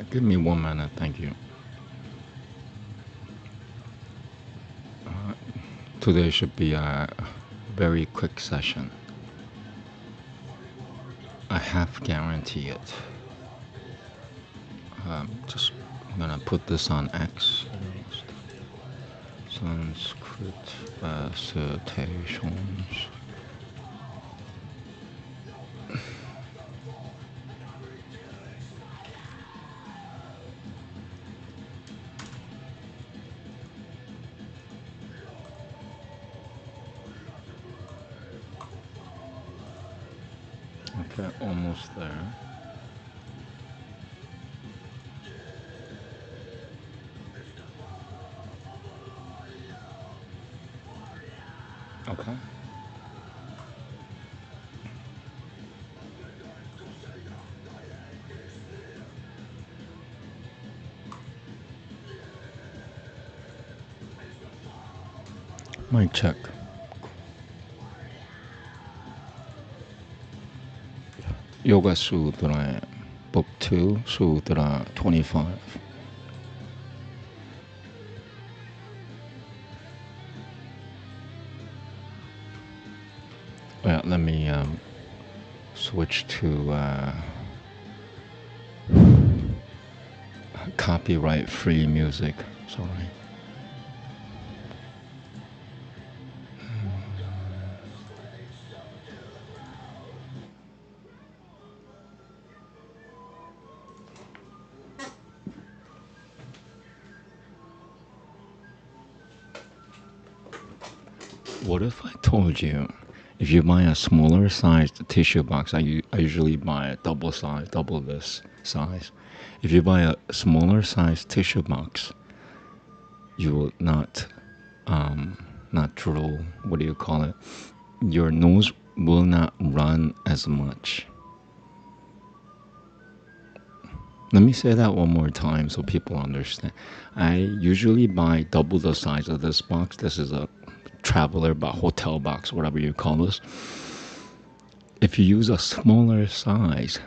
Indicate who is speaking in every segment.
Speaker 1: Give me 1 minute, thank you. Today should be a very quick session. I half guarantee it. Just gonna put this on X. Sanskrit Recitations. Okay, almost there. Okay. Mic check. Yoga Sutra, Book 2, Sutra 25. Well, let me switch to copyright-free music. Sorry. What if I told you, if you buy a smaller sized tissue box, I usually buy a double size, double this size. If you buy a smaller sized tissue box, you will not drool. What do you call it? Your nose will not run as much. Let me say that one more time so people understand. I usually buy double the size of this box. This is a traveler box, hotel box, whatever you call this. If you use a smaller size,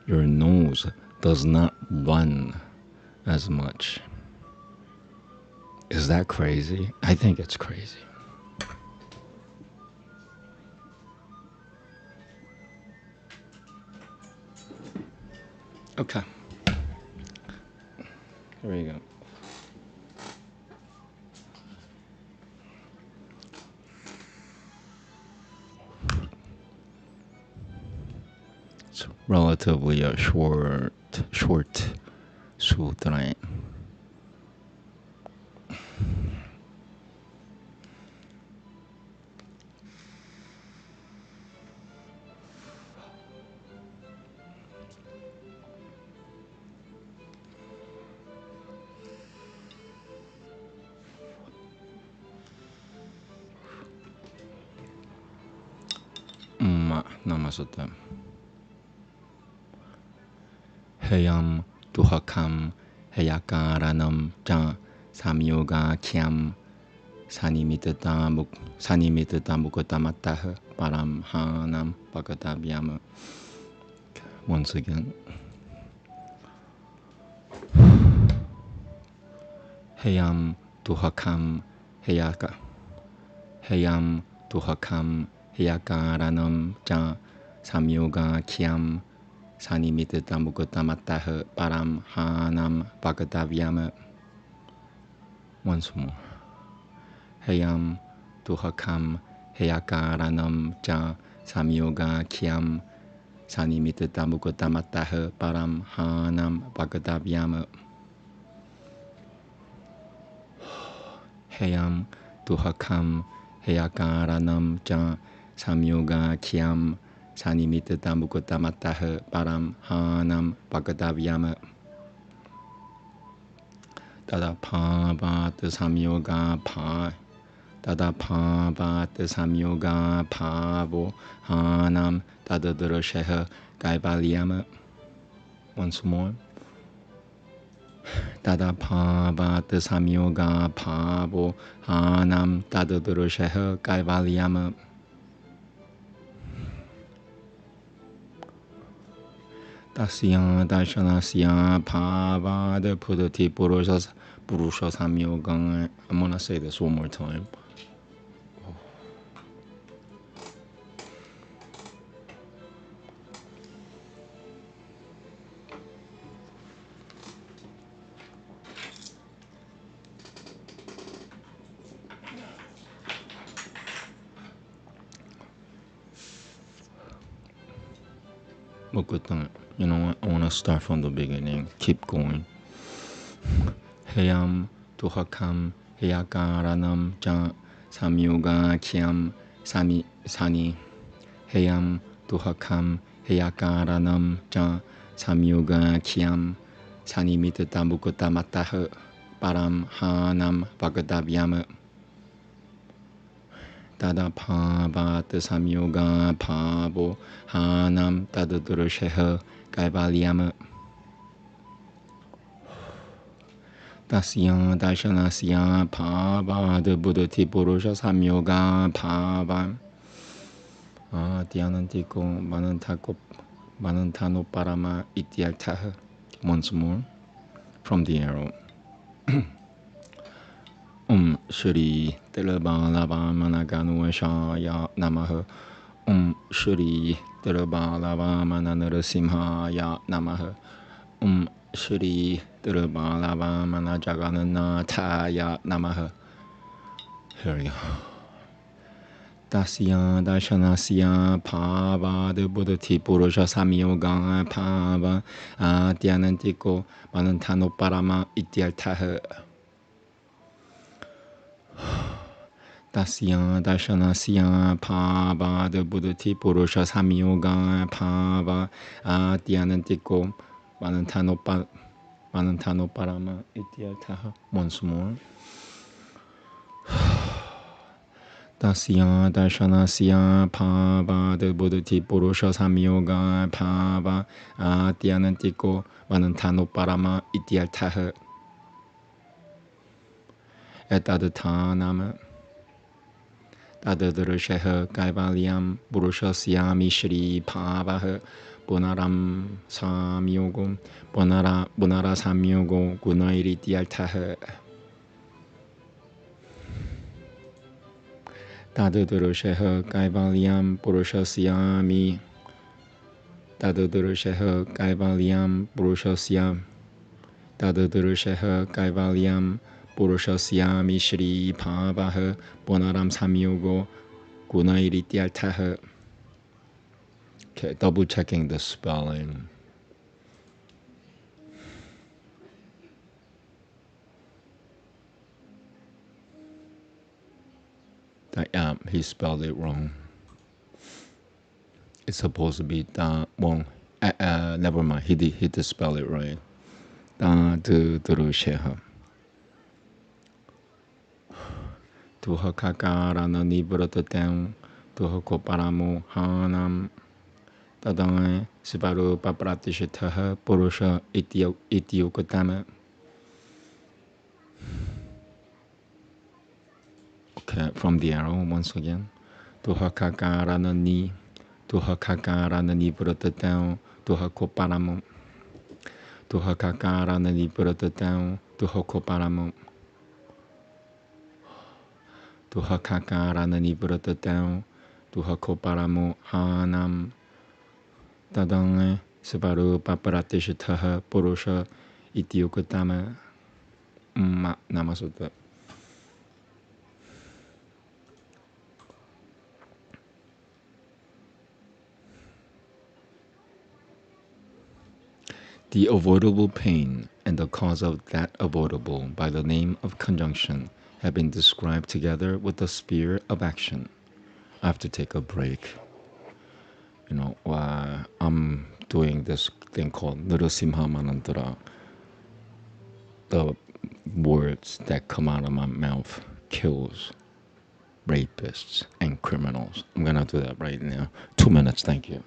Speaker 1: your nose does not run as much. Is that crazy? I think it's crazy. Okay. There you go. It's relatively a short sutra. Namaste. Heyam duhakam heyakaranam ja samyoga kyam sanimitatah mukutamatah paramhanam bhagatavyama. Once again. Heyam duhakam heyakaranam ja samyoga kyam sanimitatah mukutamatah paramhanam bhagatavyama. Once more. Heyam duhakam heyakaranam ja samyoga kyam sanimitatah mukutamatah paramhanam bhagatavyama. Heyam duhakam heyakaranam ja samyoga kyam sanimitatah mukutamatah paramhanam bhagatavyama. Tadapavat samyoga pavo hanam tadadrasheha kaivalyama. Once more. Tadapavat samyoga pavo hanam tadadrasheha kaivalyama. Tasya Darshanasya Pavada Pudati Purusha Samyogang. I'm going to say this one more time. But good thing, you know what? I want to start from the beginning. Keep going. Heyam Tuhakam Heyakaranam Ja Samyoga Kiam Sani Heyam Tuhakam Heyakaranam Ja Samyoga Kiam Sani Mitatamukota Matah Param Hanam Vagadavyam Tada Pava Samyoga Pavo Hanam Tadadurusheha Gaivaliam Tasya Darshanasya Pava the Buddhati Purusha Samyoga Pava Dhyanantiko Manantano Parama Ityartha. Once more from the arrow. Shri Tilabalava Managanuashaya Namaha. Shri Tilabalava Mananarasimhaya Namaha. Shri Tilabalava Manajagananathaya Namaha. Here we go. Tasya Darshanasya Pava the Buddhati Purusha Samyoga Pava Dhyanantiko Manantano Parama Ityartha. Tasya Darshanasya Pava the Buddhati Purusha Samyoga Pava Dhyanantiko Manantano Parama Ityartha. Once more. Tasya Darshanasya Pava the Buddhati Purusha Samyoga Pava Dhyanantiko Manantano Parama Ityartha. Etadatanama Tadadarasheha Kaivalyam Purushasya Shri Pavaha Punaram Samyogo Punara Samyogo Gunairityartha. Tadadarasheha Kaivalyam Purushasya Tadadarasheha Kaivalyam Purushasya Tadadarasheha Kaivalyam Purushasya Shri Pavaha Punaram Samyogo Gunairityartha. Okay, double checking the spelling. Yeah, he spelled it wrong. It's supposed to be da wrong. Never mind. He did spell it right. Da Durusheha. Tuha Kakarana Nibratatam Tuha Koparamo Hanam Tadang Sibaru Papratishitaha Purusha Ityokatama. Okay, from the arrow once again. Tuha Kakarana Nibratatam Tuha Koparamo Tuha Kakarana Nibratatam Tuha Koparamo Tuha Kakarana Nibratatam Tuha Koparamo Hanam Tadang Sibaru Paparatishitaha Purusha Ityokatama. Namaste. The avoidable pain and the cause of that avoidable by the name of conjunction have been described together with the sphere of action. I have to take a break. You know, I'm doing this thing called Narasimha Manantara. The words that come out of my mouth kills rapists and criminals. I'm gonna do that right now. 2 minutes, thank you.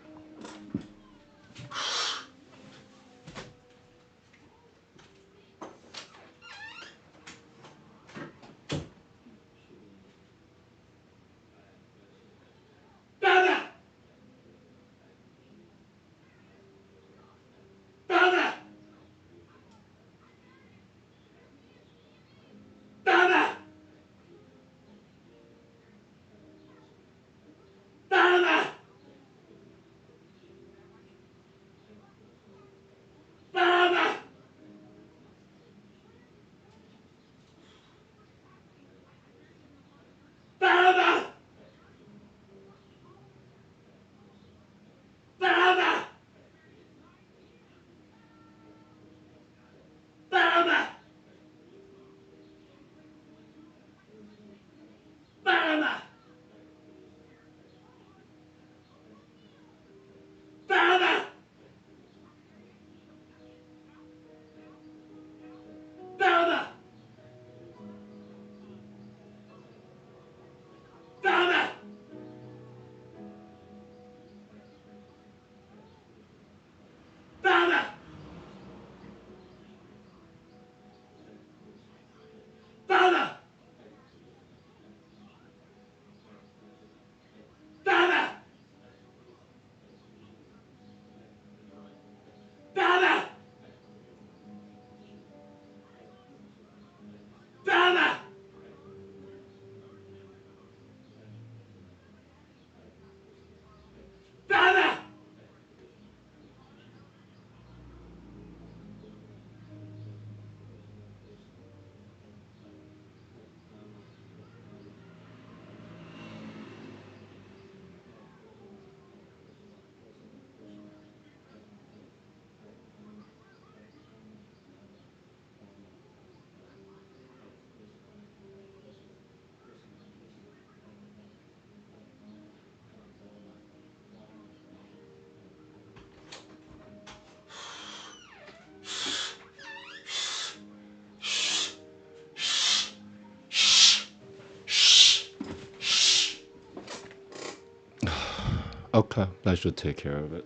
Speaker 1: Okay, that should take care of it.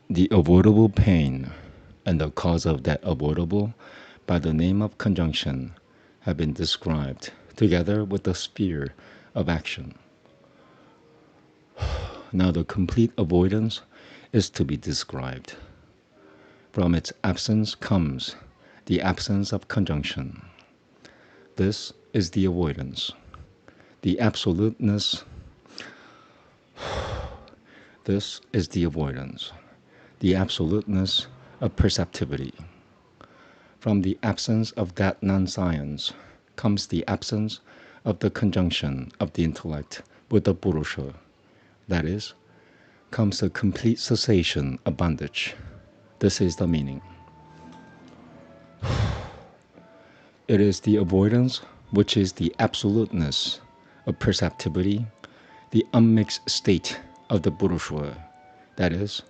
Speaker 1: The avoidable pain and the cause of that avoidable by the name of conjunction have been described together with the sphere of action. Now the complete avoidance is to be described. From its absence comes the absence of conjunction. This is the avoidance. The absoluteness. This is the avoidance. The absoluteness of perceptivity. From the absence of that non-science comes the absence of the conjunction of the intellect with the Purusha. That is, comes the complete cessation of bondage. This is the meaning. It is the avoidance which is the absoluteness of perceptivity, the unmixed state of the Purusha. That is,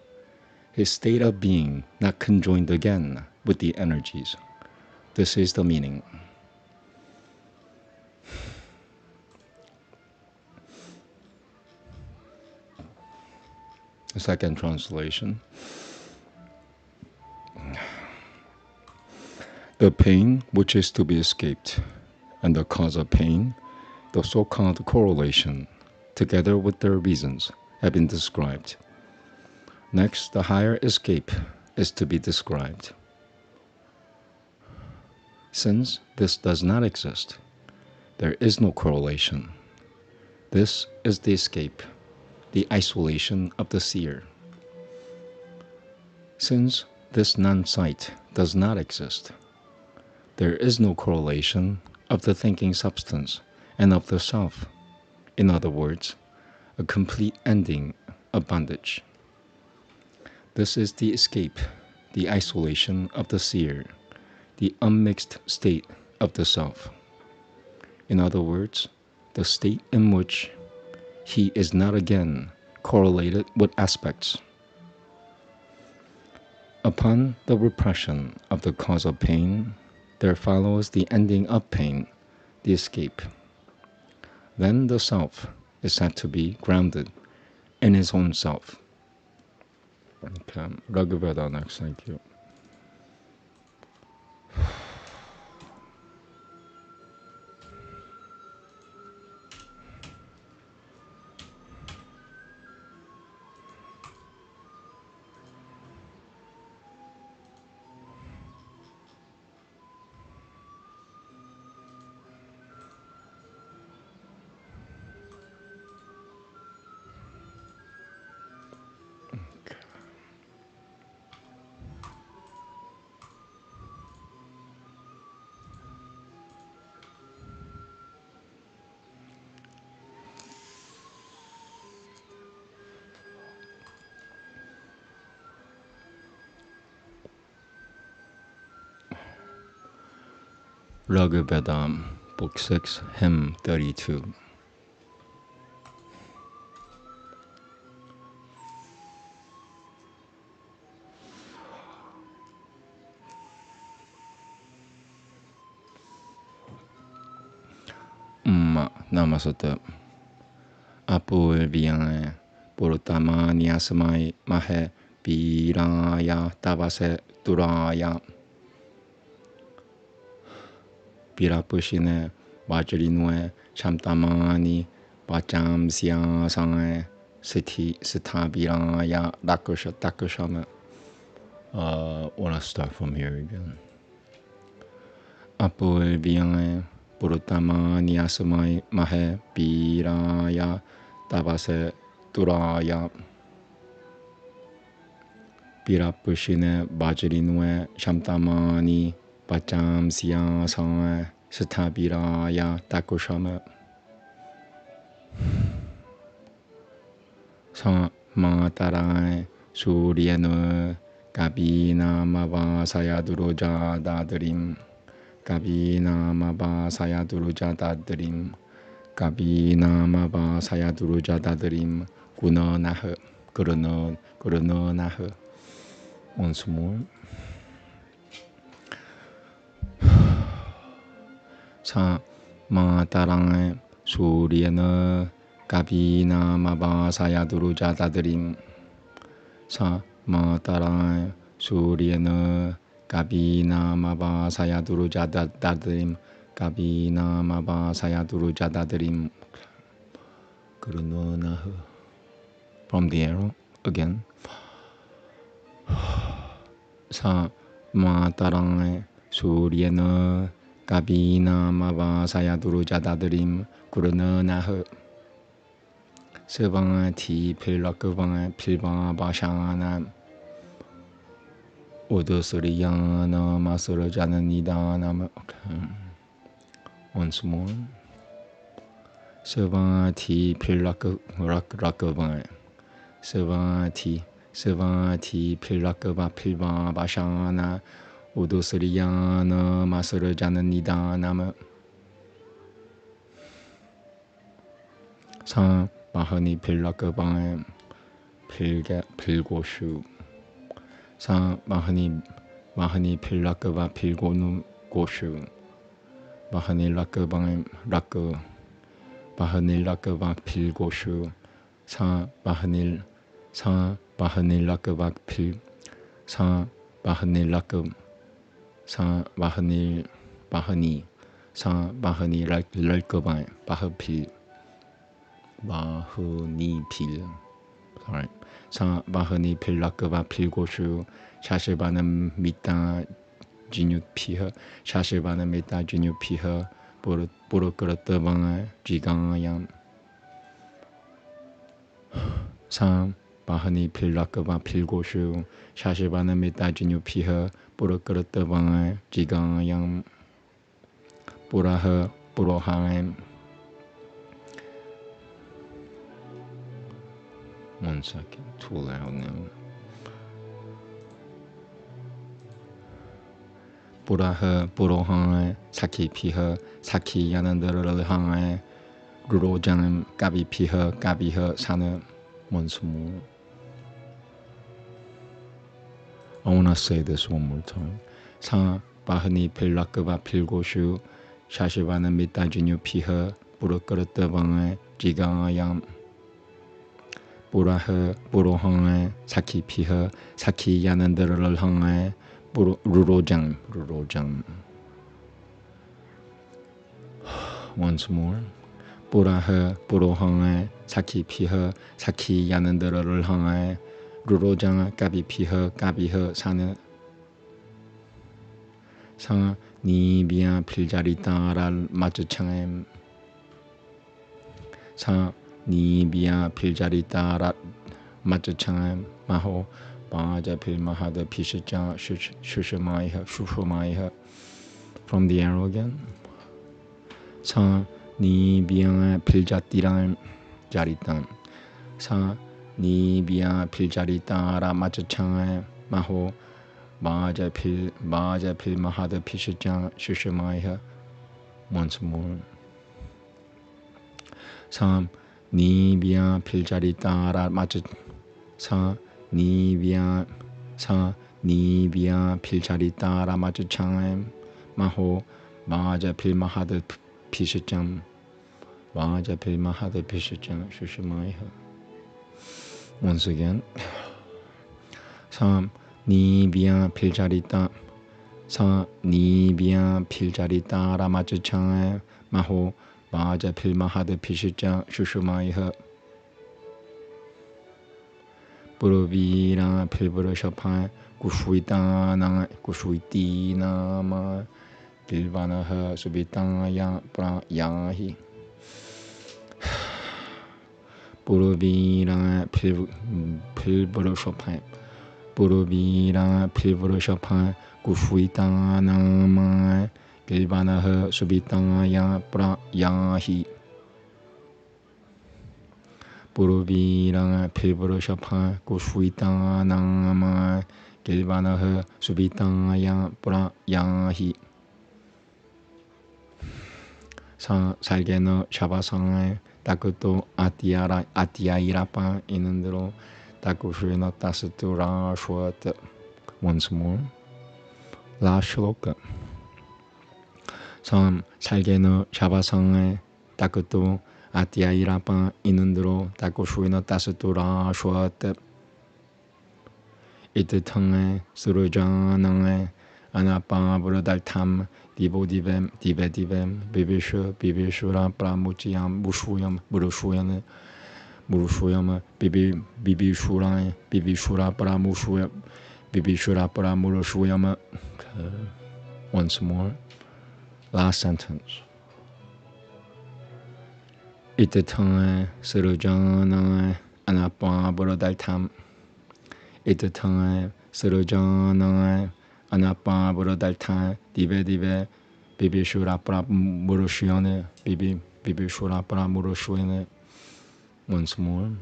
Speaker 1: his state of being not conjoined again with the energies. This is the meaning. The second translation. The pain which is to be escaped, and the cause of pain, the so-called correlation, together with their reasons, have been described. Next, the higher escape is to be described. Since this does not exist, there is no correlation. This is the escape, the isolation of the seer. Since this non-sight does not exist, there is no correlation of the thinking substance and of the self. In other words, a complete ending of bondage. This is the escape, the isolation of the seer, the unmixed state of the self. In other words, the state in which he is not again correlated with aspects. Upon the repression of the cause of pain, there follows the ending of pain, the escape. Then the self is said to be grounded in his own self. Okay, Veda next, thank you. Veda, Book 6, Hymn 32. Namaste. Apul vian Purutama Niasamai Mahe Piraya Tavase Duraya Pirapushine Vajrinue Chamtamani Vacham Siasange Siti Sitabiraya Dakusha Dakushama. Wanna start from here again. Apul vian Purutama Niasamai Mahe Piraya Tavase Duraya Pirapushine Vajrinue Chamtamani Vacham Siasange Sitabiraya Dakushama. Samatarai Suryanu Kabina Mava Sayaduroja Dadrim Kabina Mava Sayaduroja Dadrim Kabina Mava Sayaduroja Dadrim 구너나허 그러너나허. Once more. 사 마따랑에 수리에너 가비나 마바사야 두루자다드림. 사 마따랑에 수리에너 가비나 마바사야 두루자다드림. 가비나 마바사야 두루자다드림. 그러너나허. From the arrow again. 사 마따랑에 수리에너 가비나 마바사야 두루자다드림. 그러너나허. 서방아 티 필락그방아 필방아 바샹아나 오도스리야나 마스르자는이다나마. Once more. 서방아 티 필락그방아 서방아 티 필락그바 필방아 바샹아나 오도스리야나 마스르자는이다나마. 사 마하니 필락그방에 필고슈. 사 마하니 필락그바 필고누 고슈. 마하니 락그방에 마하니 락그바 필고슈. 사 마하니 락그바 마하니 락그바 바흐필. 마흐니필. Sorry. 사 마흐니 필락그바 필고슈. 샤실바는 미타 진유피허. 샤실바는 미타 진유피허. 보르끄르뜨방아 지강양. 사 마흐니 필락그바 필고슈. 샤실바는 미타 진유피허. 보르끄르뜨방아 지강양. 보라허 보로하엠. One second, too loud now. 보라허 보로항에 사키피허 사키 야난드르르항에 루로장은 까비피허 까비허 사는. Once more. I wanna say this one more time. 사 바흐니 필락그바 필고슈. 샤시바는 미타진유 피허. 부르끄르뜨방에 지강아얌. 보라허 보로항에 사키피허 사키 야난드르르항에 루로장. Once more. 보라허 보로항에 사키피허 사키 야난드르르항에 루로장 까비피허 까비허 사는. 사 니비야 필자리따랄 마츠창엠. 사 니비야 필자리따라 마츠창엠 마호 바자 필마하드 피시자 슈슈마이허. From the arrow again. 사 니비야 필자띠랑 자리땅. 사 니비야 필자리따라 마츠창엠 마호 바자 필마하드 피시자 슈슈마이허. Once more. 사 니비야 필자리따라 마츠. 사 니비야 필자리따라 마츠창엠 마호 바자 필마하드 피시장 슈슈마이허. Once again. 사 니비야 필자리따라 마츠창엠 마호 바자 필마하드 피시장 슈슈마이허. 부르비라 필부르셔파 구슈이띠나마 빌바나허 수비땅야 프라야히. 부르비라 필부르셔파 구슈이따나마 빌바나허 수비땅야 프라야히. 부르비랑 필부르셔파 구슈이따나마 길바나허 수비땅야 프라야히. 사 살게너 샤바상에 다크도 아티아이라파 이는드로 다쿠슈에너 따스투라 슈어트. Once more. La shloka. 살게너 샤바상에 다크도 아티아이라파 이는드로 다쿠슈에너 따스투라 슈어트. 이때탕에 스루자낭에 아나파브르달탐 디보디뱀 디베디뱀 비비슈라 프라무치얌 무루슈야네 무루슈야마 비비슈라 프라무루슈야마. Once more. Last sentence. 이때탕에 스루자낭에 아나파브르달탐 이때탕에 스루자낭에 아나파브르달탐 디베디베 비비슈라 프라무루슈야네 비비슈라 프라무루슈야네. Once more.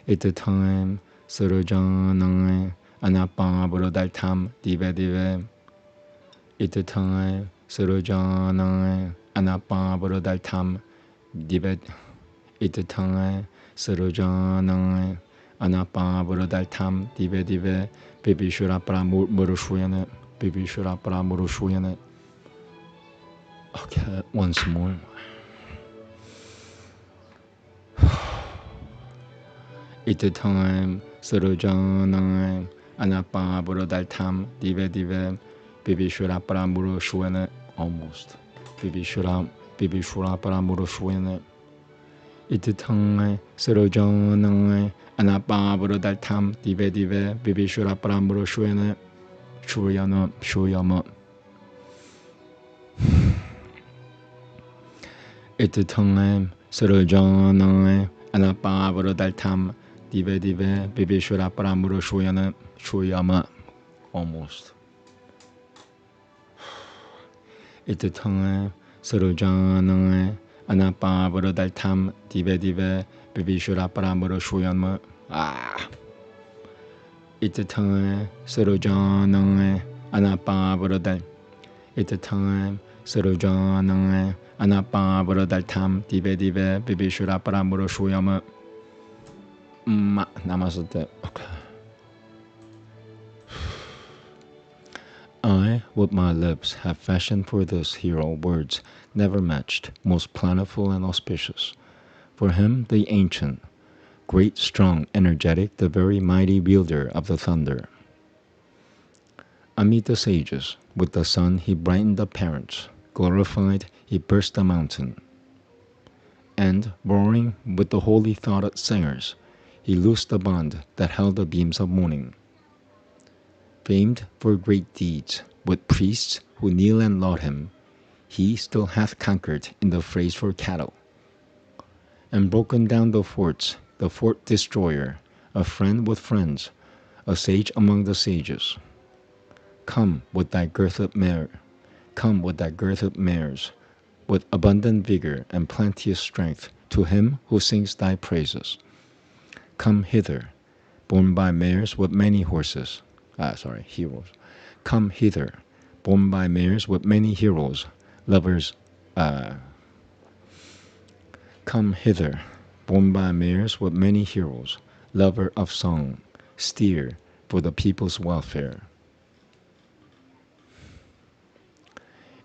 Speaker 1: 이때탕에 스루자낭에 아나파브르달탐 디베디베 이때탕에 스루자낭에 아나파브르달탐 디베 이때탕에 스루자낭에 아나파브르달탐 디베디베 비비슈라 프라무루슈야네 비비슈라 프라무루슈야네. Okay, once more. 이때탕에 스루자낭에 아나파브르달탐 디베디베 비비슈라 프라무루슈야네. Almost. 비비슈라 프라무루슈야네. 이때탕에 스루자낭에 아나파브르달탐 디베디베 비비슈라 프라무루슈야네. 슈야마. 이때탕에 스루자낭에 아나파브르달탐 디베디베 비비슈라 프라무루슈야네. 슈야마. Almost. 이때탕에 스루자낭에 아나파브르달탐 디베디베 비비슈라 프라무루슈야마. 이때탕에 스루자낭에 아나파브르달 이때탕에 스루자낭에 아나파브르달탐 디베디베 비비슈라 프라무루슈야마. Namaste. Okay. I, with my lips, have fashioned for this hero words never matched, most plentiful and auspicious. For him, the ancient, great, strong, energetic, the very mighty wielder of the thunder. Amid the sages, with the sun he brightened the parents, glorified he burst the mountain. And, roaring with the holy thoughted singers, he loosed the bond that held the beams of morning. Famed for great deeds, with priests who kneel and laud him, he still hath conquered in the phrase for cattle, and broken down the forts, the fort destroyer, a friend with friends, a sage among the sages. Come with thy girthed mares, with abundant vigor and plenteous strength, to him who sings thy praises. Come hither, borne by mares with many horses. Heroes. Come hither, borne by mares with many heroes, lovers. Come hither, borne by mares with many heroes, lover of song, steer for the people's welfare.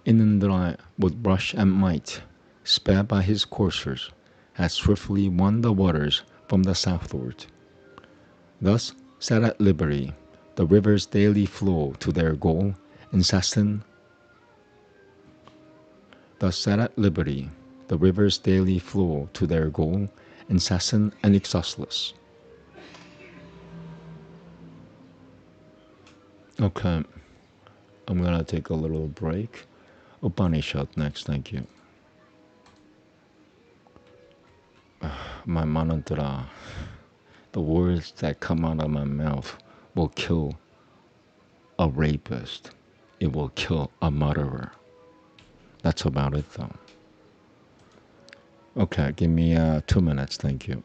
Speaker 1: Inandra, with rush and might, sped by his coursers, has swiftly won the waters from the southward. Thus, set at liberty, the rivers daily flow to their goal, incessant. Thus set at liberty, the rivers daily flow to their goal, incessant and exhaustless. Okay, I'm gonna take a little break. Upanishad next, thank you. My mantra, the words that come out of my mouth will kill a rapist. It will kill a murderer. That's about it though. Okay, give me 2 minutes, thank you.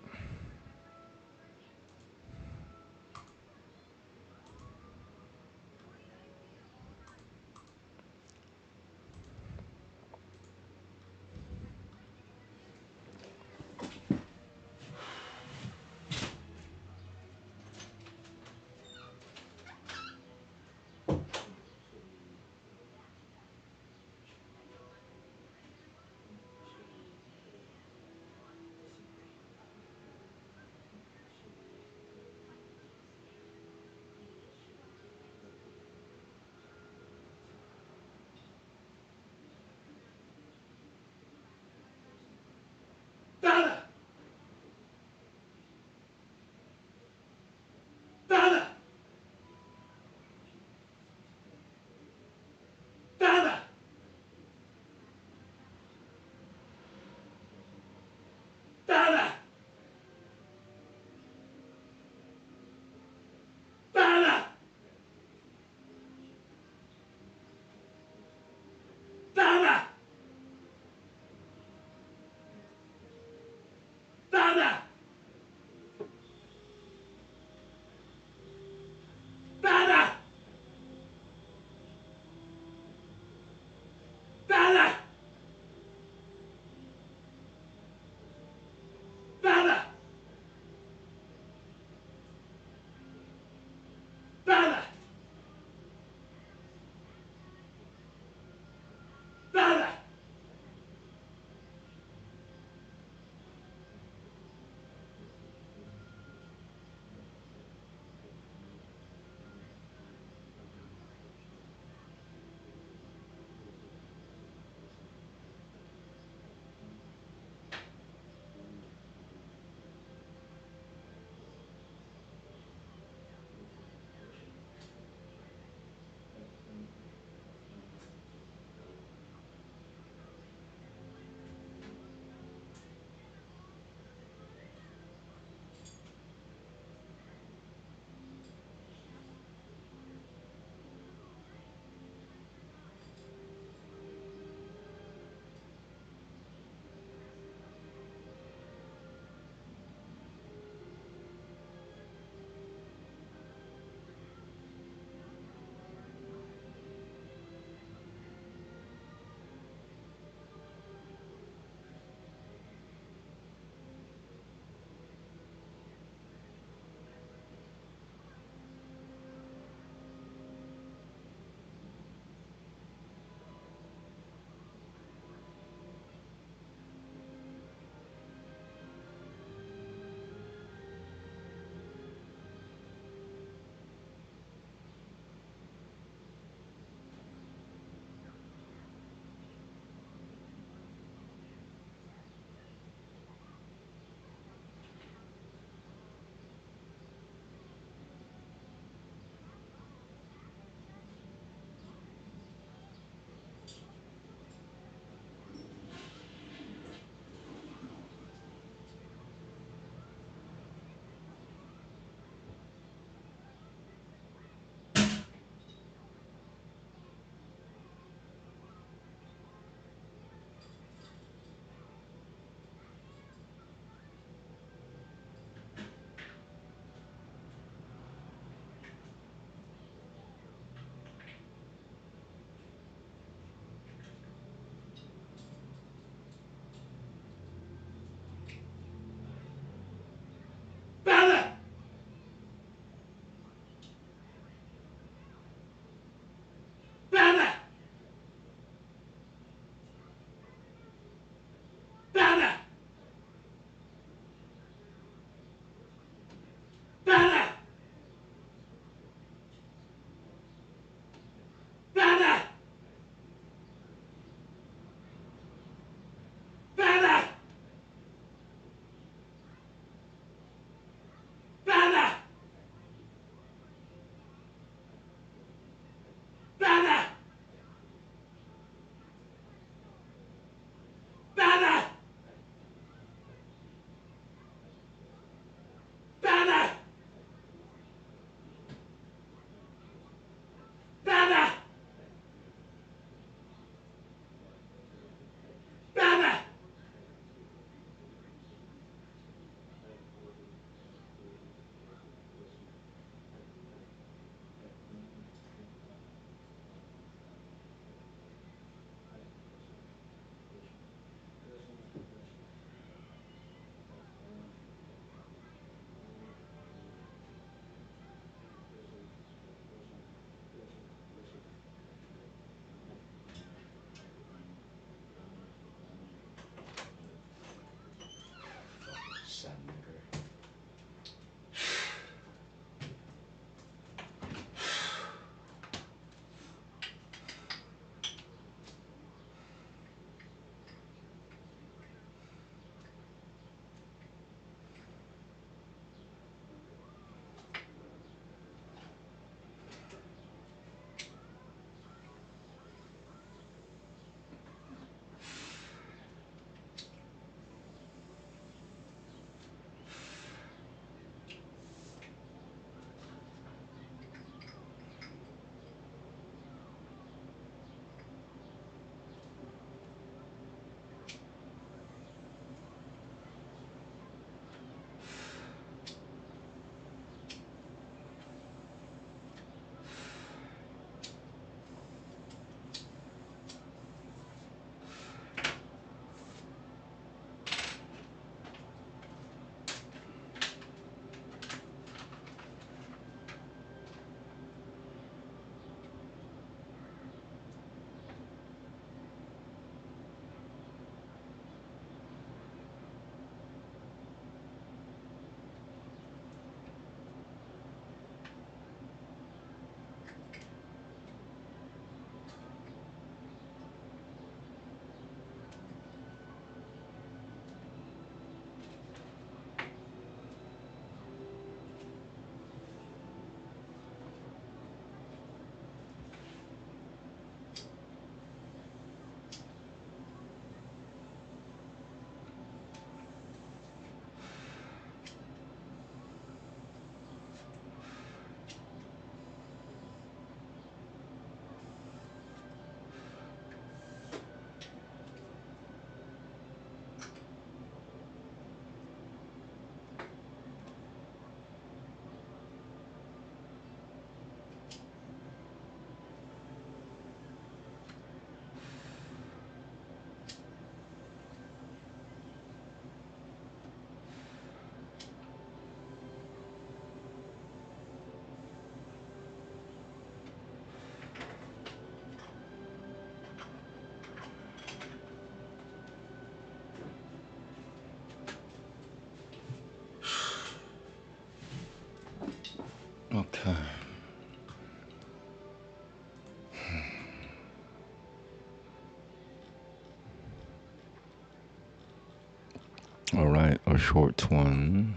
Speaker 1: All right, a short one.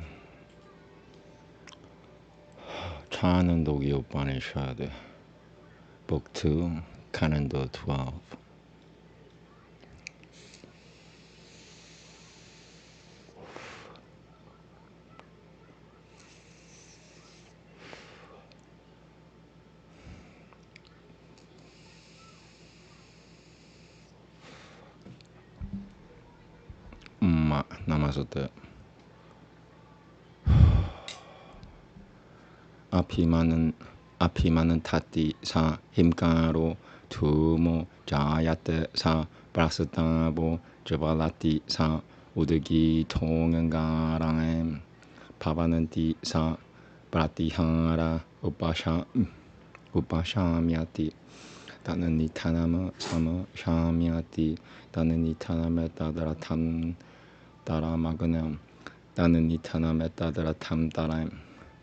Speaker 1: Chanandogi Upanishad, Book 2, Canto 12. Namaste. Apimanan tati sa himkaro tumo jayate sa prasatabo jabalati sa udagi tongangarang pavananti sa pratihara upashamyati tananitanama sama shamyati tananitaname Daramaganam, Dananitana Metadaratam Daram,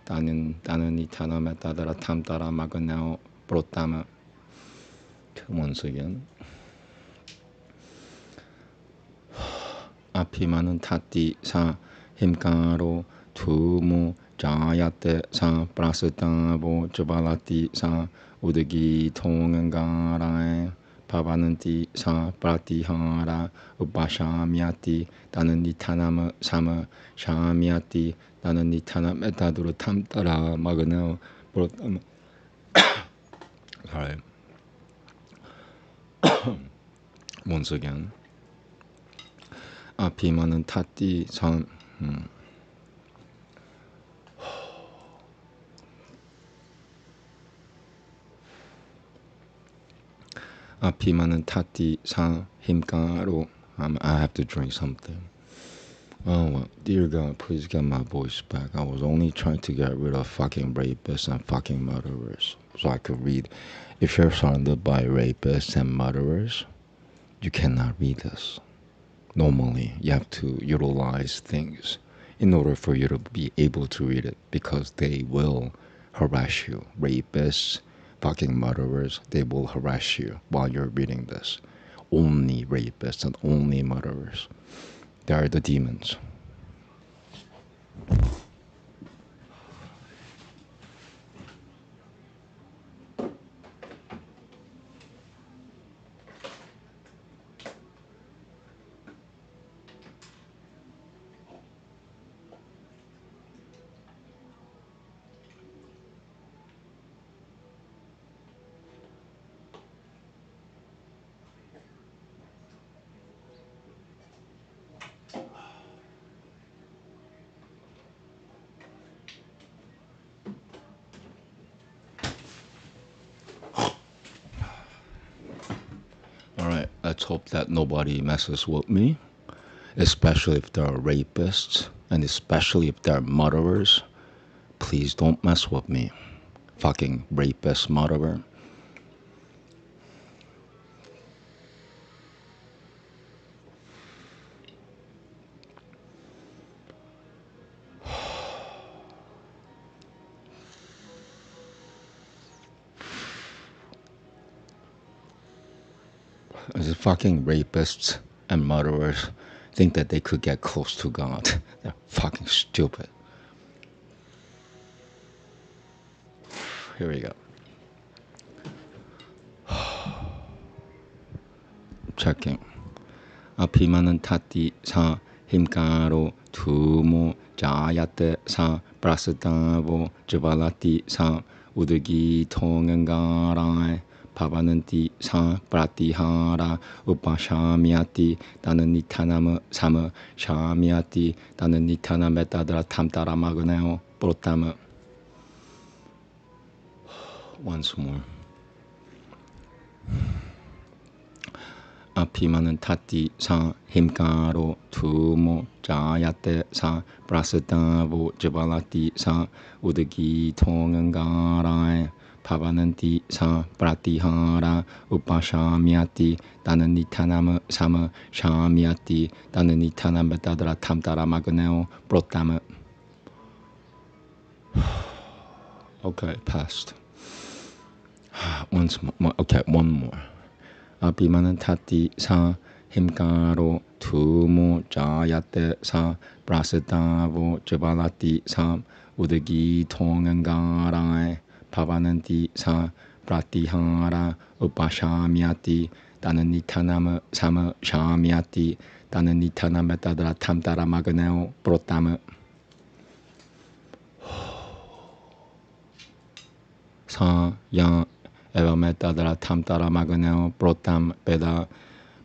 Speaker 1: Dananitana Metadaratam Daramaganao, Brotama. Once again. Apimanun Tati sa Himkaro, Tumu, Jayate sa Prasatabo, Jabalati sa Udagi Tongangarai. Pavananti sa pratihara upashamyati dananitanama sama shamyati dananitana metaduru tamtara magano brotama. Sorry. Once again. Apimanan tati san. Apimanan tati sa himkaro. I have to drink something. Oh, dear God, please get my voice back. I was only trying to get rid of fucking rapists and fucking murderers so I could read. If you're surrounded by rapists and murderers, you cannot read this. Normally, you have to utilize things in order for you to be able to read it because they will harass you. Rapists, fucking murderers, they will harass you while you're reading this. Only rapists and only murderers. They are the demons. Alright, let's hope that nobody messes with me, especially if they're rapists, and especially if they're murderers. Please don't mess with me. Fucking rapist, murderer. These fucking rapists and murderers think that they could get close to God. They're fucking stupid. Here we go. Checking. Apimanan tati sa himkaro tumo jayate sa prasatavo jabalati sa udagi tongangarai pavananti sa pratihara upashamyati dananitanama sama shamyati dananitana metadra tamtara maganeo brotama. Once more. Apimanan tati sa himkaro tumo jayate sa prasatavo jabalati sa udagi tongangarai pavananti sa pratihara upashamyati dananitanama sama shamyati dananitana metadra tamtara maganeo brotama. Okay, passed. Once more. Okay, one more. Apimanan tati sa himkaro tumo jayate sa prasatavo jabalati sa udagi tongangarai pavananti sa pratihara upashamyati tananitanama sama shamyati tananitanama tadra tamtara maganeo protama sa yang evameta tamtara maganeo protam Veda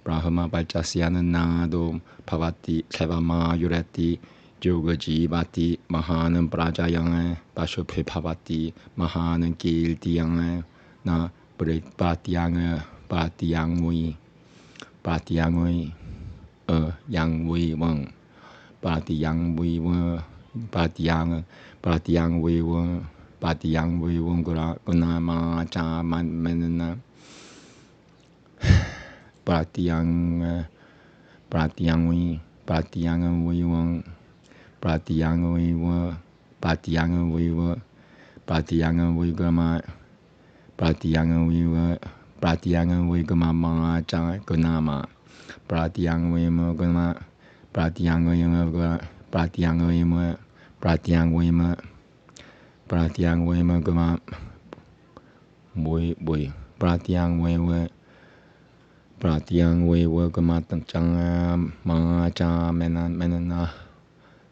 Speaker 1: Brahma Balchasyanan Nado Pavati Sevama Yurati Yoga Jivati Mahanam Prajayang Pashuphi Pavati Mahanam Kiltiyang Na Pratyang Pratyangui Pratyangui Yangui Wang Pratyangui Wang Pratyangui Wang Pratyangui Wang Guna Cha Manana Pratyang Pratyangui Wang Pratyangui Wang Pratyangui Gama Pratyangui Gama Ma Cha Gunama Pratyangui Gama Pratyangui Gama Bui Pratyangui Gama Chang Ma Cha Menana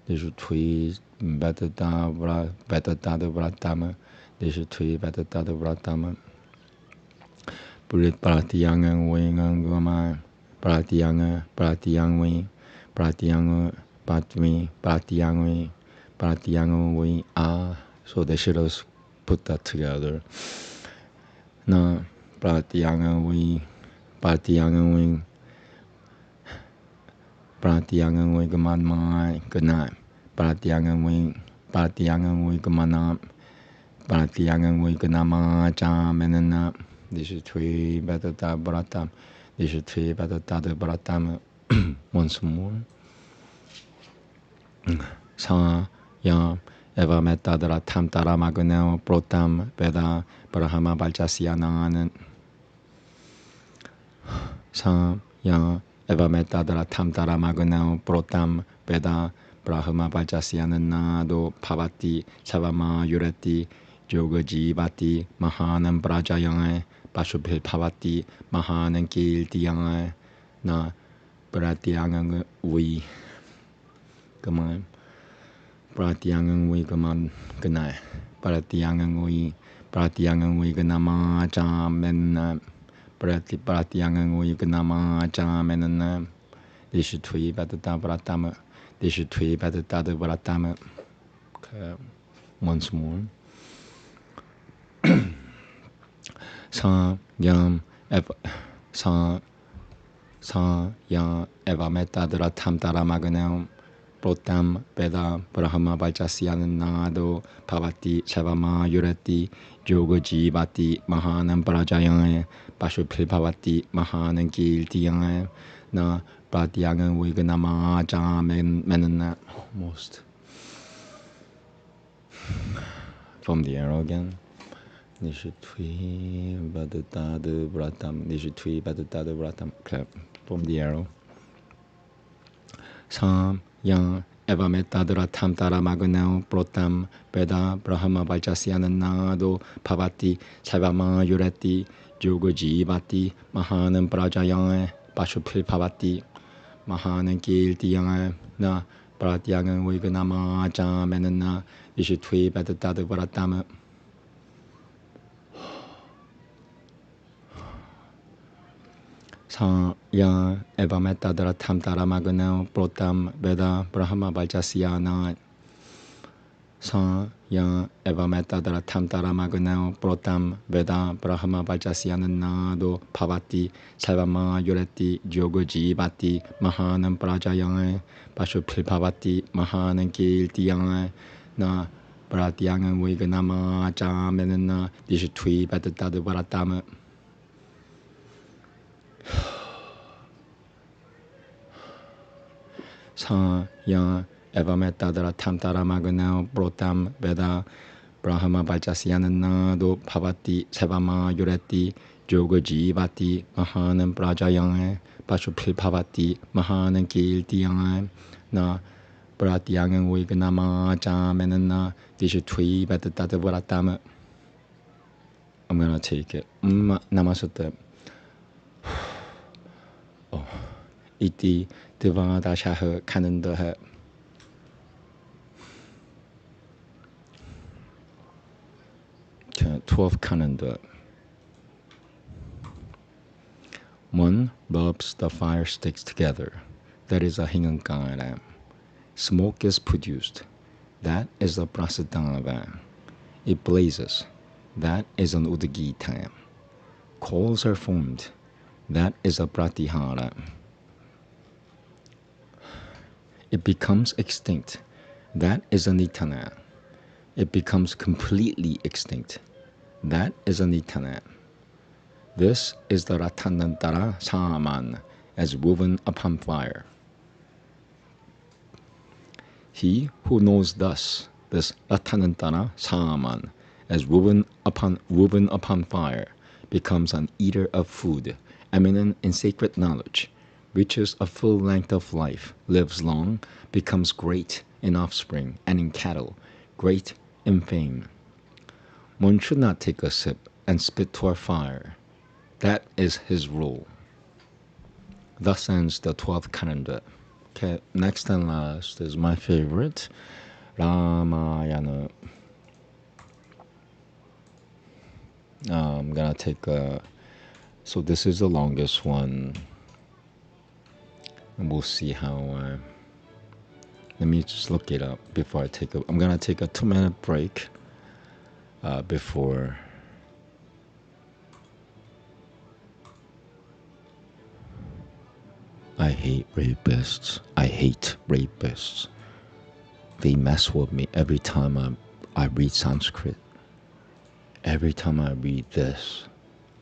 Speaker 1: This tui better da vratama. This tui better da vratama. Burit pratyanga wingang gama. Pratyanga we ah. So they should have put that together. Na pratyanga we gaman mai gana. Pratyanga we gamana. Pratyanga we ganama cha menana. This is three better da bratam. This is three better da bratam. Once more. Sa ya eva metta dara tam tara maguneo protam Veda Brahma Balchasyanan. Sa ya eva metta dara tam tara maguneo protam Veda Brahma Balchasyanan Nado Pavati Savama Yurati Yoga Jivati Mahanam Prajayang Pashupil Pavati Mahanam Kiltiyang Na Pratyang we Gaman Pratyang we gaman ganai Pratyang we ganama cha men Pratyang we ganama cha men This is three better da bratama. This is three better da bratama. Once more. Sa yam eva metta dara tam tara maganam protam Veda Brahma Balchasyanan Nado Pavati Savama Yurati Yoga Jivati Mahanam Prajayang Pashupil Pavati Mahanam Kiltiyang Na Pratyang Viganama Cha Menana. Almost. From the arrow again. Nishitui Badutadu Vratam. Nishitui Badutadu Vratam. Clap. From the arrow. Sam yang eva metta dara tam tara maguneo protam Veda Brahma Balchasyanan Nado Pavati Savama Yurati Yoga Jivati Mahanam Prajayang Pashupil Pavati Mahanam Kiltiyang Na Pratyang Viganama Cha Menana. Ishitui Badutadu Vratam. Sa ya eva metta dara tam tara maguneo protam Veda Brahma Balchasyanan. Sa ya eva metta dara tam tara maguneo protam Veda Brahma Balchasyanan Nado Pavati Savama Yurati Yoga Jivati Mahanam Prajayang Pashupil Pavati Mahanam Kiltiyang Na Pratyang Viganama Cha Menana. This is three better da vratama. Sa ya eva metta dara tam tara maguneo protam Veda Brahma Balchasyanan Nado Pavati Savama Yurati Yoga Jivati Mahanam Prajayang Pashupilpavati Mahanam Kirtiyang Na Pratyang Vignama Jamenana Dishutui Betatavaratama. I'm gonna take it. Namaste. Oh. Iti Devadashaha Kanandaha. 12th calendar. One rubs the fire sticks together. That is a hingankara. Smoke is produced. That is a prasadana. It blazes. That is an udagita. Coals are formed. That is a pratihara. It becomes extinct. That is a nitana. It becomes completely extinct. That is a nitana. This is the Ratanantara Āmēn as woven upon fire. He who knows thus, this Ratanantara Āmēn as woven upon fire, becomes an eater of food, eminent in sacred knowledge, reaches a full length of life, lives long, becomes great in offspring and in cattle, great in fame. One should not take a sip and spit toward fire. That is his rule. Thus ends the 12th calendar. Okay, next and last is my favorite, Ramayana. I'm gonna take so this is the longest one, and we'll see how. Let me just look it up before I take I'm gonna take a 2-minute break before. I hate rapists. I hate rapists. They mess with me every time I read Sanskrit. Every time I read this,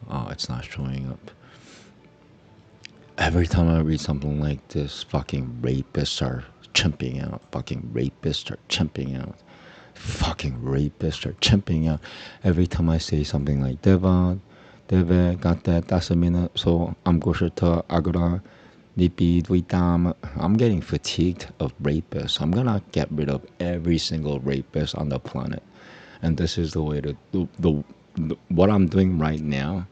Speaker 1: oh, it's not showing up. Every time I read something like this, fucking rapists are chimping out. Fucking rapists are chimping out. Fucking rapists are chimping out. Every time I say something like Deva, got that, that's a minute, so I'm Goshata, Agara, I'm getting fatigued of rapists. I'm gonna get rid of every single rapist on the planet. And this is the way to do what I'm doing right now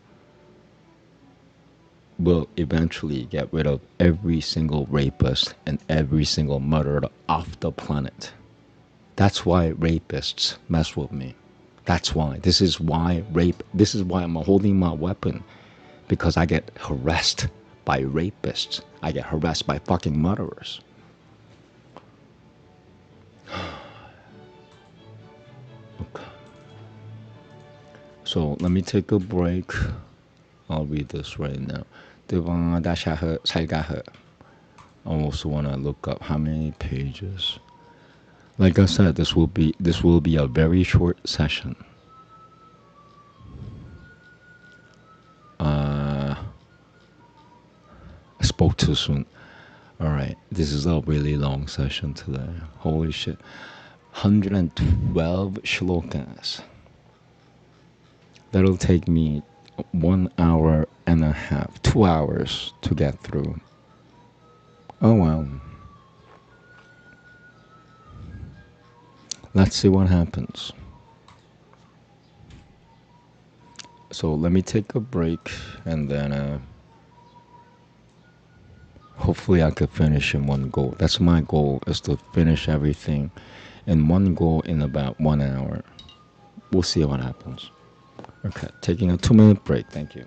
Speaker 1: will eventually get rid of every single rapist and every single murderer off the planet. That's why rapists mess with me. That's why. This is why I'm holding my weapon. Because I get harassed by rapists. I get harassed by fucking murderers. Okay. So let me take a break. I'll read this right now. I also want to look up how many pages. Like I said, this will be a very short session. I spoke too soon. Alright, this is a really long session today. Holy shit. 112 shlokas. That'll take me 1 hour and a half, 2 hours to get through. Oh well. Let's see what happens. So let me take a break and then hopefully I could finish in one go. That's my goal, is to finish everything in one go in about 1 hour. We'll see what happens. Okay, taking a 2-minute break. Thank you.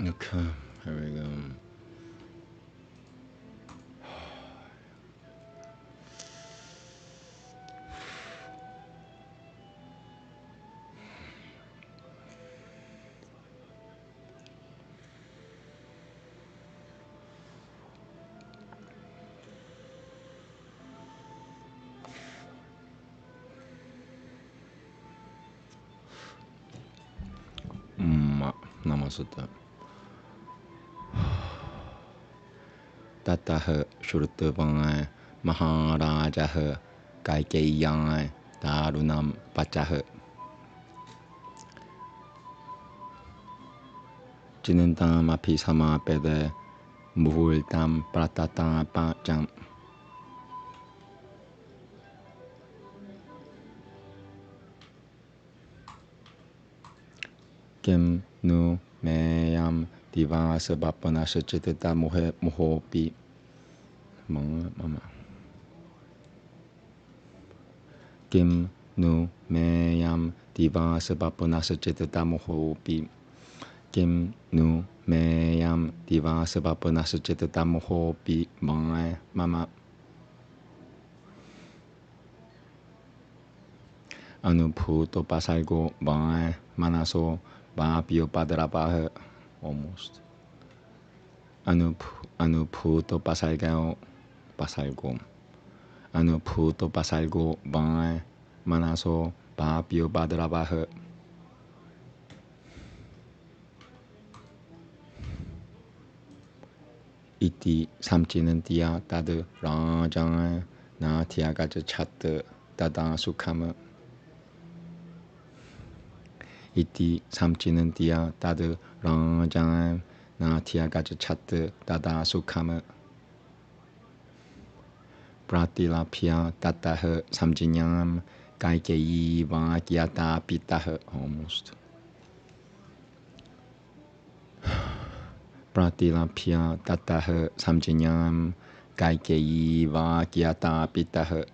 Speaker 1: Okay, here we go. Namaste. Tatah Shrutabang Maharajah Kaikeyan Darunam Pachah Jinentam Apisama Pede Muhultam Pratata Pacham Kim Nu Mayam Divasa Bapana Sachitata Mohopi Mama Kim Nu Mayam Divasa Bapana Sachitata Mohopi Kim Nu Mayam Divasa Bapana Sachitata Mohopi Mama Anuphuto Pasalgo Manaso Bapio Padrapah almost Anuphuto Pasalgo Anuphuto Pasalgo Manaso Bapio Padrapah Iti Samchinantia Tad Rajan Natiagaja Chat Dada Sukhama Iti Samchinantia Tad Rajan Natiagaja Chat Dada Sukhama Pratilapya Tatah Samjinyam Kaikeyi Vakyata Pitah almost Pratilapya Tatah Samjinyam Kaikeyi Vakyata Pitah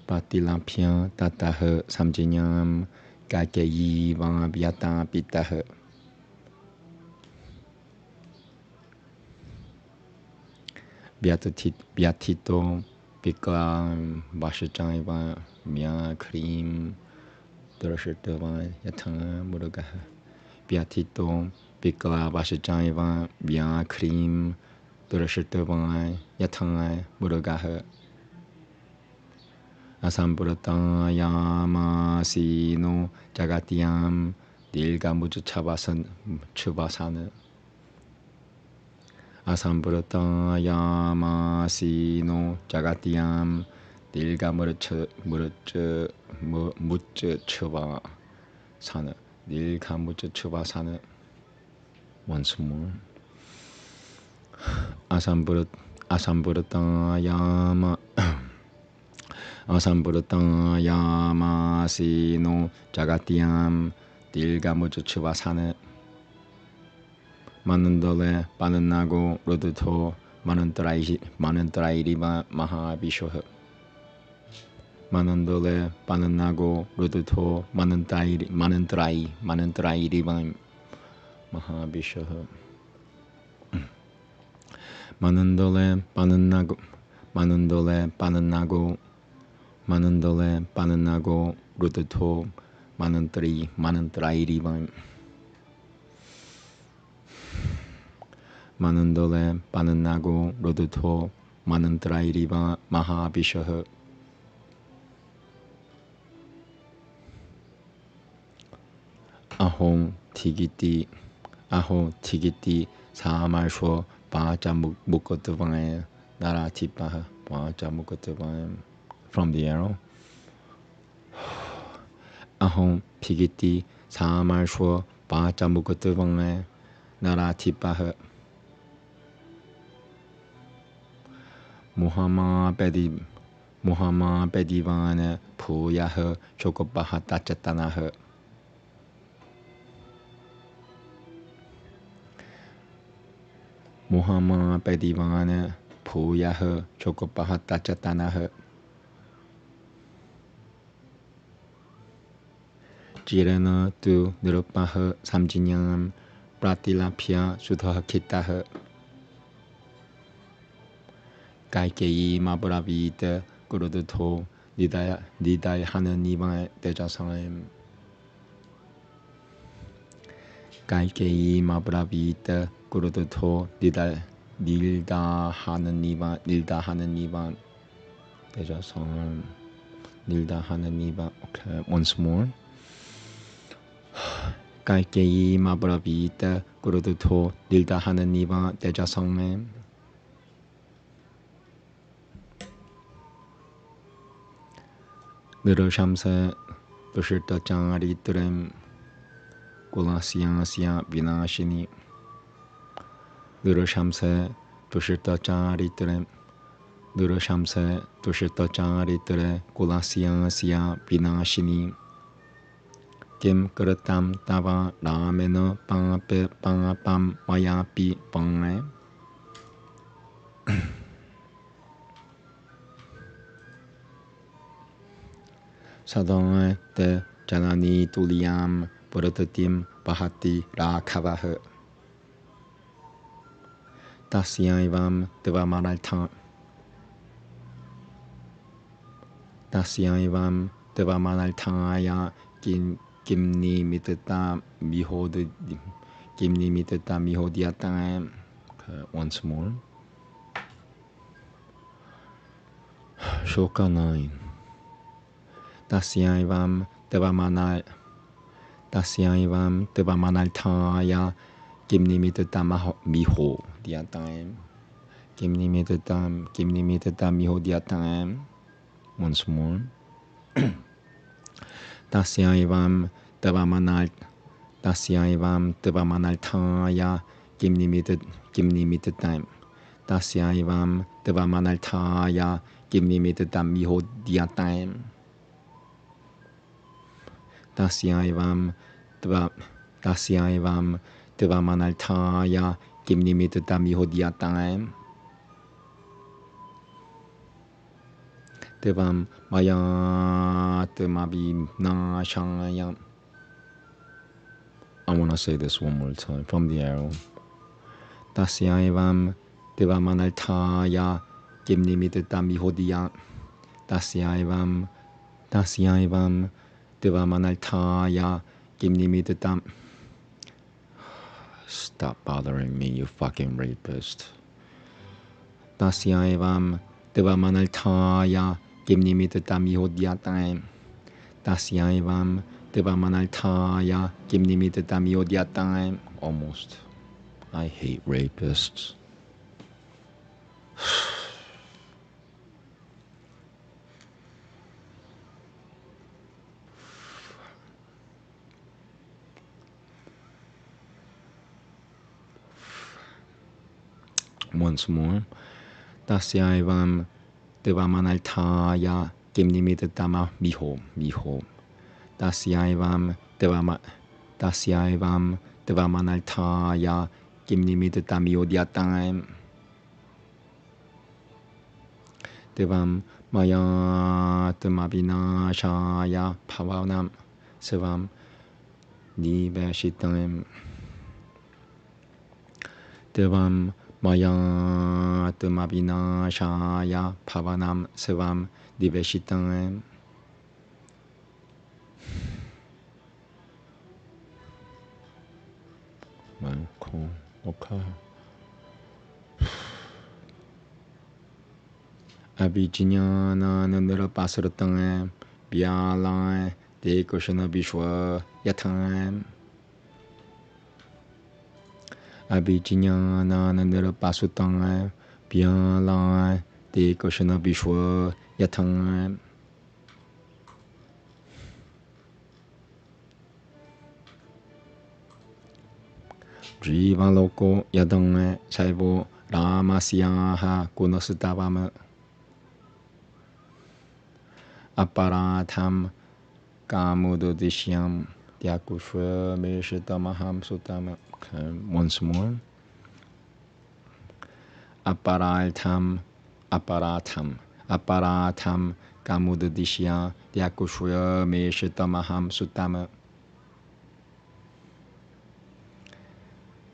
Speaker 1: Pratilapya Tatah Samjinyam Kaikeyi Vakyata Pitah Beatito Pikla Vashajaiva Mya Krim Durashatava Yatanga Murugaha Beatito Pikla Vashajaiva Mya Krim Durashatava Yatanga Murugaha Asamburata Yamasino Jagatiam Dilga Chubasana Asamburata Yamasino Jagatiam Dilga Mucha Sana Dilga Mucha Sana. Once more. Asamburata Yama Asamburata Yamasino Jagatiam Dilga Mucha Sana Manandole Pananago Roduto Manantrairiva Mahabishoha Manandole Pananago Roduto Manantrairiva Mahabishoha Manandole Pananago Roduto Manantrairiva Manandole Pananago Roduto Manantrairiva Mahabishoha Aho Tigiti Samarshwa Pacha Mukotavaya Naratipaha Pacha Mukotavaya from the arrow. Ahom Pigiti Samarshwa Pacha Mukotavaya Naratipaha Muhammad Bedivana Puyaha Chokobaha Tachatanaha Muhammad Bedivana Puyaha Chokobaha Tachatanaha Jirana tu nirupaha samjinyam pratilapya sudha kitaha Kaikei maburavita guruduto didai hananiva dejasayam Kaikei maburavita guruduto nilda hananiva dejasayam nilda hananiva. Okay, once more. Kaikei maburavita guruduto nilda hananiva dejasayam Niroshamsa Dushirta Charitrem Kulasya Vinashini Niroshamsa Dushirta Charitrem Niroshamsa Dushirta Charitre Kulasya Vinashini Kim Karatam Tava Ramena Pam Mayapi Pangne Sadong te Janani Tuliam Puratatim Bahati Rakavaha Tasyaivam Devamanaltam Tasyaivam Devamanaltaya Kimni Mitata Mihodiatam. Once more. Shoka 9. Tasyaivam Devamanaltaya Kimnimitata Mihodiatam. Kimnimitata Mihodiatam. Once more. Tasyaivam Devamanaltaya Kimnimitatam. Tasyaivam Devamanaltaya Kimnimitata Mihodiatam. Tasyaivam Devamanaltaya Kimnimitata Mihodiatam. Devam Mayatamabhinashayam. I want to say this one more time from the arrow. Tasyaivam Devamanaltaya Kimnimitata Mihodiya. Tasyaivam Devamanaltaya Kimnimitata. Stop bothering me, you fucking rapist. Tasyaivam Devamanaltaya Kimnimitata Mihodiyatam. Tasyaivam Devamanaltaya Kimnimitata Mihodiyatam. Almost. I hate rapists. Once more. Tasyaivam Devamanaltaya Kimnimitata Miho. Tasyaivam Devamanaltaya Kimnimitata Mihodiyatam. Devam Mayatamabhinashaya Bhavanam Savam Niveshitam. Devam Mayatamabhinashaya Bhavanam Savam Niveshitam. Well, cool. Okay. Abhijñāna nirapasaratam Vyālāṃ te Krishna Vishwa Yatam. Abhijñāna nirapasaratam Vyālāṃ te Krishna Vishwa Yatam. Jiva loko yadang saivo ramasyaha gunastavam aparatam kamudodishyam Yakushva meshitamaham sutam. Once more. Aparatam kamudodishya Yakushva meshitamaham sutam.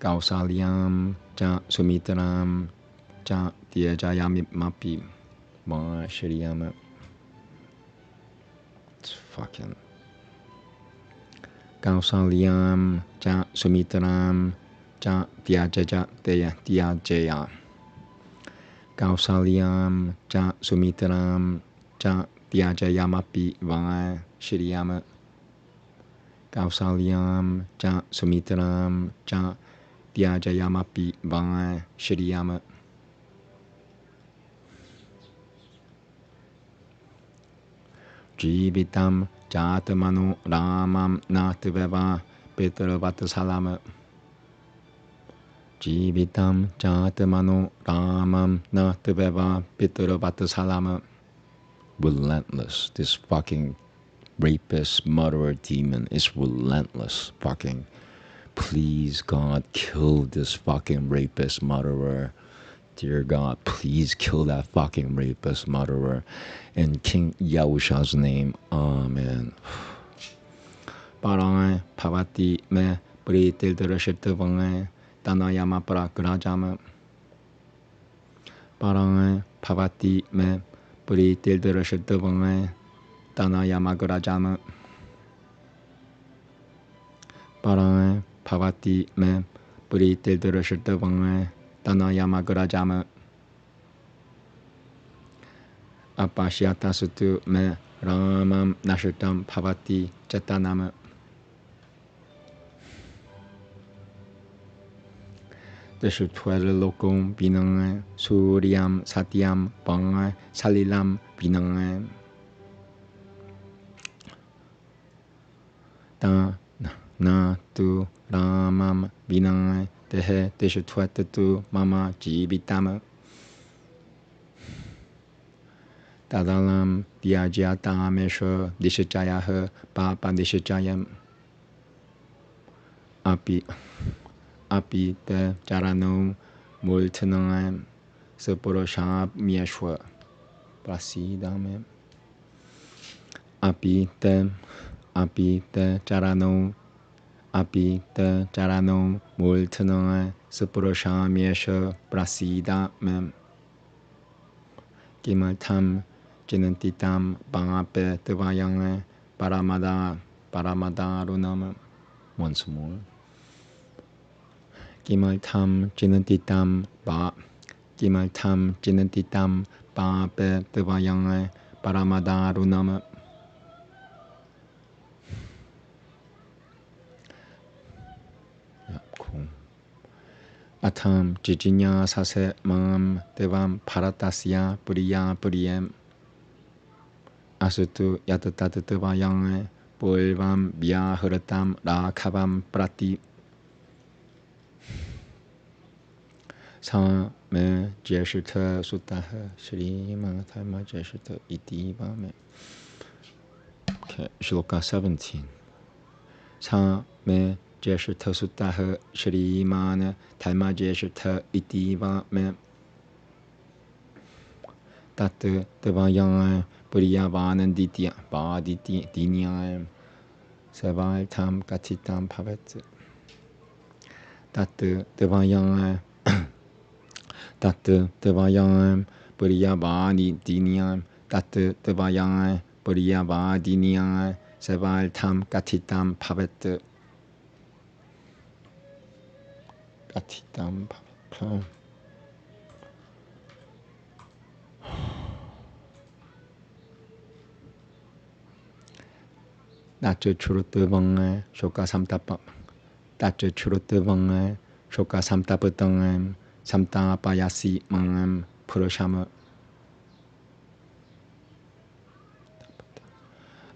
Speaker 1: Kausalyam cha Sumitram cha Diajayami Mapi Ma Shiriyama. It's fucking Kausalyam cha Sumitram cha Diajaya Kausalyam cha Sumitram cha Diajayamapi Va Shiriyama. Kausalyam cha Sumitram cha Diajayamapi Va Shiriyama. Jivitam Jatamanu Ramam Nativeva Petravatta Salama. Jivitam Jatamanu Ramam Nativeva Petravatta Salama. Relentless. This fucking rapist, murderer demon is relentless. Fucking, please God, kill this fucking rapist, murderer. Dear God, please kill that fucking rapist, murderer. In King Yahusha's name, Āmēn. Parang Pavati me Pritil Derashitavang Danayama Prakrajama. Parang Pavati me Pritil Derashitavang Danayama Grajama. Parang Pavati me Pritil Derashitavang Danayama Grajama. Apashyata Sutu me Ramam Nashutam Pavati Chatanama. Deshutwele Lokum Binang Suryam Satyam Bang Salilam Binang. Ta na tu Ramam Binang Dehe Deshutwete Mama Jibitama. Tadalam Diajata Mesha Dishajaya Papa Dishajayam. Api te Jarano Multanam Saporoshab Mieshwa Prasidame. Api te Jarano Multanam Saporoshab Miesha Prasidame. Gimatam Jinantitam Bangape Devayang Paramadarunam. Once more. Gimaltam Jinantitam Bangape Devayang Paramadarunam. Cool. Atam Jijinya Sase Mam Devam Paratasya Puriya Puriyam. Asutu Yatatat Devayang Pulvam Vyaharatam Rakhavam Prati. Sa me Jeshita Sutaha Shri Manatama Jeshita Iti Vame. Okay, Shloka 17. Sa me Jeshita Sutaha Shri Mana Talma Jeshita Iti Vame. Tat Devayang Puriyavananditya Vaditi Dinyam Savaltam Katitam Pavet. Tat Devayang Puriyavadi Dinyam. Tat Devayang Puriyavadi Dinyam Savaltam Katitam Pavet. Katitam Pavet. Dache Churutavang Shoka Samtapa. Dache Churutavang Shoka Samtapatang Samtapayasi Mangam Purushama.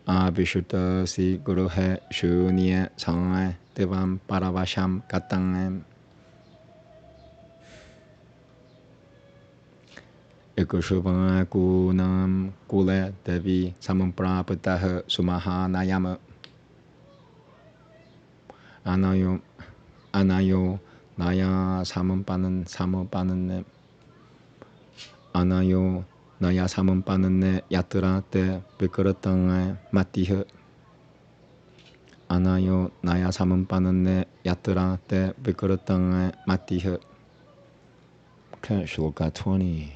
Speaker 1: Abhishuta Si Guruhe Shunye Sangay Devam Paravasham Katangam. Ekushubang Kunam Kule Devi Samamprapatah Sumahanayama. Anayo Naya Samampanan Anayo Naya Samampanan Yatra Te Vikaratang Matiha. Anayo naya samunpanane yatra te vikrutang matiha. Okay, shloka 20.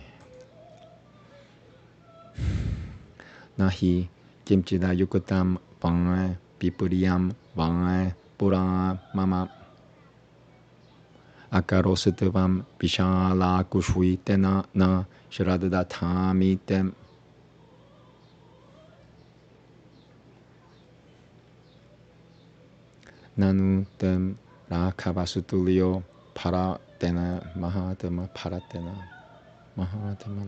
Speaker 1: Nahi kimchida yukutam vangai pipuriyam vangai pura mama akarositavam vishala kushvi tena na shradadathami tem. Nanu tem rakhavasutulyo paratena mahatema paratena mahatema.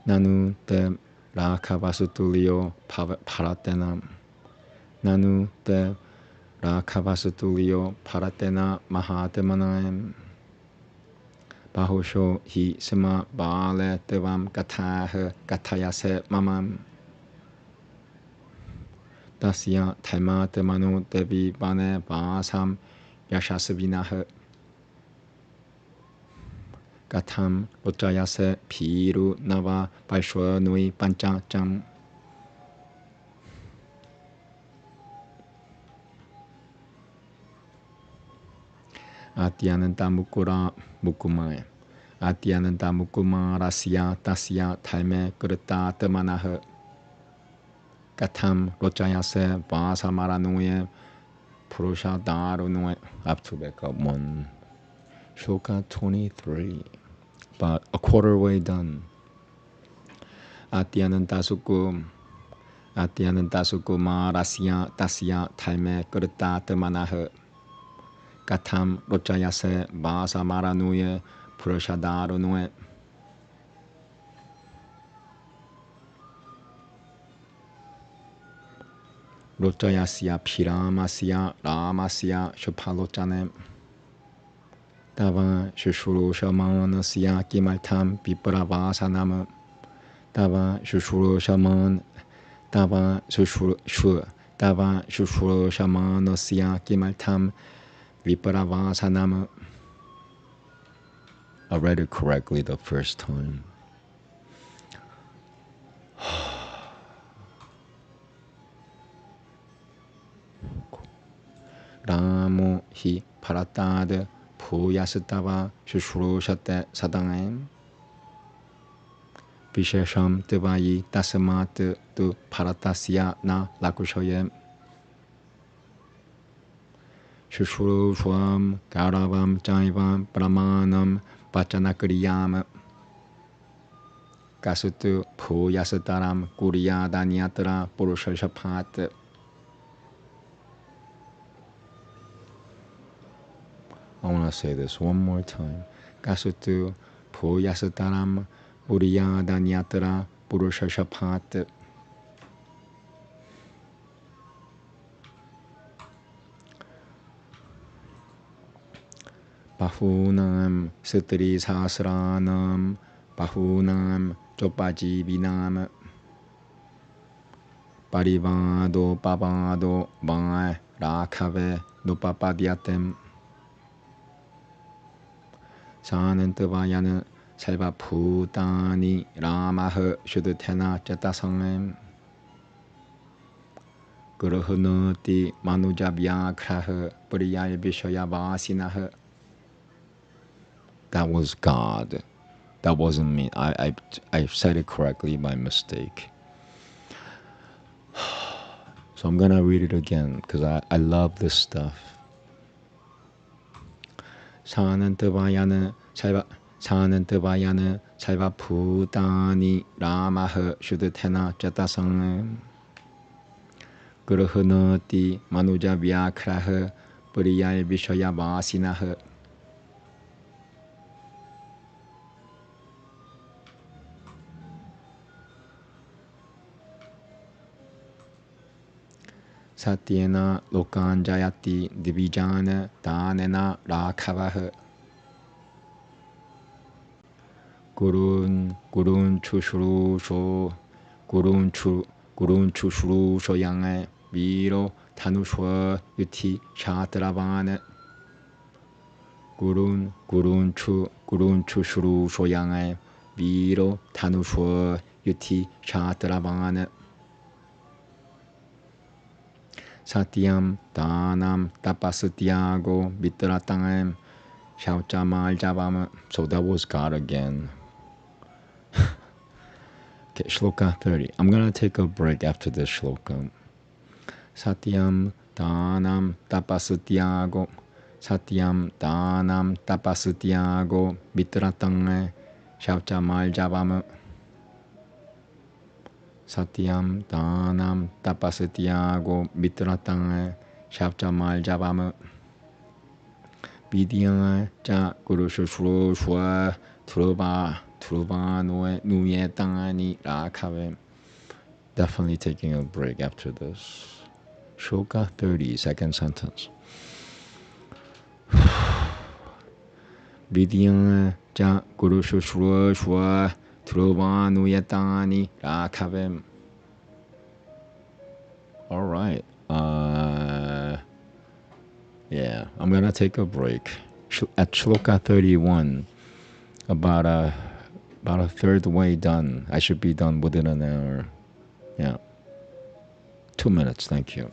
Speaker 1: Nanu te rakhavasutulyo paratena. Nanu te rakhavasutulyo paratena mahatemanaim. Bahusho hi sima bale devam katah katayase mamam. Tasya taimatemano devi bane vasam yashasvinah. Katham lojayase piru nava vaishwanui panchacham. Atyananta mukura mukumaya. Atyananta mukumarasya tasya taime krita temanah. Katham lojayase vasamaranuye purusha darunuye. Up to back up one. Shloka 23. About a quarter way done. Atyananta suku marasya tasya taime krita temanah. Katham lojayase vasamaranuye purusha darunuye. Lojayasya piramasya ramasya shupalochane. Tava shushurushamanasya kimaltam vipravasanam. Tava shushurushamanasya kimaltam vipravasanam. I read it correctly the first time. Ramo hi paratad puyasatava shushurushate sadangam. Vishesham devayi tasamat tu paratasya na lakushoyam. Shushurushvam garavam jaivam brahmanam vachanakriyam. Kasutu puyasataram kuryadanyatra purushashapat. I want to say this one more time. Kasutu puyasataram uryadanyatra purushashapat. Bahunam sutri sahasranam bahunam chopajivinam. Parivado pavado vai rakhave nupapadyatem. Sanantavayana salva putani ramah shuddhatena jatasangam. Gruhnoti manujabhyakrah pariyaya vishayavasinah. That was God. That wasn't me. I said it correctly by mistake. So I'm going to read it again because I love this stuff. Sanantavayana salva putani ramah shuddhatena jatasangam. Gruhnoti manujabhyakrah pariyaya vishayavasinah. Satyena lokan jayati divijana danena rakhavah. Gurun chushurusho yangai viro tanushwa yuti chatravan. Gurun chushurusho yangai viro tanushwa yuti chatravan. Satyam, Dhanam, Tapasatyago, Vitratangam, Shauchamal Javam. So that was God again. Okay, Shloka 30. I'm going to take a break after this Shloka. Satyam, Dhanam, Tapasatyago. Satyam, Dhanam, Tapasatyago, Vitratangam, Shauchamal Javam. Satyam, Dhanam, Tapasatyago, Vitratangam, Shauchamal Javam. Vidya cha Guru Shushrushwa Truva Nuye Tangani Rakave. Definitely taking a break after this. Shloka 30, second sentence. Vidya cha Guru Shushrushwa Truva Nuye Tangani Rakave. All right. Yeah, I'm gonna take a break. At Shloka 31, about a third way done. I should be done within an hour. Yeah. 2 minutes, thank you.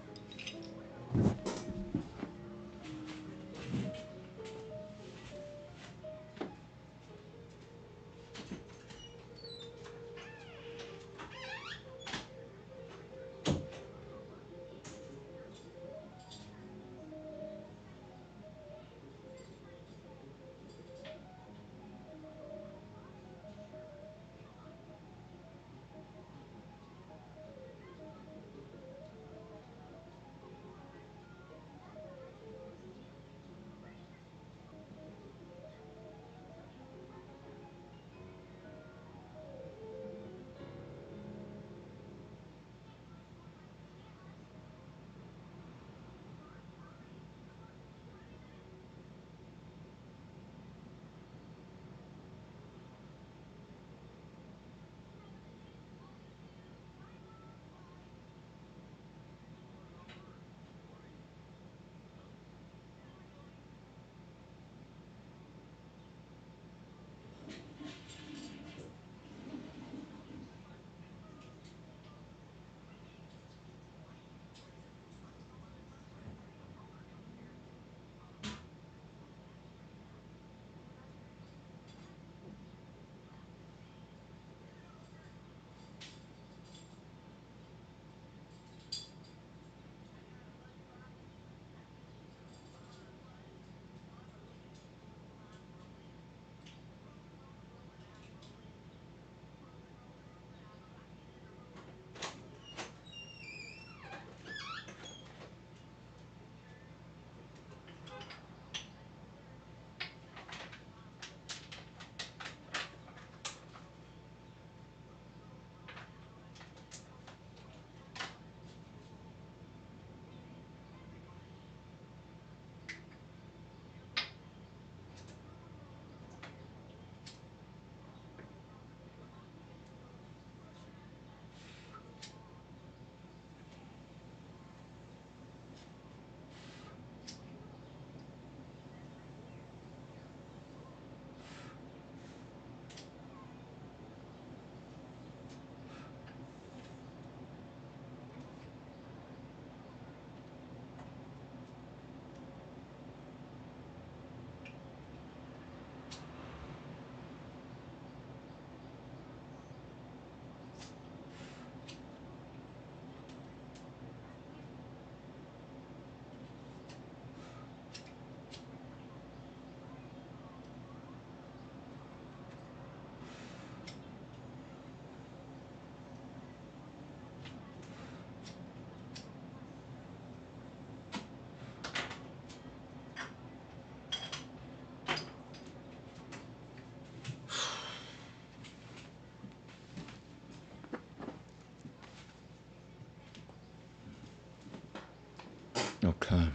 Speaker 1: Okay.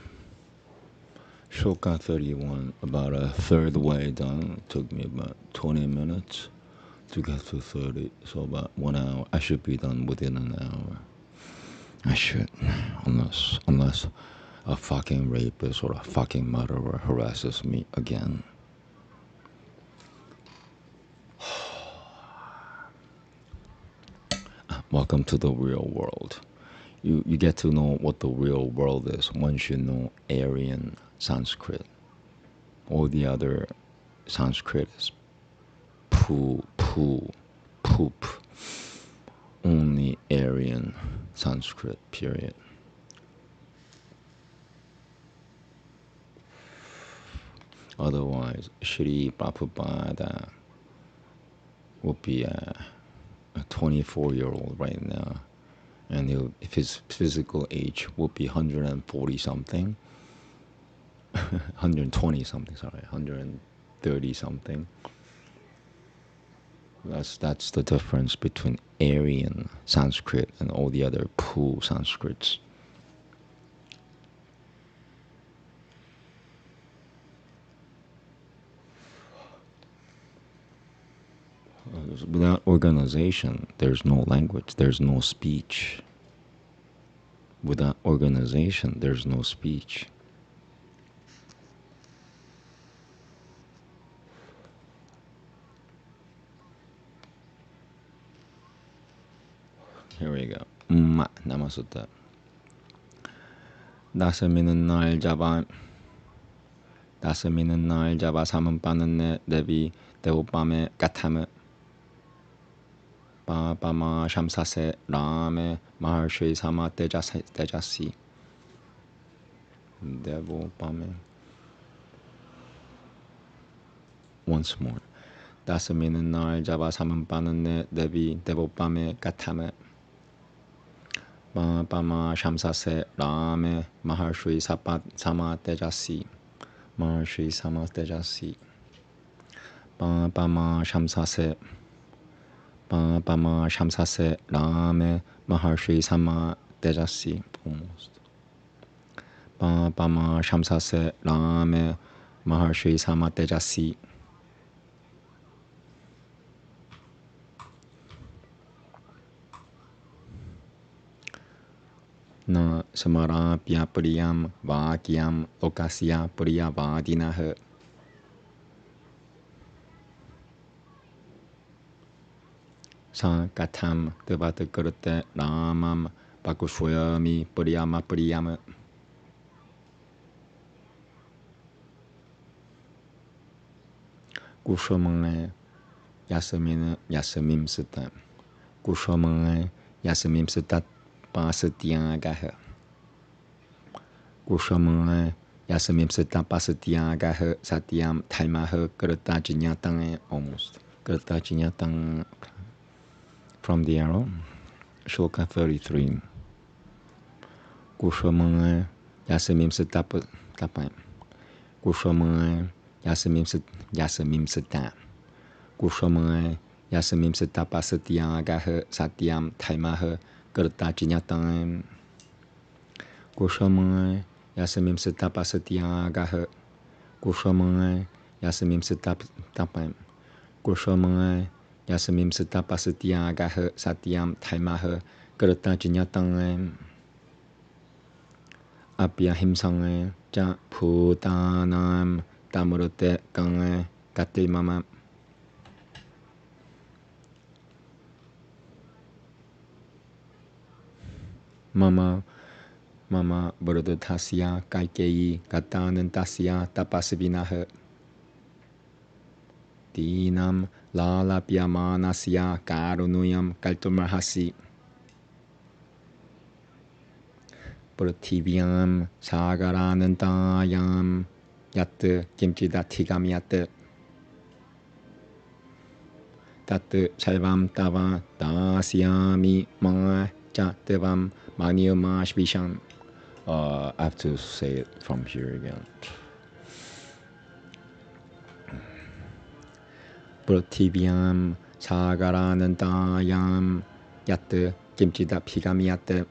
Speaker 1: Shloka 31, about a third way done. It took me about 20 minutes to get to 30, so about 1 hour. I should be done within an hour. I should, unless a fucking rapist or a fucking murderer harasses me again. Welcome to the real world. You get to know what the real world is once you know Aryan Sanskrit. All the other Sanskrit is poo, poop. Only Aryan Sanskrit, period. Otherwise, Shri Prabhupada would be a 24-year-old right now, and if his physical age would be 140 something, 120 something, sorry, 130 something. That's the difference between Aryan Sanskrit and all the other poo Sanskrits. Without organization, there's no language, there's no speech. Without organization, there's no speech. Here we go. Namaste. 다스미는 날 잡아 삼은 빠는 내비 대오밤에 까탐을 바바마 샴사세 라메 마하르시 사마 때자시 대오밤에. Once more. 다스미는 날 잡아 삼은 빠는 내비 대오밤에 까탐을 바바마 샴사세 라메 마하르시 사마 때자시 마하르시 사마 때자시 바바마 샴사세 라메 마하르시 사마 때자시. Almost. 바바마 샴사세 라메 마하르시 사마 때자시. Na samarapya priyam vakyam lokasya priyavadinah. Sa katham devata kurte ramam pakushvayami priyama priyam. Kushamang yasamim sita. Kushamang yasamim sita pasatyagah. Kushamang yasamim sita pasatyagah satyam taimah krita jinyatang. Almost. Krita jinyatang. From the arrow, Shloka 33. Kushamang yasamim sita tapay. Kushamang yasamim sita. Kushamang yasamim sita pasatyagah satyam taimah krita jinyatang. Kushamang yasamim sita pasatyagah. Kushamang yasamim sita tapay. Kushamang yasamim sita pasatyagah satyam taimah krita jinyatang. Abhyahimsang cha bhutanam tamurute kang kate mama. Mama burudutasya kaikeyi gatanantasya tapasvinah. Dinam lalapyamanasya karunuyam kaltumahasi. Prativyam sagaranantayam yat kimchidathigam yat. Tat chaivam tava dasyami ma cha devam maniyamashvisham. I have to say it from here again. Prativyam sagaranantayam yat kimchidathigam yat.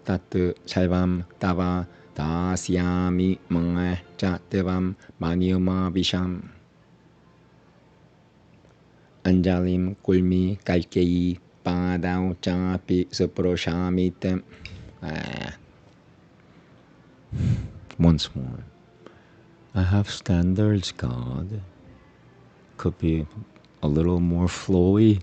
Speaker 1: Tat chaivam tava dasyami ma cha devam maniyamashvisham. Anjalim kulmi kalkeyi padau chapi suproshamite. Once more. I have standards, God. Could be a little more flowy.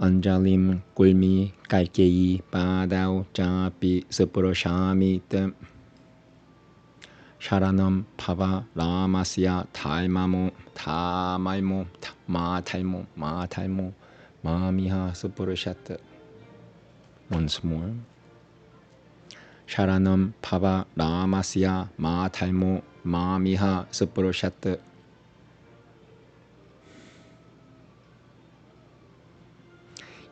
Speaker 1: Anjalim Gulmi Kaikei Padau Japi Sapurashami Sharanam Pava Ramasya Taimamo Tamaimo Mataimo Mamiha Sapurashata. Once more. Sharanam Pava Ramasya Mataimo Mamiha Sapurashata.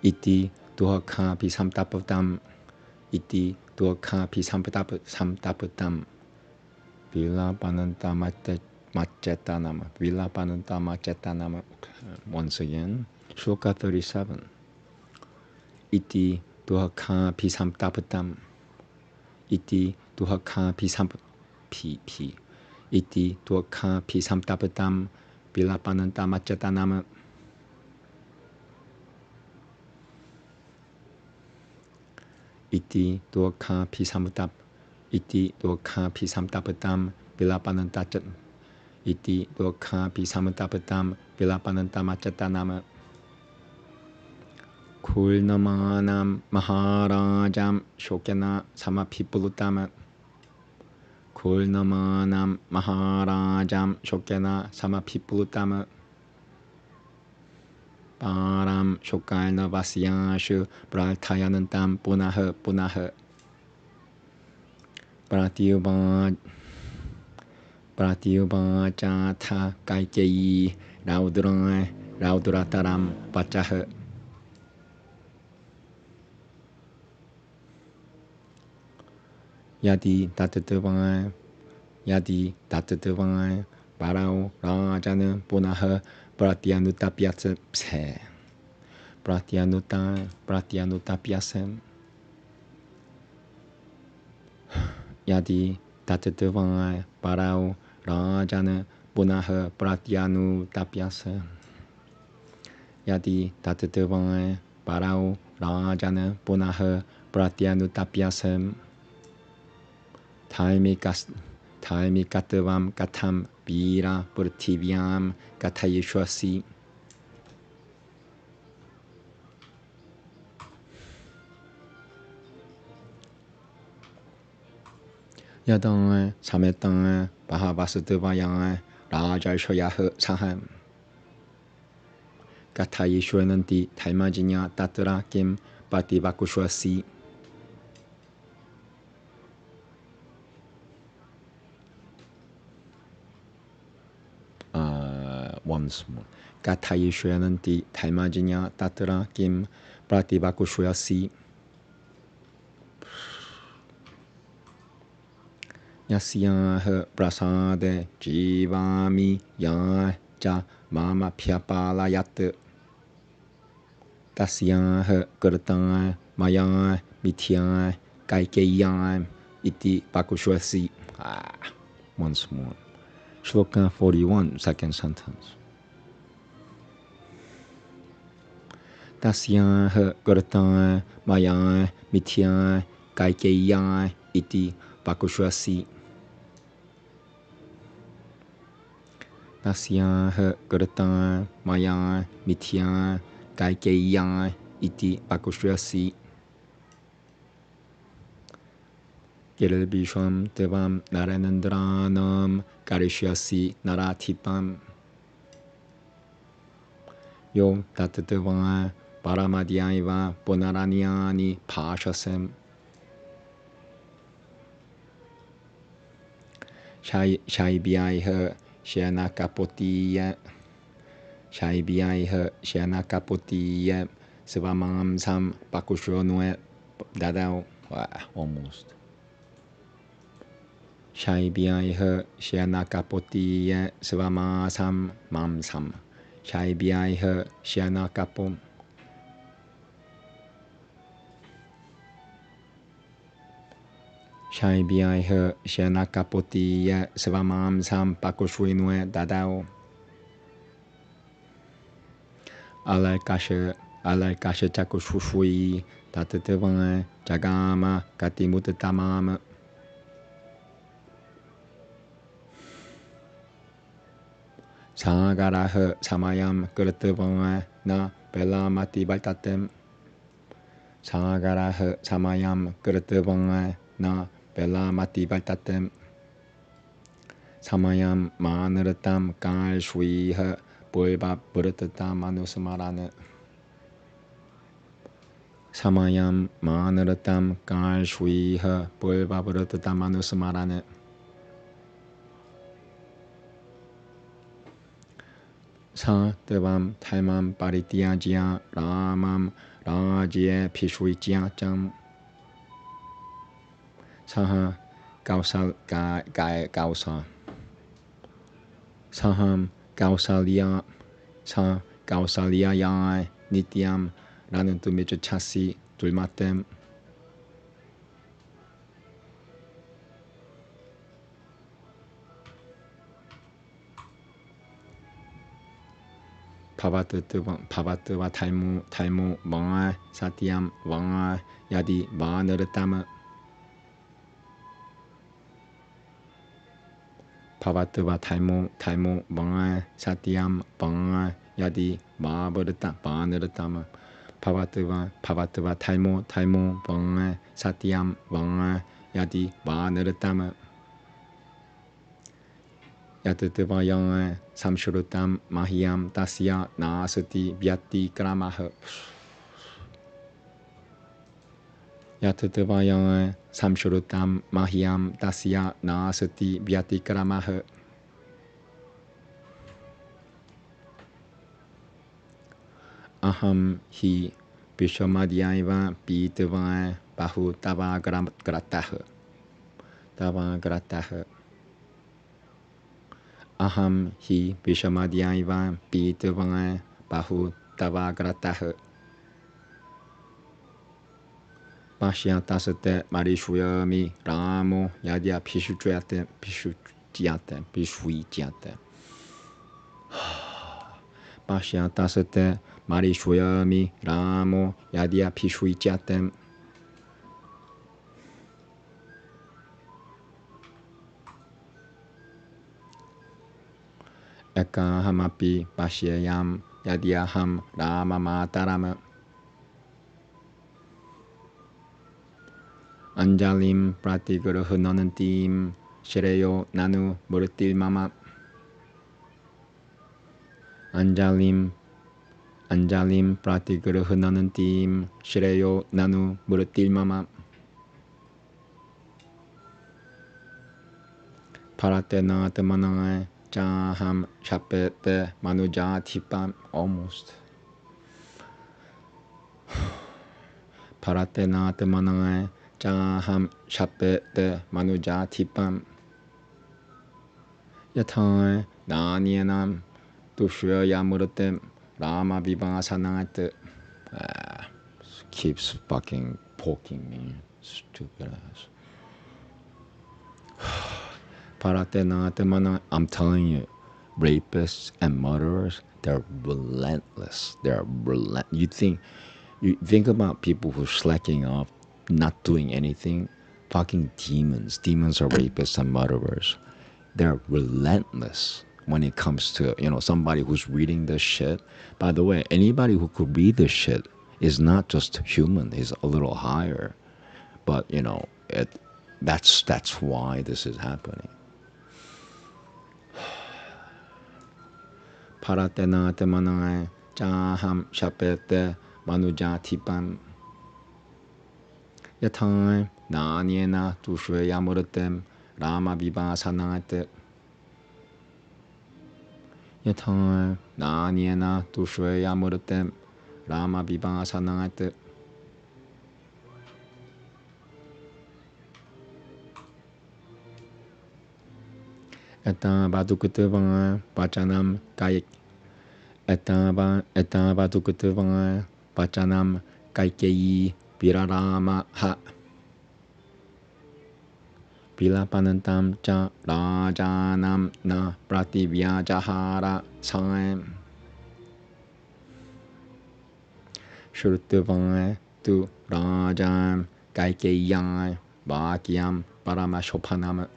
Speaker 1: Iti duhakha pisamtapatam. Iti duhakha pisamtapatam. Vilapananta machetanama. Vilapananta machetanama. Once again. Shloka 37. Iti duhakha pisamtapatam. Iti duhakha pisamtapatam. Iti duhakha pisamtapatam. Vilapananta machetanama. Iti dukkha pisamutap. Iti dukkha pisamutapatam vilapananta. Iti dukkha pisamutapatam vilapananta machatanama. Kulnamanam maharajam shokena samapipulutama. Kulnamanam maharajam shokena samapipulutama. Param shokalna vasyashu pratayanantam punaha. Pratyubhajatha kaikeyi raudurataram vachaha. Yadi tatatavai parau rajana punaha Pratyanutapyasam. Yadi tatatavai parau rajana punaha pratyanutapyasam. Yadi tatatavai parau rajana punaha pratyanutapyasam. Taimikatavam katham vira purthivyam kathayishwasi. Yadai sametai pahavasutavayai rajaishoyaha saham. Kathayishwananti taimajinya tatra kim pativakushwasi. Once more. Kathayishwananti taimajinya tatra kim prativakushwasi. Yasyaha prasade jivami yaja mama pyapalayat. Tasyaha kirtai maya mithya kaikeyam iti pakushwasi. Once more. Shloka 41, second sentence. Tasyaha kirtai maya mithya kaikeyam iti pakushwasi. Tasyaha kirtai maya mithya kaikeyam iti pakushwasi. Kilbisham devam naranandranam karishyasi naratipam. Yo tatatavai paramadhyaiva punaranyani pashasam. Shaibhyaiha shanakapotiya. Shaibhyaiha shanakapotiya. Svamam sam pakushonue dadao. Almost. Shaibhyaiha shanakapotiya. Svamasam mamsam. Shaibhyaiha shanakapom. Shaibhyaiha shanakapotiya svamam sam pakushrinue dadao. Alaikasha chakushushui tatatavai jagama katimutatamama. Sagarah samayam kritvang na pelamati baltatem. Sagarah samayam kritvang na pelamati baltatem. Samayam manaratam kai shviha pulba buratatam anusamarana. Samayam manaratam kai shviha pulba buratatam anusamarana. Sa devam taimam parityaja ramam rajya pishvityacham. Saha kausal kausa. Saham kausalya sa kausalya yai nityam ranantumitra chasi dulmatem. Pavatva taimu vanga satyam vanga yadi vanaratama. Pavatva taimu vanga satyam vanga yadi vanaratama. Pavatva taimu vanga satyam vanga yadi vanaratama. Yatatva yang samshrutam mahyam tasya nasati vyati kramaha. Yatatva yang samshrutam mahyam tasya nasati vyati kramaha. Aham hi vishamadhyaiva pitava bahu tava grataha. Tava grataha. Aham hi vishamadhyaiva pitava bahu tava grataha. Pashyatasate marishuyami ramo yadya pishutyate. Pashyatasate marishuyami ramo yadya pishutyate. Ekahamapi pashyayam yadyaham rama matarama. Anjalim pratigruhanantim shreyo nanu murtil mama. Anjalim pratigruhanantim shreyo nanu murtil mama. Paratena temanai Jaham Shapete Manujatipam. Almost. Paratena temanai Jaham Shapete Manujatipam. Yathai Nanyanam Dushya Murate Rama Vivasanate. Keeps fucking poking me. Stupid ass. I'm telling you, rapists and murderers, they're relentless. You think about people who are slacking off, not doing anything. Fucking demons. Demons are rapists and murderers. They're relentless when it comes to, somebody who's reading this shit. By the way, anybody who could read this shit is not just human. He's a little higher. But, that's why this is happening. Paratena temanai jaham shapete manujatipam. Yathai nanyena tushveyamuratem rama vivasanate. Yathai nanyena tushveyamuratem rama vivasanate. Eta badukutevanga pachanam kaik. Eta badukutevanga pachanam kaikei virarama ha. Vilapanantam cha rajanam na prativyajahara saim. Shrutevanga tu rajam kaikeyai vakyam paramashopanam.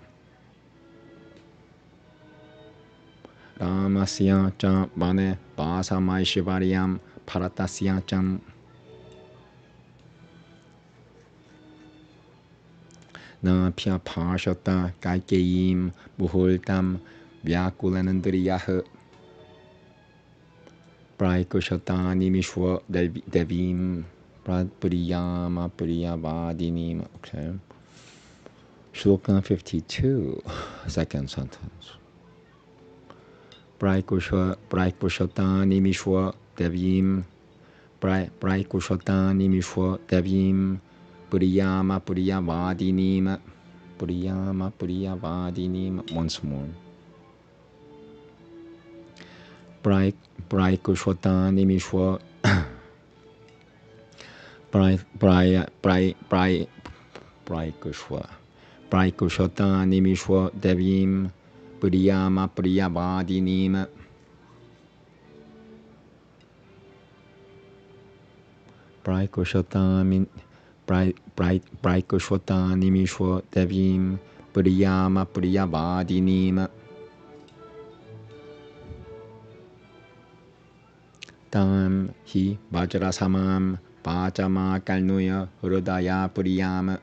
Speaker 1: Ramasya cha bane basamai shivariyam paratasya cham na pya pashata kaikeyim buhultam vyakulanandriyah praikushata nimishwa devim pradpuriyama puriyavadinim. Okay. Shloka 52, second sentence. Praikushata nimishwa devim praikushata nimishwa devim puriyama puriyavadinim. Puriyama puriyavadinim. Once more. Praikushata nimishwa Praikushata nimishwa devim puriyama puriyavadinim. Praikushata nimishwa devim puriyama puriyavadinim. Tam hi vajrasamam pachama kalnuya hridaya puriyam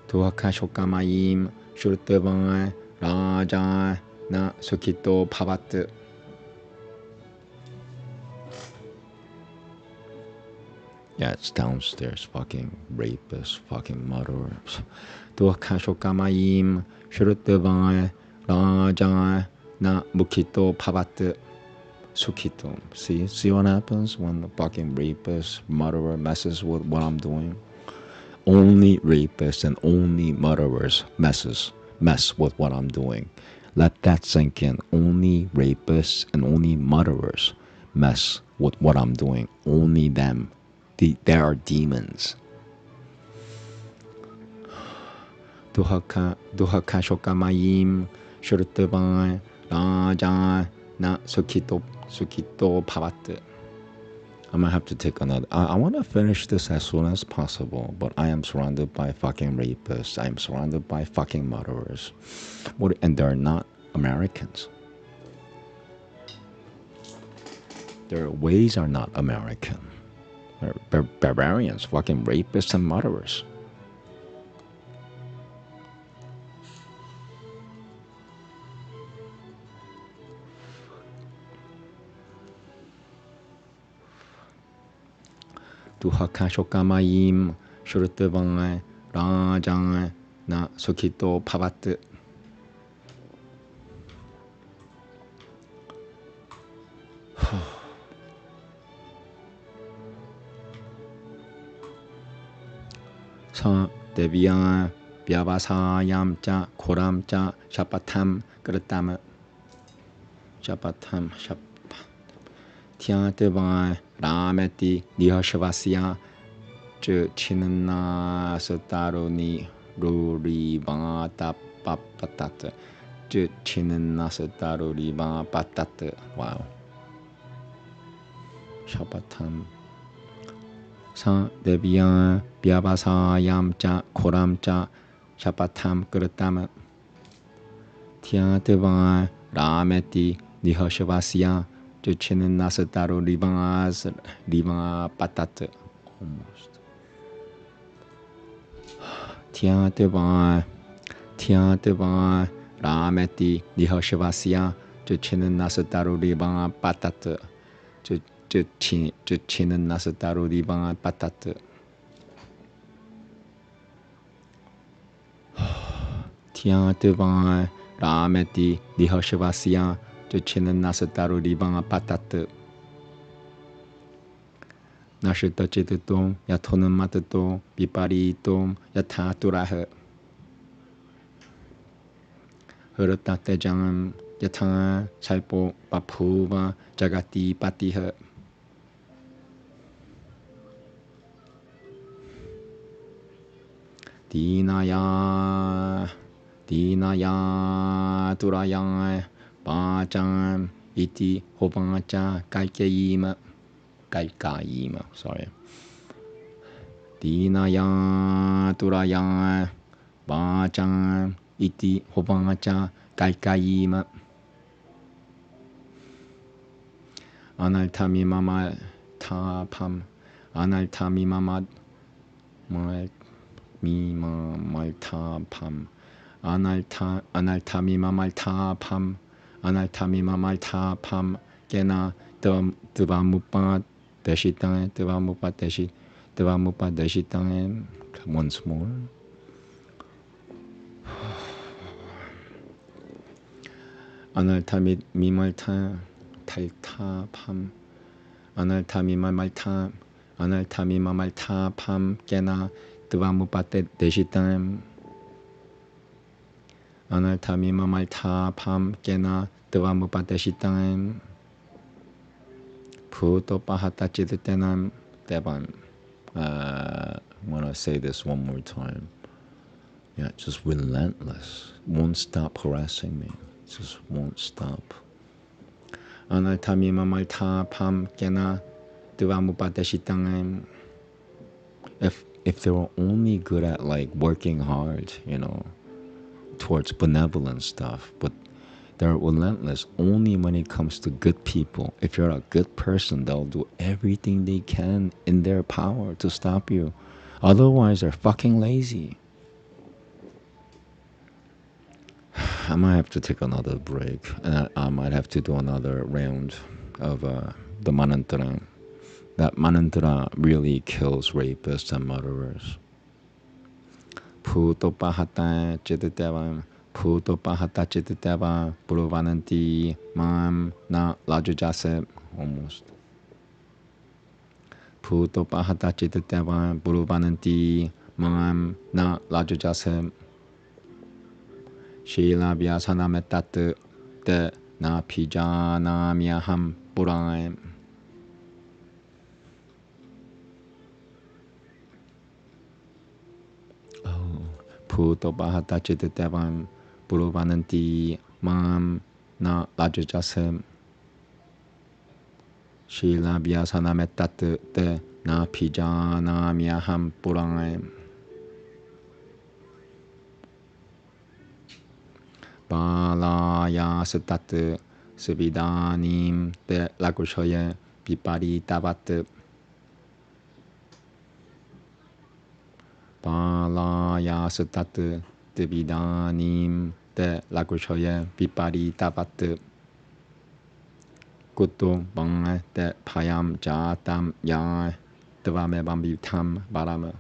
Speaker 1: tuhakashokamayim shurtavan raja na sukito bhavat. Yeah, it's downstairs, fucking rapists, fucking murderers. Tuhakashokamayim shurtavan raja na mukito bhavat. Sukito. See what happens when the fucking rapist, murderer messes with what I'm doing? Only rapists and only murderers mess with what I'm doing. Let that sink in. Only rapists and only murderers mess with what I'm doing. Only them. They are demons. Duhakashokamayim shurtavan raja na sukito bhavat. I'm gonna have to take another. I want to finish this as soon as possible, but I am surrounded by fucking rapists. I am surrounded by fucking murderers. And they're not Americans. Their ways are not American. They're barbarians, fucking rapists and murderers. Duhakashokamayim shurtavan rajan na sukito bhavat. Sa devya vyavasayam cha koram cha shapatam kritam shapatam Tyantevan rameti nihashvasya ch chinna sataroni rurivata papatat ch chinna sataruriva patat. Wow. Shapatam. Sa devya vyavasayam cha koram cha shapatam kritam Tyantevan rameti nihashvasya Chinna Sataro Riva Patat. Almost. Tyantevan Rameti Nihashvasya Chinna Sataro Riva Patat. Chinna Sataro Riva Patat. Tyantevan Rameti Nihashvasya Chinna Sataro Riva Patat. Nashita Chitatum Yatonam Matato Viparitum Yataturah Huratatejam Yata Saipo Papuva Jagati Patiha. Dinaya Turaya Pacham iti hovacha kaikayima. Sorry. Dinaya turaya pacham iti hovacha Kaikayima Analtamimama Tapam Analtamimamad Mimamaltapam Analtamimamaltapam Analtamimamaltapam Gena Devamupad Deshitan Devamupad Deshitan. Once more. Analtamid mimalta taltapam Analtamimamalta Analtamimamaltapam Gena Devamupad Deshitan Analtamimamaltapam Gena Devamupad Deshitan Putopahata Chititenam Devan. I want to say this one more time. Yeah, just relentless. Won't stop harassing me. Just won't stop. Analtamimamaltapam Gena Devamupad Deshitan. If they were only good at like working hard, you know, towards benevolent stuff, but they're relentless only when it comes to good people. If you're a good person, they'll do everything they can in their power to stop you. Otherwise, they're fucking lazy. I might have to take another break, and I might have to do another round of the manantra. That manantra really kills rapists and murderers. Putopahata Chititeva Putopahata Chititeva Puruvananti Mam Na Lajujase. Almost. Putopahata Chititeva Puruvananti Mam Na Lajujase. Shila Vyasana Metat De Na Pijana Myaham Puraim. Putopahata Chititevam Puruvananti Mam Na Lajajasem Shila Vyasana Metat De Na Pijana Myaham Puraim. Balaya Satat Suvidanim De Lagushoye Pipari Tabat Balaya Satat Suvidanim De Lagushoye Pipari Tabat Kutu Bang De Payam Jatam Ya Devame Bambitam Barama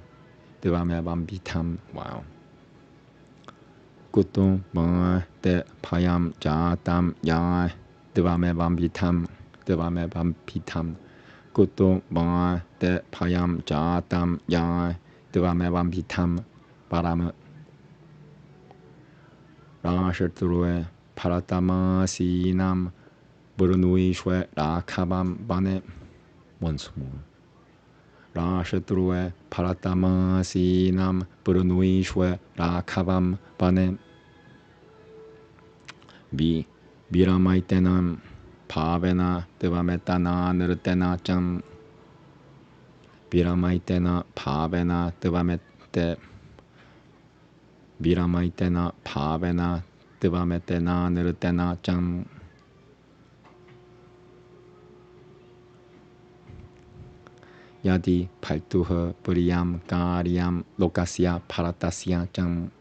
Speaker 1: Devame Bambitam. Wow. Kutu Bang De Payam Jatam Ya Devame Bambitam Devame Bambitam Kutu Bang De Payam Jatam Ya Devame Bambitam Barama Rashatrue Paratamasinam Burunui Shwe Rakabam Bane. Once more. Rashatrue Paratamasinam Burunui Shwe Rakabam Bane. Viramaitenam Pavena Devametana Nirtena Cham. Viramaitena Pavena Devamete. Viramaitena Pavena Devametena Nirtena Cham. Yadi Paltuha Puriyam Karyam Lokasya Paratasya Cham.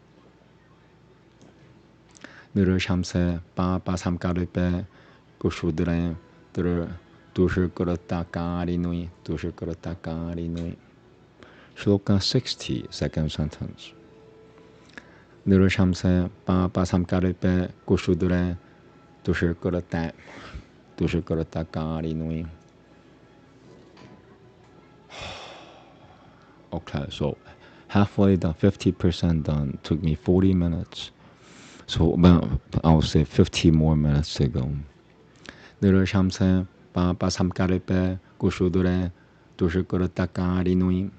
Speaker 1: Nirushamse Papa Samkarupe Kushudre Dushurkurotakarinui Dushurkurotakarinui. Shloka 60, second sentence. Nirushamse Papa Samkarupe Kushudre Dushurkurotakarinui. Okay, so halfway done, 50% done. Took me 40 minutes. So about, I would say 15 more minutes to go. Nirushamse Papa Samkarupe Kushudure Dushurkurotakarinui.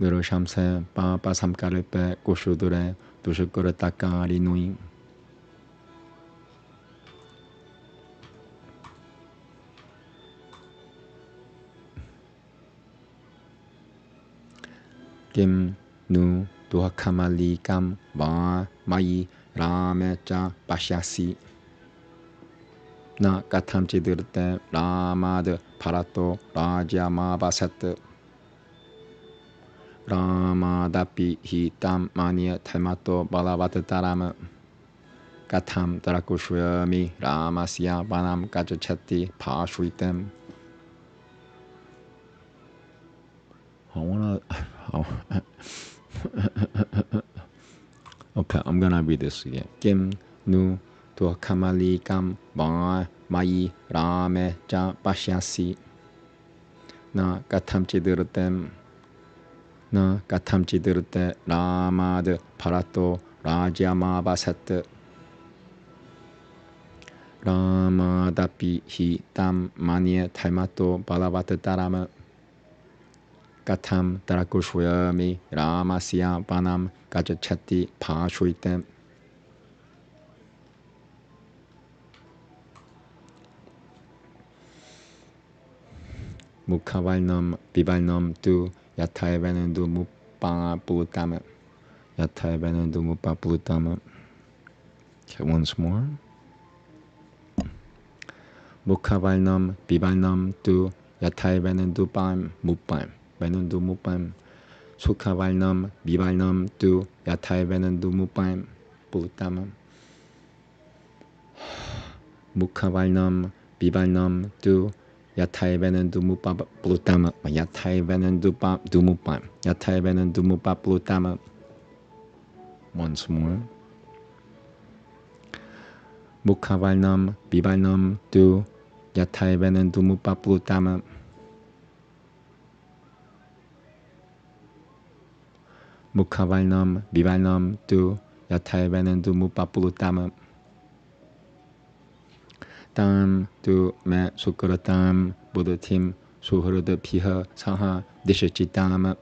Speaker 1: Nirushamse Papa Samkarupe Kushudure Dushurkurotakarinui. Kim Nu
Speaker 2: tuha kamalikam va mai ramecha pashyasi na katham chidirte ramad parato rajama vasat ramadapi hitam mania thamato balavatatarama katham tarakushvami ramasya vanam kachachati pashritam. Okay, I'm gonna read this again. Kim nu tu kamalikam va mai rame cha pashyasi na katham chidirtem ramad parato rajama vasat ramadapi hi tam manye thaimato balavatatarama katham tarakushvami ramasya vanam kachachati pashritam. Mukhavalnam Vivalnam tu Yathaevanandu Mupa Pulutama. Yathaevanandu Mupa Pulutama. Okay, once more. Mukhavalnam Vivalnam tu Yathaevanandu Pam Mupam. Vanandu Mupam. Sukhavalnam Vivalnam tu Yathaevanandu Mupam Pulutama. Mukhavalnam Vivalnam tu Yathaevanandu Mupa Plutama. Yathaevanandu Mupam. Yathaevanandu Mupa Plutama. Once more. Mukhavalnam Vivalnam tu Yathaevanandu Mupa Plutama. Mukhavalnam Vivalnam tu Yathaevanandu Mupa Plutama. Tam tu me sukratam buddhatim suhrada piha saha dishachitam.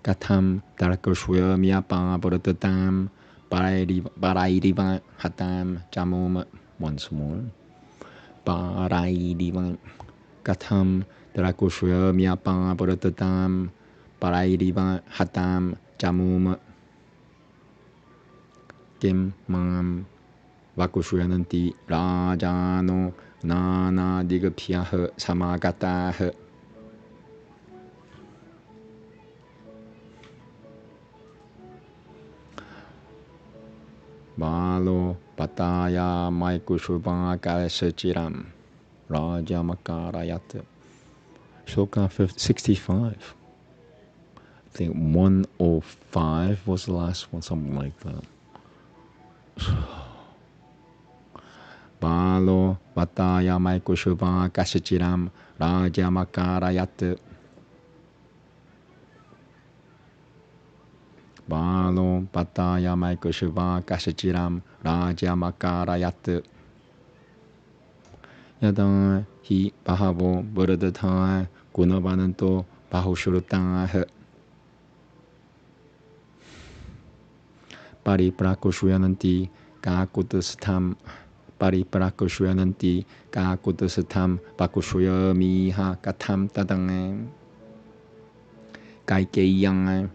Speaker 2: Katham tarakushvya miyapa buddhatam parairiva hatam jamum. Once more. Parairiva. Katham tarakushvya miyapa buddhatam parairiva hatam jamum. Kim mam vakushyananti rajano nana digaphyah samagatah. Balo pataya maikushubha kalasachiram rajamakarayat. Shloka 65. I think 105 was the last one, something like that. Balo vataya maikushubha kasachiram rajamakarayat. Balo vataya maikushubha kasachiram rajamakarayat. Yada hi bahavo buddhatha gunavananto bahushrutanah. Pariprakushyananti kakutastham. Pariprakushyananti kakutastham pakushuyamiha katham tadang. Kaikeyang.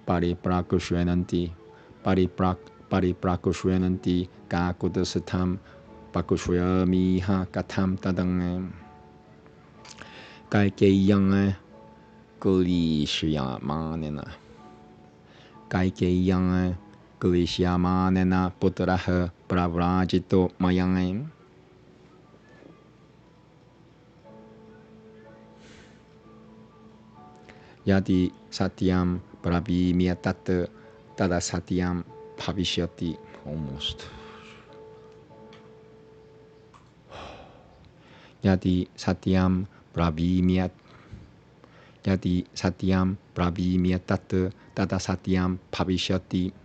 Speaker 2: Pariprakushyananti. Pariprakushyananti kakutastham pakushuyamiha katham tadang. Kaikeyang Kulishyamanena. Kaikeyang Kulishyamanena putraha pravrajito mayang. Yadi satyam pravimyatat tada satyam bhavishyati. Almost. Yadi satyam pravimyat. Yadi satyam pravimyatat tada satyam bhavishyati.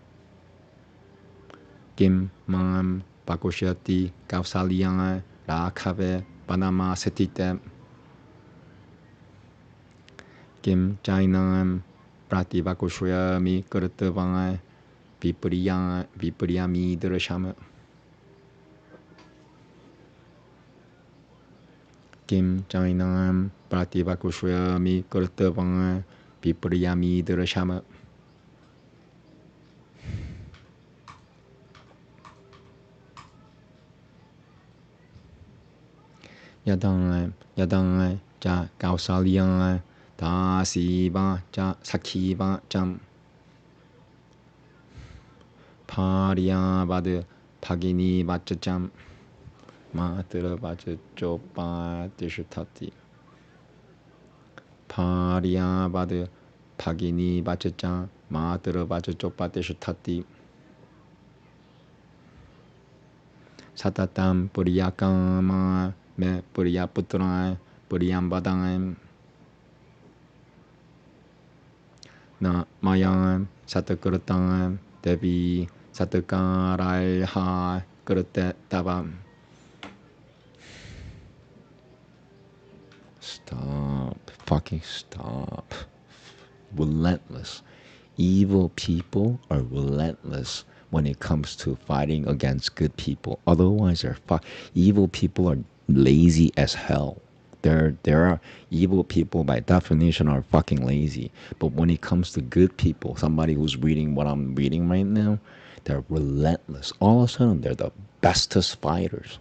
Speaker 2: Kim mam pakushyati kausalyang rakhave panama setite. Kim jainam prativakushuyami kurtavang vipriyami drasham. Kim Jainam Prativakushayami Kurtavanga Vipriyami Dirashama. Yadang cha Kausalya Dasiva cha Sakiva cham Paryavad Pagini Vachacham Matara Vachachopa Tishatati Paryavad Pagini Vachacham Matara Vachachopa Tishatati Satatam Puryakama Me Puryaputra Puryam Vadam Na Mayam Satakuratam Devi Satakaraiha Kurate Tavam. Stop. Fucking stop. Relentless. Evil people are relentless when it comes to fighting against good people. Otherwise, evil people are lazy as hell. There are evil people by definition are fucking lazy. But when it comes to good people, somebody who's reading what I'm reading right now, they're relentless. All of a sudden, they're the bestest fighters.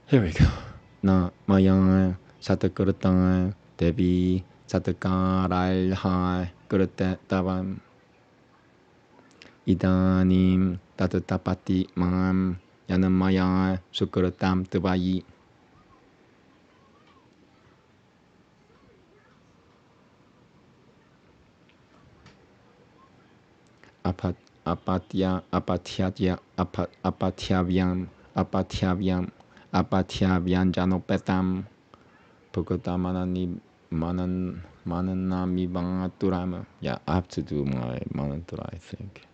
Speaker 2: Here we go. Na Mayang Satakuratan Devi Satakaralha Kurate Tavam Idanim Tatatapati Mam Yanamaya Sukuratam Tuvayi Apatyavyam Janopetam Pukotamanani Mananami Bangaturama. Yeah, I have to do my mantra, I think.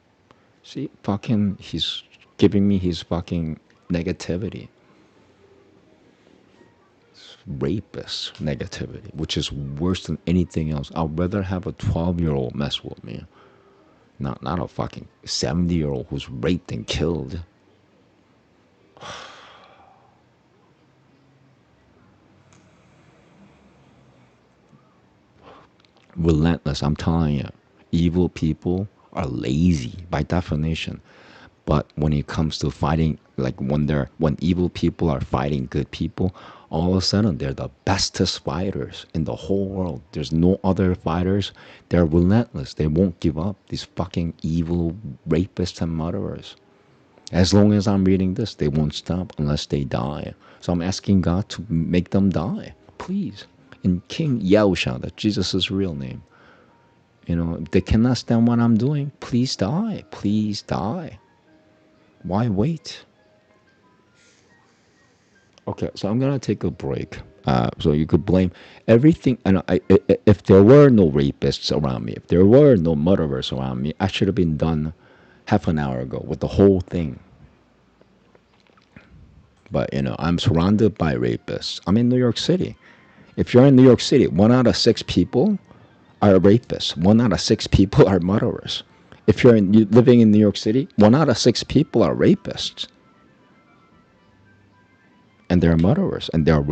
Speaker 2: See, fucking, he's giving me his fucking negativity. Rapist negativity, which is worse than anything else. I'd rather have a 12-year-old mess with me. Not a fucking 70-year-old who's raped and killed. Relentless, I'm telling you. Evil people are lazy by definition. But when it comes to fighting, like when evil people are fighting good people, all of a sudden they're the bestest fighters in the whole world. There's no other fighters. They're relentless. They won't give up. These fucking evil rapists and murderers. As long as I'm reading this, they won't stop unless they die. So I'm asking God to make them die, please. In King Yahusha, that's Jesus' real name. You know, if they cannot stand what I'm doing, please die. Please die. Why wait? Okay, so I'm gonna take a break. So you could blame everything. And if there were no rapists around me, if there were no murderers around me, I should have been done half an hour ago with the whole thing. But you know, I'm surrounded by rapists. I'm in New York City. If you're in New York City, 1 out of 6 people are rapists. 1 out of 6 people are murderers. If you're living in New York City, 1 out of 6 people are rapists. And they're murderers, and they're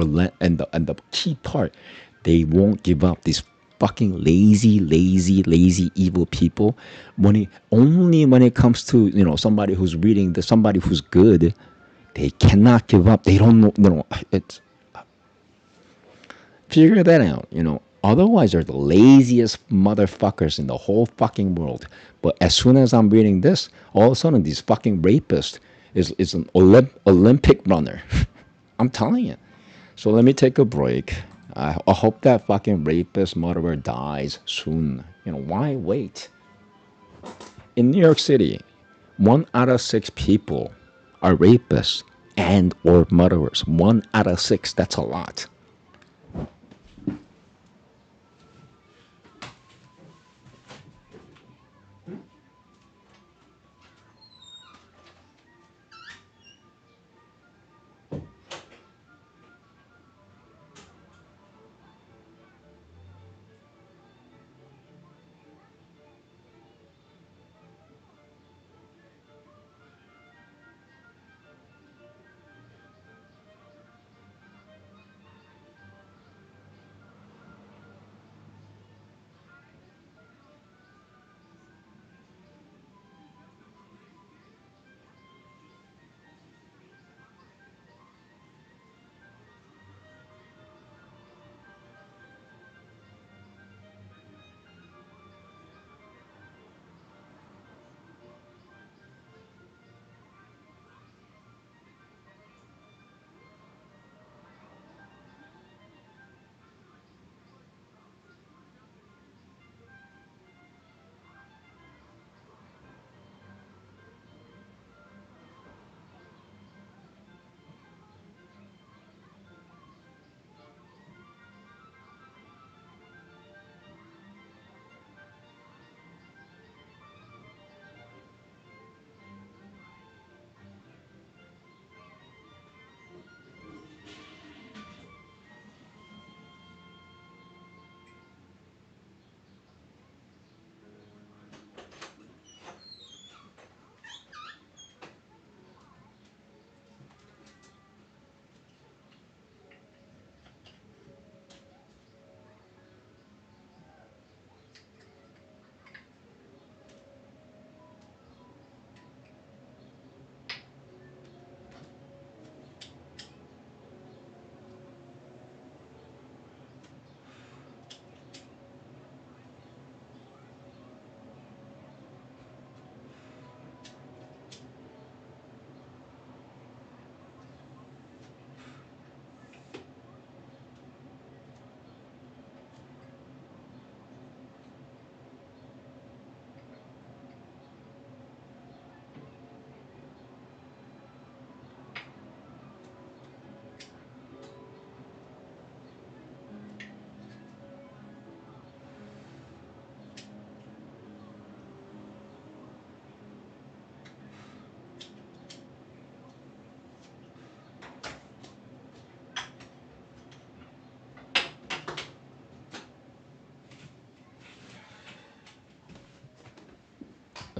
Speaker 2: and the key part, they won't give up. These fucking lazy evil people. Only when it comes to, you know, somebody who's reading somebody who's good, they cannot give up. They don't know, you know, it's figure that out, you know. Otherwise, they're the laziest motherfuckers in the whole fucking world. But as soon as I'm reading this, all of a sudden, these fucking rapists is an Olympic runner. I'm telling you. So let me take a break. I hope that fucking rapist murderer dies soon. You know, why wait? In New York City, 1 out of 6 people are rapists and or murderers. 1 out of 6, that's a lot.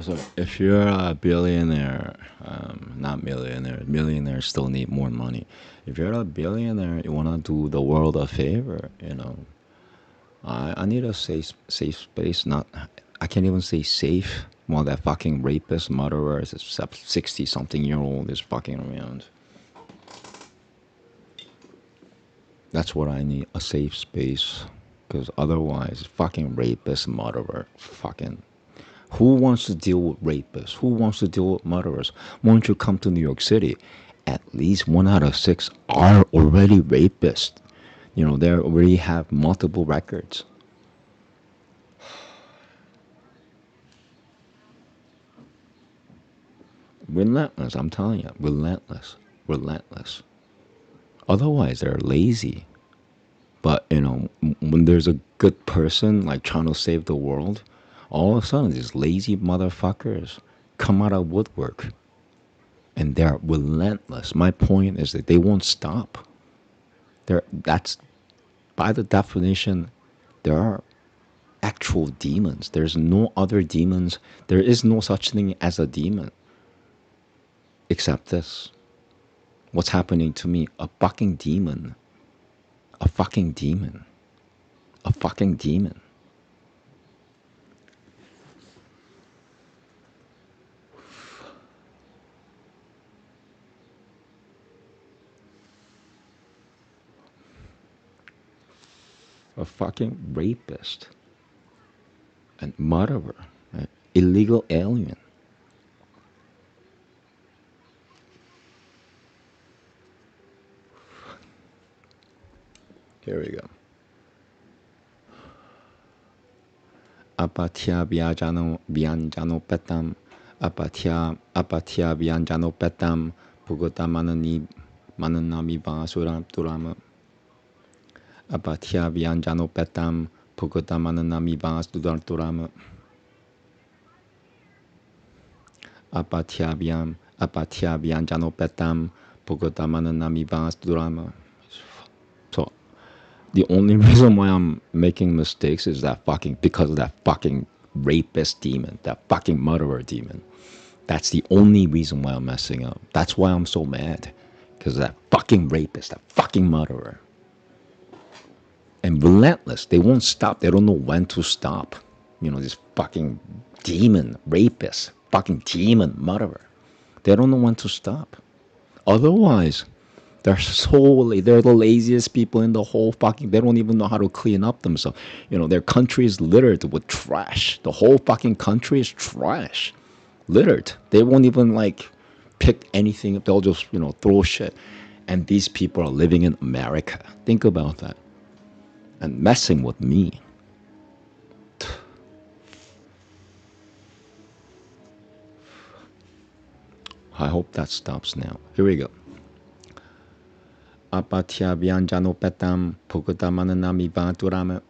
Speaker 1: So if you're a billionaire, not millionaire, millionaires still need more money. If you're a billionaire, you wanna do the world a favor, you know. I need a safe space. Not, I can't even say safe while that fucking rapist, murderer, is 60-something-year-old is fucking around. That's what I need, a safe space. Because otherwise, fucking rapist, murderer, fucking. Who wants to deal with rapists? Who wants to deal with murderers? Why don't you come to New York City? At least 1 out of 6 are already rapists. You know, they already have multiple records. Relentless, I'm telling you, relentless, relentless. Otherwise, they're lazy. But, you know, when there's a good person like trying to save the world, all of a sudden these lazy motherfuckers come out of woodwork. And they're relentless. My point is that they won't stop. That's, by the definition, there are actual demons. There's no other demons. There is no such thing as a demon. Except this. What's happening to me? A fucking demon. A fucking demon. A fucking demon. A fucking rapist. An murderer. An illegal alien. Here we go. Apatya vyanjano petam. Apatya vyanjano petam. Pugota mananami vasuram turama. Apatya vyanjano petam. Pugota mananami vasuram turama. Apatya vyanjano petam. Pugota mananami vasuram. So the only reason why I'm making mistakes is that fucking, because of that fucking rapist demon, that fucking murderer demon. That's the only reason why I'm messing up. That's why I'm so mad. Because of that fucking rapist, that fucking murderer. And relentless. They won't stop. They don't know when to stop. You know, this fucking demon, rapist, fucking demon, murderer. They don't know when to stop. Otherwise, they're the laziest people in the whole fucking, they don't even know how to clean up themselves. You know, their country is littered with trash. The whole fucking country is trash. Littered. They won't even like pick anything up. They'll just, you know, throw shit. And these people are living in America. Think about that. And messing with me. I hope that stops now. Here we go. Apatya vyanjano petam pukata mananami vanturama.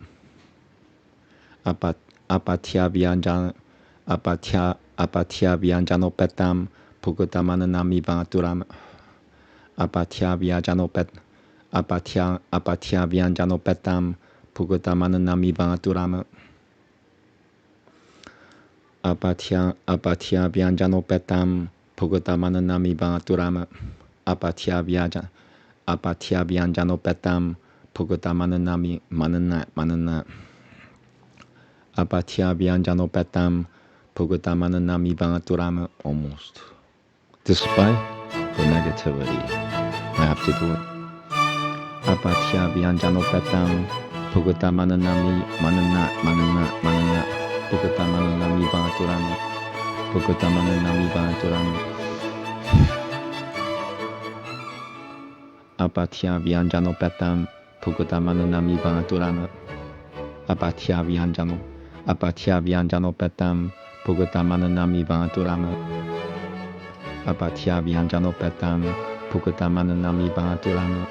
Speaker 1: Apatya vyanjano petam pukata mananami vanturama. Apatya vyanjano petam pukata mananami vanturama. Apatya vyanjano petam pukata mananami vanturama. Apatya vyanjano petam pukata mananami manana. Apatya vyanjano petam pukata mananami vanturama. Almost. Despite the negativity, I have to do it. Apatya vyanjano petam pukata mananami manana. Pukata mananami vanturama. Pukata mananami vanturama. Apatya vyanjano petam pukata mananami vanturama. Apatya vyanjano petam pukata mananami vanturama. Apatya vyanjano petam pukata mananami vanturama.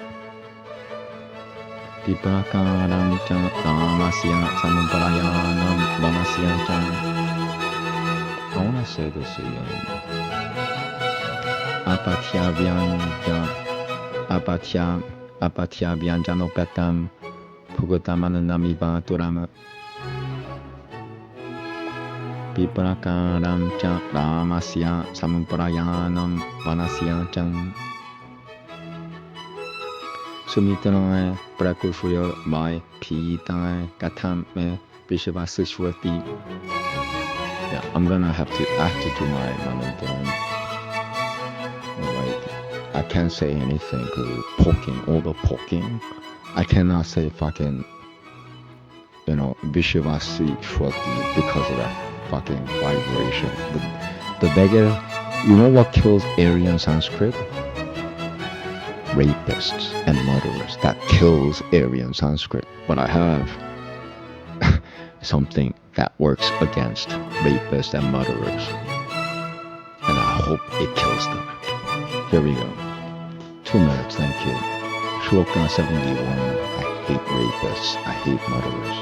Speaker 1: Pipakaram cha tamasya samudarayanam vamasya cha. I want to say this again. Apatya vyanjano petam pukata mananami vanturama.
Speaker 2: Piparakaram cha Ramasya Samuprayanam Vanasya cham Sumitanae Prakushuya Mai Pitae Katam Me Vishvasishwati. Yeah, I have to do my manantram. Like, I can't say anything because over poking. I cannot say fucking, Vishvasishwati because of that fucking vibration. The Veda, you know what kills Aryan Sanskrit? Rapists and murderers. That kills Aryan Sanskrit. But I have something that works against rapists and murderers. And I hope it kills them. Here we go. 2 minutes, thank you. Shloka 71. I hate rapists. I hate murderers.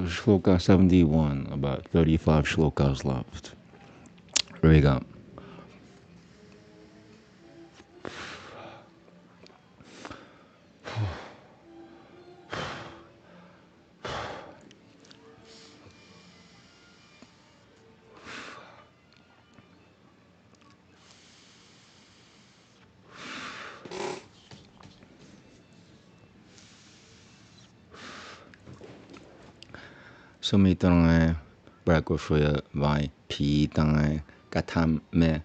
Speaker 1: Shloka 71, about 35 shlokas left. Here we go. Sumitrae Brakoshya Vai Pitae Katam Me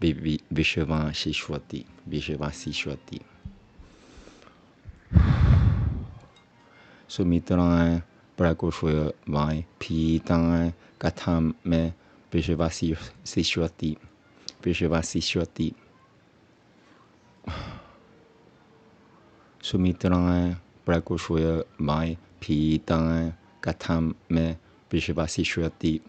Speaker 1: Vishava Sishwati. Sumitrae Brakoshya Vai Pitae Katam Me Vishava Sishwati. Sumitrae Brakoshya Vai Pitae Katam Me Vishvasishwati.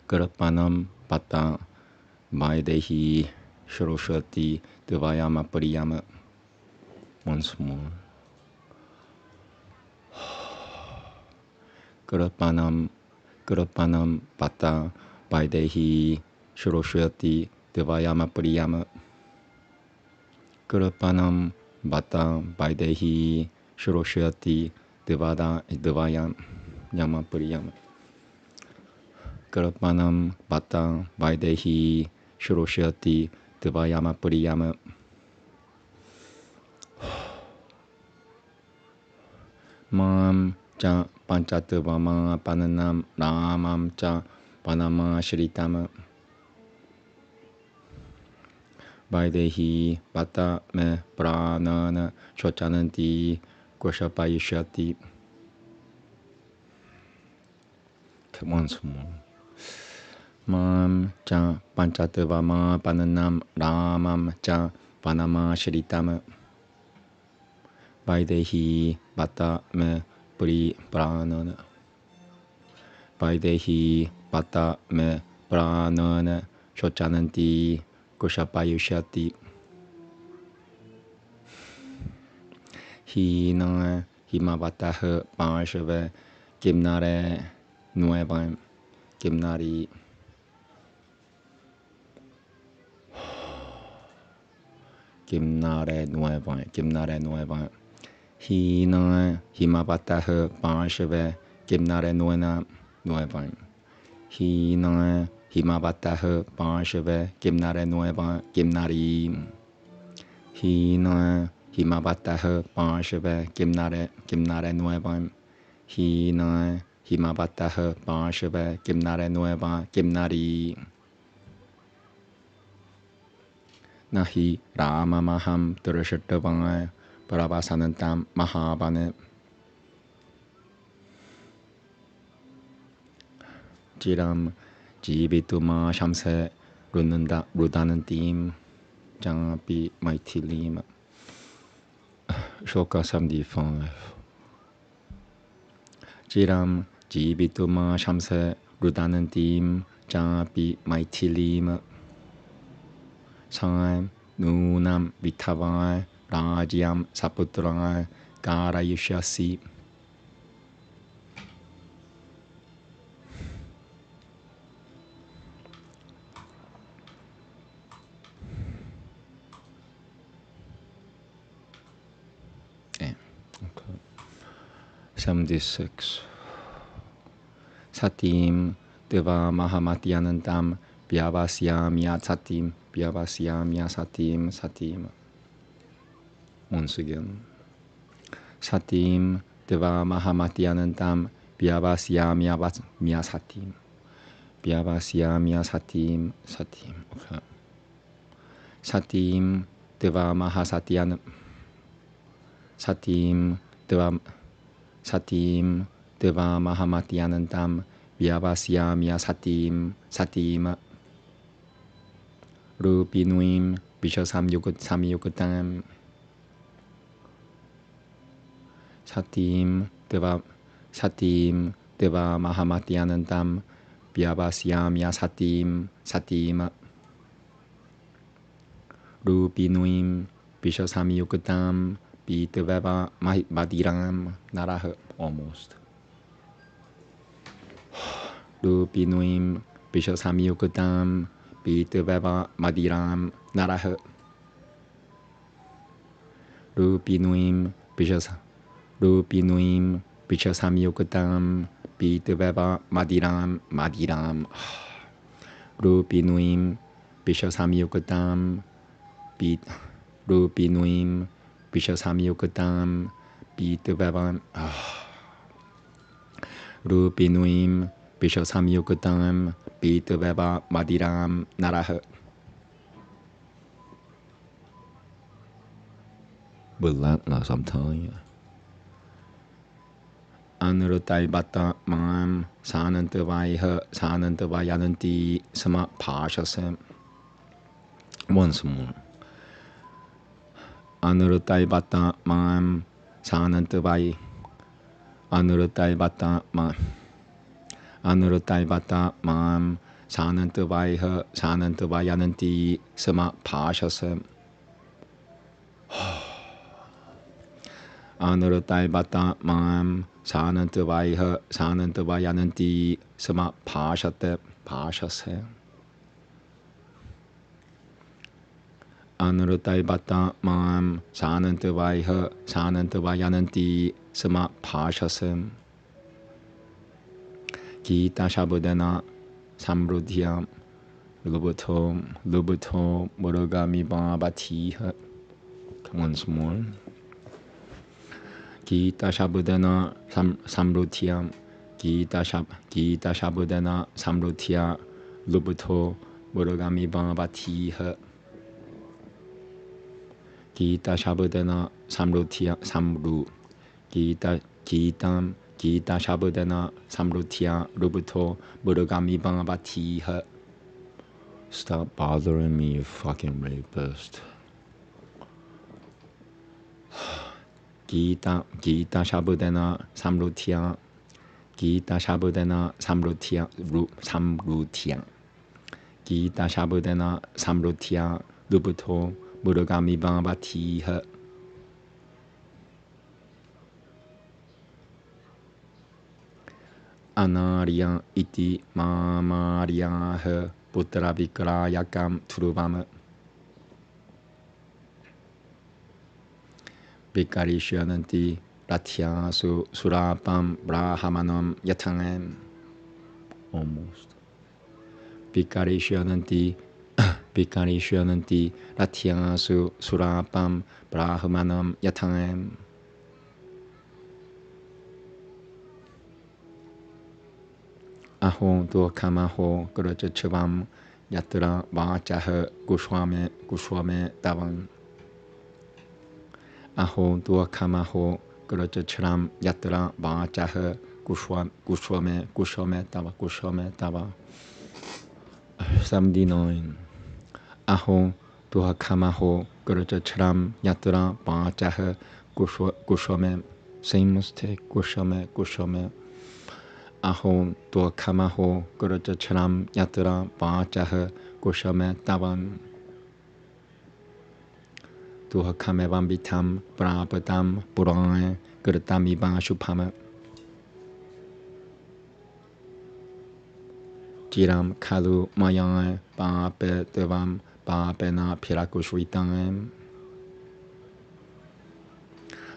Speaker 1: Karapanam Pata Vaidehi Shroshati Devayama Pariyama. Once more. Karapanam Pata Vaidehi Shroshati Devayama Pariyama. Karapanam Bata Vaidehi Shroshati Devayam Yama Pariyama. Karapanam Bata Vaidehi Shroshati Devayama Pariyama. Mam cha Panchatavama Pananam Ramam cha Panama Shritama. Vaidehi Bata Me Pranana Shochananti Koshapayishati. Once more. Mam cha Panchatavama Pananam Ramam cha Panama Shritama. Vaidehi Bata Me Pranana. Vaidehi Bata Me Pranana Shochananti Koshapayushati. Hina Himavataha Parshava Gimnare Nuevam Gimnari. Gimnare Nuevam. Hina Himavataha Parshava Gimnare Nuevam. Hina Himavataha Parshava Gimnare Nuevam Gimnari. Hina Himavataha Parshava Gimnare Nuevam. Hina Himavataha Parshava Gimnare Nuevam Gimnari. Nahi Rama Maham Turashatavaya Paravasanantam Mahabane. Jiram Jibituma Shamse Rudanantim Jangapi Maitilim. Shloka 75. Jiram Jibituma Shamse Rudanantim Jangapi Maitilim. Sam Nunam Vitavai Rajyam Saputrai Karayushasi. Okay. 76. Satim Deva Mahamatyanantam Vyavasyamya Satim. Satim. Once again. Satim Deva Mahamatyanantam Vyavasyamya Satim. Satim. Okay. Satim Deva Mahasatyanam. Satim Deva Mahamatyanantam Vyavasyamya Satim. Rupinuim Vishwasamyukatam. Satim Deva Mahamatyanantam Vyavasyamya Satim. Rupinuim Vishwasamyukatam
Speaker 2: Pitaveva Madiram Naraha. Almost. Rupinuim Pishasamyukatam Pitaveva Madiram Naraha. Rupinuim Pishasamyukatam Pitaveva Madiram. Rupinuim Pishasamyukatam Rupinuim Pishasamyukatam Pitaveva Rupinuim Pishasamyukatam Pitaveva Madiram Naraha. Relentless, I'm telling you. Anurutai Bata Mam Sanantavaiha Sanantavayananti Sama Pashasam. Once more. Anurutai Bata Mam Sanantavai Anurutai Bata Mam Anurutai Bata Mam Sanantavaiha Sanantavayananti Sama Pashasam. Anurutai Bata Mam Sanantavaiha Sanantavayananti Sama Pashase. Anurutai Bata Mam Sanantavaiha Sanantavayananti Sama Pashase. Gita Shabudana Samrudhyam Lubuto Murugami Bhabatiha. Once more. Gita Shabudana Samrutya Gita Shabudana Samrutya Lubuto Murugami Bhavatiha. Gita Shabudana Samrutya Samru Gita Shabudana Samrutya Lubuto Murugami Bhavatiha. Stop bothering me, you fucking rapist. Gita Shabudana Samrutya Gita Shabudana Samrutya Gita Shabudana Samrutya Lubuto Murugami Bhavatiha. Anarya iti mamaryaha putra vikrayakam turuvama. Vikarishyananti Rathyasu Surapam Brahmanam Yatangam. Almost. Vikarishyananti Rathyasu Surapam Brahmanam Yatangam. Aho Dokamaho Gurachachavam Yatra Vachaha Guswame Davam. Aho Dokamaho Gurachacharam Yatra Vachaha Guswame Dava. 79. Aho Dokamaho Gurachacharam Yatra Vachaha Guswame. Same mistake. Guswame. Aho Dokamaho Gurachacharam Yatra Vachaha Guswame Davam. Duhakamevam Vitam Prabhatam Purane Gurtamiba Shupama. Jiram Kalu Mayan Bape Devam Bapena Pirakushritam.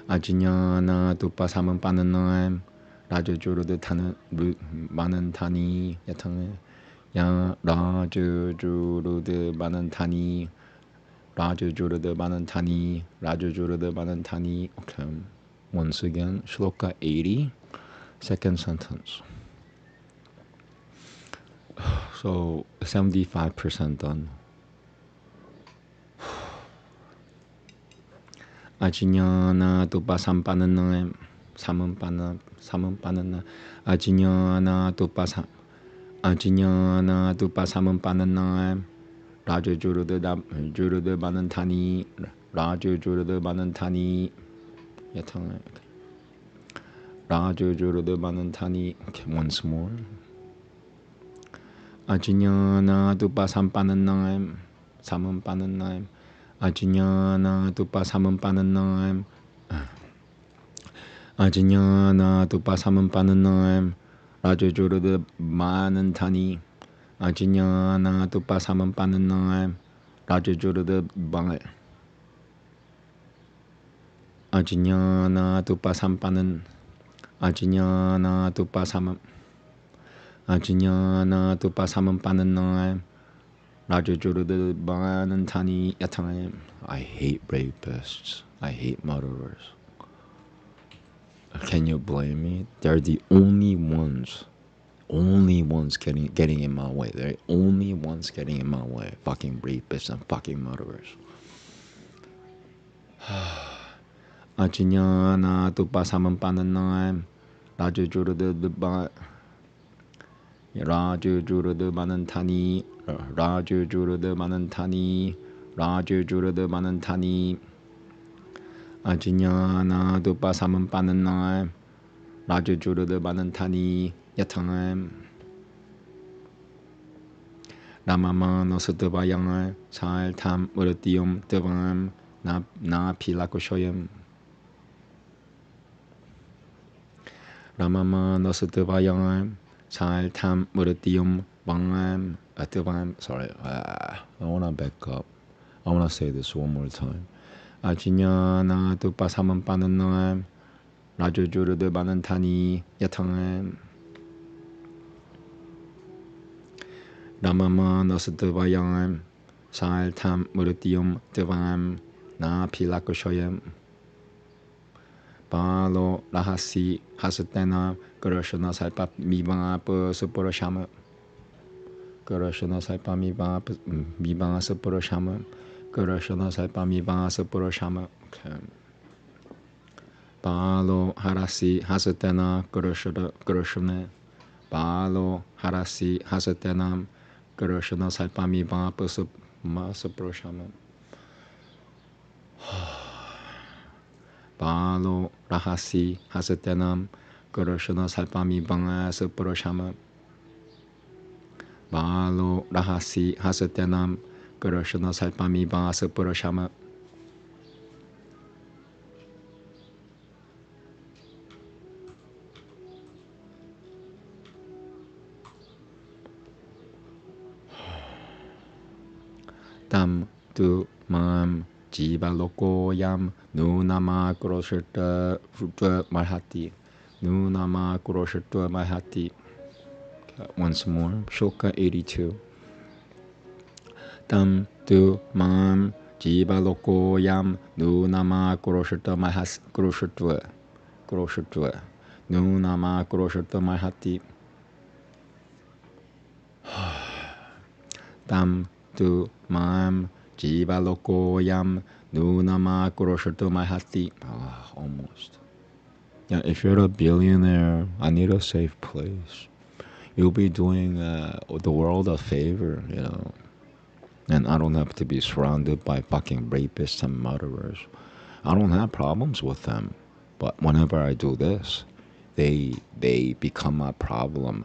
Speaker 2: Ajinyana Dupasamam Pananam Rajujuru de Tana Banantani Yatang Ya Rajujuru de Banantani Rajujuru de Banantani. Okay. Once again, Shloka 80, second sentence. So 75% done. Ajinyana Dupasampanana Samampanana Ajinyana Dupasampanana Rajujuru de Banantani Yatang. Rajujuru de Banantani. Okay, once more. Ajinyana Dupasampanana Samampanana Ajinyana Dupasampanana Ajñāna tu pasamam pananam Rajajurada manantani Ajñāna tu pasamam pananam Rajajurada bang Ajñāna tu pasam panan Ajñāna tu pasamam Ajñāna tu pasamam pananam Rajajurada manantani yatayam. I hate rapists. I hate murderers. Can you blame me? They're the only ones getting in my way. They're the only ones getting in my way. Fucking rapists and fucking murderers. Ajñāna tu pasamam pananam Rajajurada manantani Rajajurada manantani Rajajurada manantani Ajñāna tu pasamam pananam Rajajurada manantani yatayam. Ramamano sutavayam Saltam uratiyam devam na pilakoshoyam. Ramamano sutavayam Saltam uratiyam bangam atavam. Sorry, I want to back up. I want to say this one more time. Ajñāna tu pasamam pananam Rajajurada manantani yatayam. Ramamano sutavayam Saltam uratiyam devam na pilakoshoyam. Palo rahasi hasatena Karashana saipa mibanga pa supurashama. Karashana saipa mibanga supurashama. Karashana saipa mibanga supurashama. Palo harasi hasatena karashana. Palo harasi hasatena Karashana saipa mibanga pa supurashama. Palo rahasi hasatanam Karashana salpami banga supurashama. Palo rahasi hasatanam Karashana salpami banga supurashama. Tam tu mam Jiva lokoyam nunama kroshata marhati. Nunama kroshata marhati. Once more, Shoka 82. Tam tu mam jiva lokoyam nunama kroshata marhati. Nunama kroshata marhati. Tam tu mam Jiva lokoyam nunama kroshata marhati. Almost. Yeah, if you're a billionaire, I need a safe place. You'll be doing the world a favor, you know. And I don't have to be surrounded by fucking rapists and murderers. I don't have problems with them. But whenever I do this, they become a problem.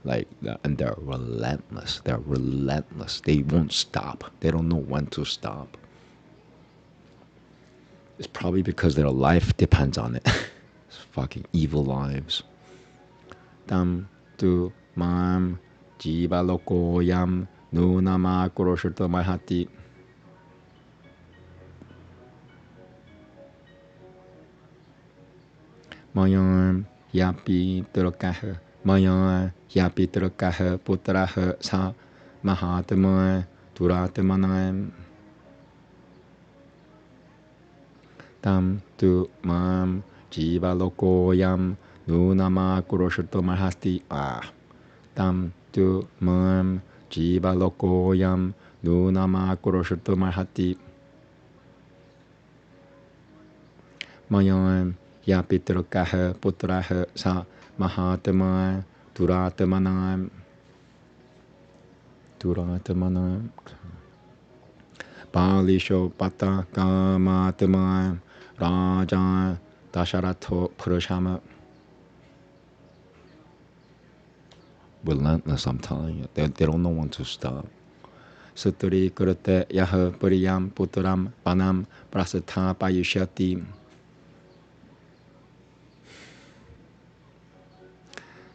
Speaker 2: Like, and they're relentless. They're relentless. They won't stop. They don't know when to stop. It's probably because their life depends on it. It's fucking evil lives. Tam tu mam jiva lokoyam nunama kroshata marhati. Mayam yapi terokah. Maya yapi terokah putrah sa mahatma duratmanam. Tam tu mam jiva lokoyam nunama kroshata marhati. Tam tu mam jiva lokoyam nunama kroshata marhati. Mayam yapi terokah putrah sa mahatma duratmanam. Palisho pata kamatma raja dasharatho purushama. Relentless, I'm telling you. They don't know when to stop. Sutri kurate yaha puriyam putram panam prasatha payushati.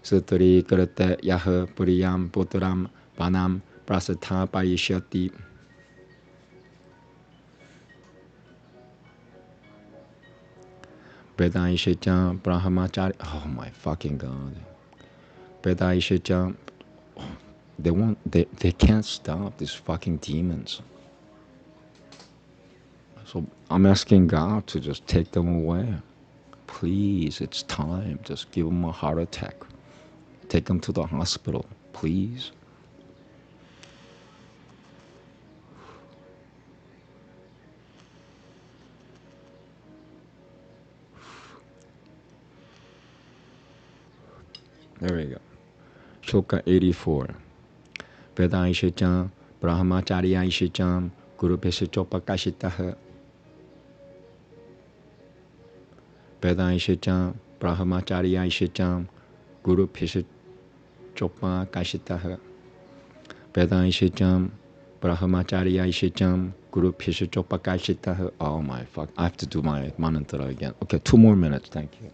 Speaker 2: Sutri Krute Yah Puriyam Puturam Panam Prasatha Payishyati. Vedaishita Brahmachari. Oh my fucking god. Vedaishita. They can't stop these fucking demons. So I'm asking God to just take them away. Please, it's time. Just give them a heart attack. Take them to the hospital, please. There we go. Shloka 84. Vedaishacham Brahmacharyaishacham Guru Pesachopakashitaha. Vedaishacham Brahmacharyaishacham Guru Pesachopakashitaha. Vedaishacham Brahmacharyaishacham Guru Pesachopakashitaha. Oh my fuck. I have to do my mantra again. Okay, 2 more minutes. Thank you.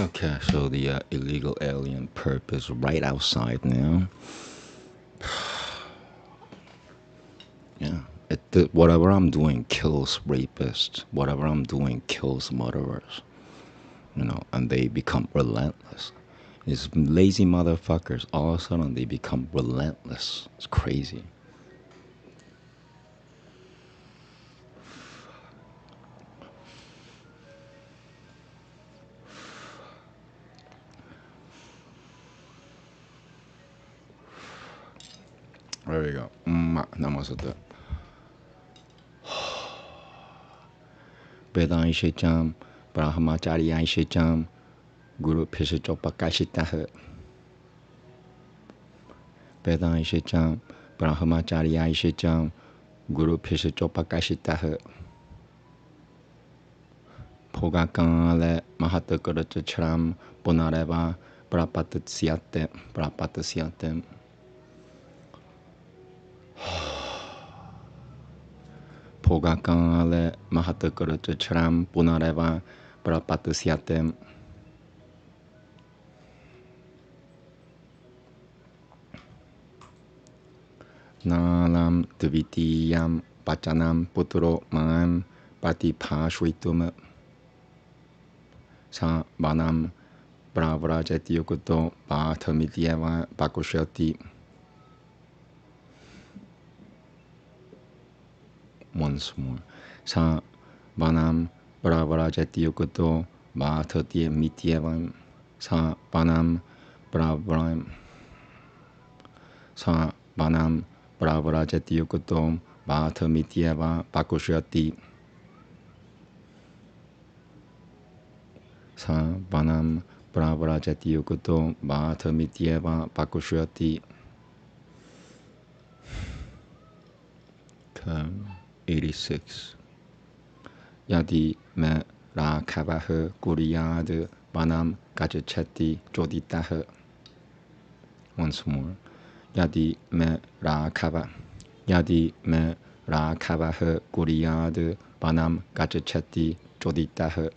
Speaker 1: Okay, so the illegal alien perp is right outside now. Yeah. Whatever I'm doing kills rapists. Whatever I'm doing kills murderers. And they become relentless. These lazy motherfuckers, all of a sudden they become relentless. It's crazy. There we go. Namaste. Vedai Shecham, Brahmachari Shecham, Guru Pisachopakashitaha. Vedai Shecham, Brahmachari Shecham, Guru Pisachopakashitaha. Pogakale Mahatakaratachram, Bonareva, Brapatasyate. Pogakale Mahatakaratachram, Bonareva, Brapatasyate. Nalam Tvitiyam Pachanam Putro Mam Patipashvitum Sa Banam Bravrajati Yokuto Pathamitieva Pakushati. Once more. Sa Banam Bravrajati Yokuto Pathamitieva Sa Banam Bravram Sa Banam Bravrajati Yokuto Pathamitieva Pakushati. Sa Banam Bravrajati Yokuto Pathamitieva Pakushati. 86. Yadi me Rakavaha Guriyad Banam Gajachati Joditaha. Once more. Yadi me Rakavaha Guriyad Banam Gajachati Joditaha.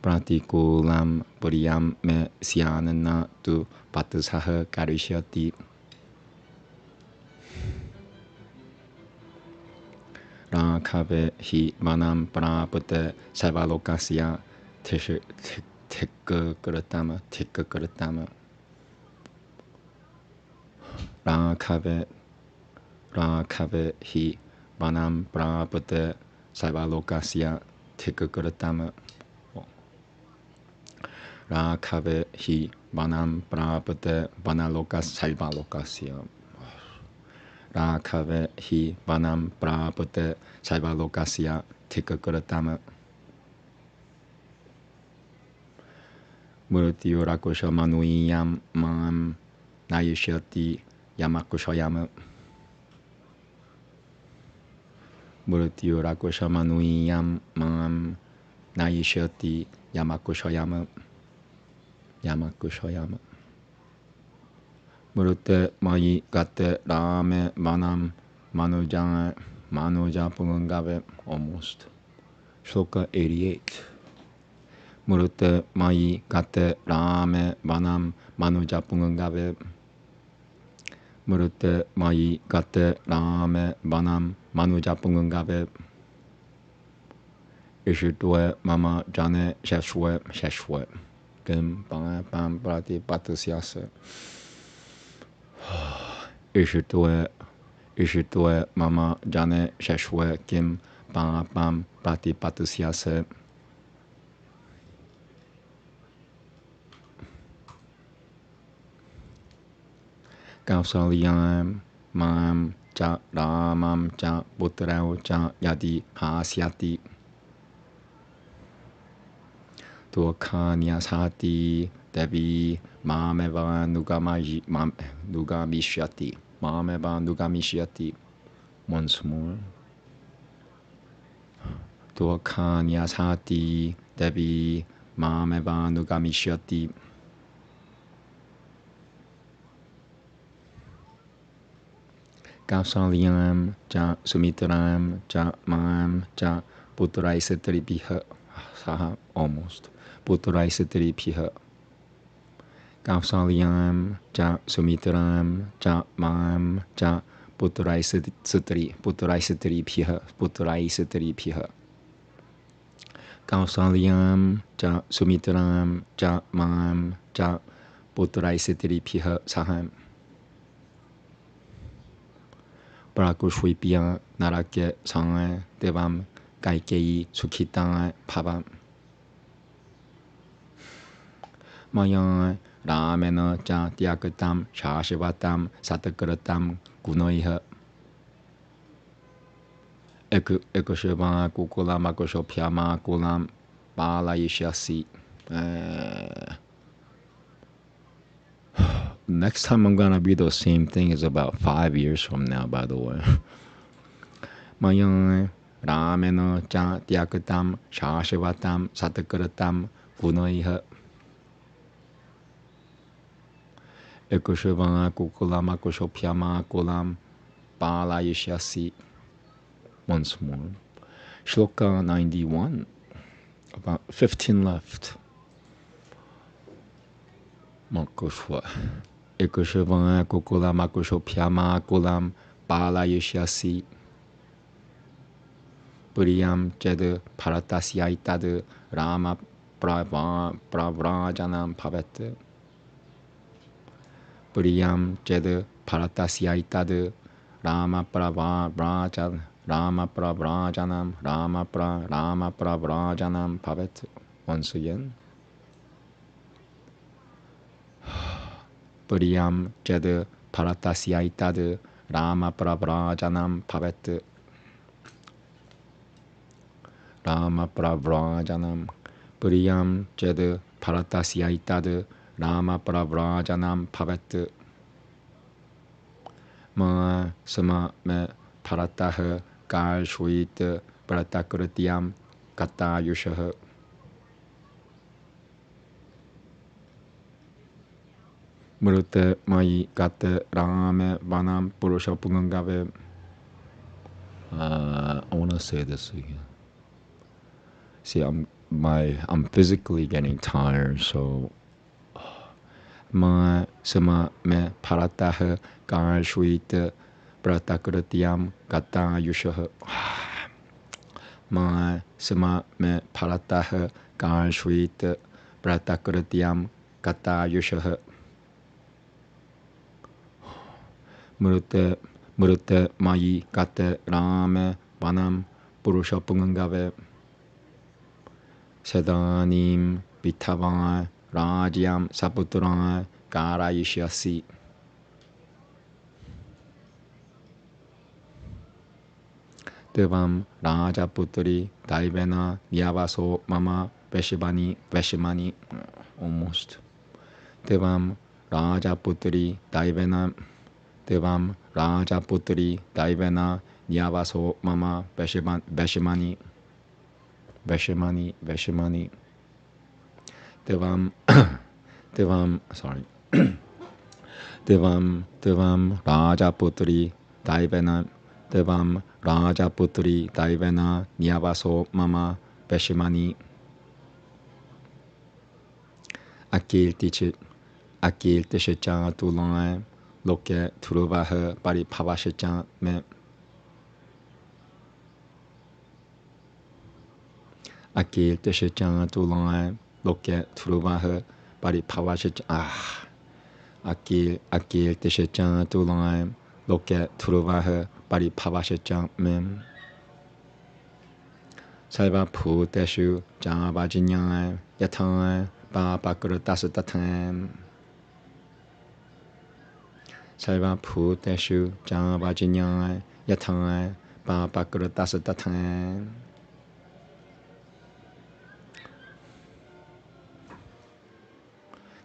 Speaker 1: Pratikulam Puriyam me Syanana tu Patasaha Karishyati. Rakave hi manam prapute savalokasya tikkakuratama. Rakave hi manam prapute savalokasya tikkakuratama. Rakave hi manam prapute vanalokas salvalokasya. Rakave hi vanam prapute salvalokasya tikkakuratama. Murtyu rakusha manuyam mam nayishyati yamakushayama. Murtyu rakusha manuyam mam nayishyati yamakushayama. Murute mayi gate rame manam manuja pungave. Almost. Shloka 88. Murute mayi gate rame manam manuja pungave. Murute mayi gate rame manam manuja pungave. Ishitue mama jane sheshwe. Kim pam prati patusyase. Ishitue mama jane sheshwe kim pam prati patusyase. Kausalyam mam cha ramam cha putrao cha yadi hasyati. Tuakanyasati devi mameva nugamishati. Once more. Tuakanyasati devi mameva nugamishati. Kausalyam cha sumitram cha mam cha putraisa tribiha
Speaker 2: Saha, almost. Putra istri piha. Kausalyam cha Sumitram cha mam cha putra istri piha. Putra istri piha. Kausalyam cha Sumitram cha mam cha putra istri piha saham. Prakushvipya narake sangha devam kaikei sukhitang bhavam. Maya Ramayana cha tyagatam shashvatam satakaratam gunoiha. Ekosheva kukulam akoshopyama kulam balayishyasi. Next time I'm gonna read the same thing is about 5 years from now, by the way. Maya Ramayana cha tyagatam shashvatam satakaratam gunoiha. Ekosheva kukulam akoshopyama kulam balayishyasi. Once more. Shloka 91. About 15 left. Makoshva. Ekosheva kukulam akoshopyama kulam balayishyasi. Puriyam jed paratasyaitad rama pravrajanam bhavet. Puriyam jed paratasyaitad rama pravrajanam Rama pravrajanam bhavet. Once again. Puriyam jed paratasyaitad Rama pravrajanam bhavet. Rama pravrajanam. Puriyam jed paratasyaitad Rama pravrajanam bhavet. Ma sama me paratah Kalshvit Pratakritiam Katayushah. Mrute Mai Kate Rame Vanam Purusha Pungangave. I want to say this again. See, I'm physically getting tired, so Ma sama me paratah Kalshvit Pratakritiam Katayushah. Ma sama me paratah Kalshvit Pratakritiam Katayushah. Mrute Mai Kate Rame Vanam Purusha Pungangave. Sedanim Vitava Rajyam Saputra Karayishyasi. Devam Rajaputri Daivena Nyavaso Mama Veshimani. Almost. Devam Rajaputri Daivena Nyavaso Mama Veshimani. Devam Rajaputri Daivena. Devam Rajaputri Daivena Nyavaso Mama Veshimani. Akiltishicha Tulai Loke Turuvah Paripavashicha Me. Akiltishicha Tulai Loke Turuvah Paripavashicha. Akiltishicha Tulai Loke Turuvah Paripavashicha Me. Salva Puteshu Javajinyai Yatai Papakurtasatatam. Salva Puteshu Javajinyai Yatai Papakurtasatatam.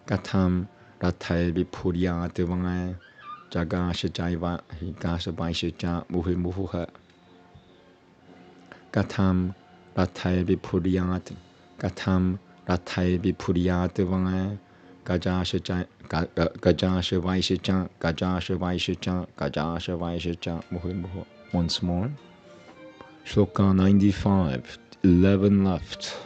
Speaker 2: Gatam Ratai Vipurya Devai Jagasha Higasa Vaishja Muhimuha. Gatam Ratai Vipurya Devai Gajasha Vaishja Muhimuha. Once more. Shloka 95. 11 left.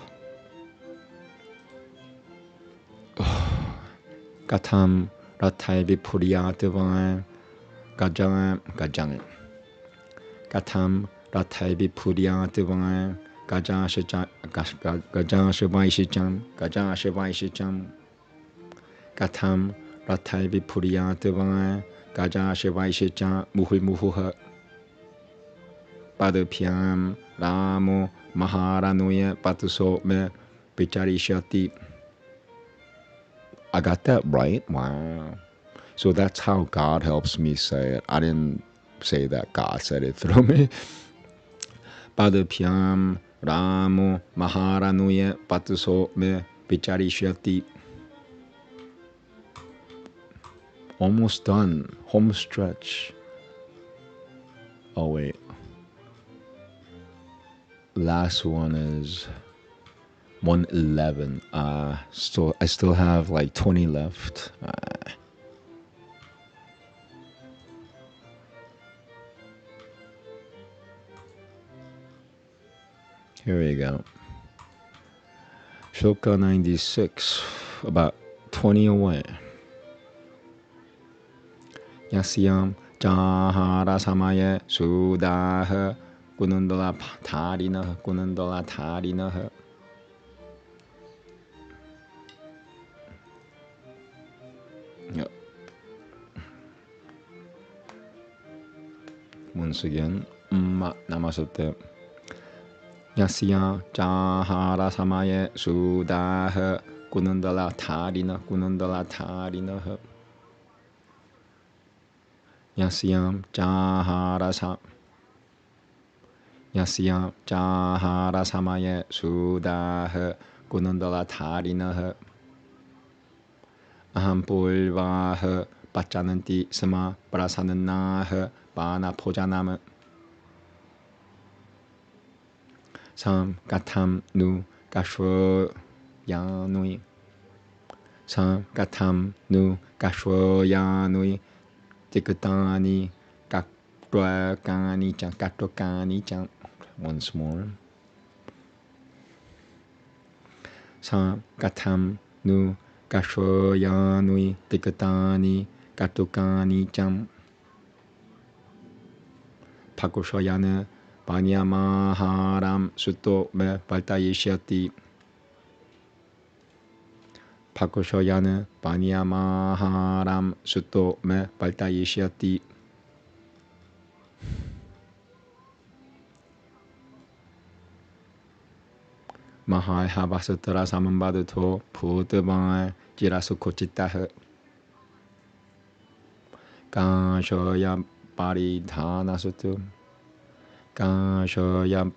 Speaker 2: Katam Ratai Vipuriyatavai Gajang Gajang Katam Ratai Vipuriyatavai Gajan Shivai Shijam Katam Ratai Vipuriyatavai Gajan Shivai Shijam Muhi Muhuha Padapyam Ramo Maharanuya Patuso Me Picharishati. I got that right? Wow. So that's how God helps me say it. I didn't say that. God said it through me. Padapyam Ramo Maharanuya Patuso Me Picharishati. Almost done. Home stretch. Oh wait. Last one is 111. I still have like 20 left. Here we go. Shloka 96, about 20 away. Yasyam Jahara Samaye Sudaha Gunundala Tarinaha. Yep. Once again, Namaste. Yasya Jahara Samaye Sudaha Gunundala Tarinaha. Yasyam Jahara Samaye Sudaha Gunundala Tarinaha. Aham Pulvaha Pachananti Sama Prasananaha Bana Pojanama. Sam Gatam Nu Gashwa Yanui. Sam Gatam Nu Gashwa Yanui. Tikutani Gatwakani Chan. Once more. Sam Gatam Nu Gashwa Yanui Tikutani Gatukani Chan. Pakushoyana Panyamaharam Sutto Me Paltayishyati. Pakushoyana Panyamaharam Sutto Me Paltayishyati. Mahai Havasutara Samambadato Putavai Jirasukochitaha. Ganshoya Paridhana Sutu. Ganshoya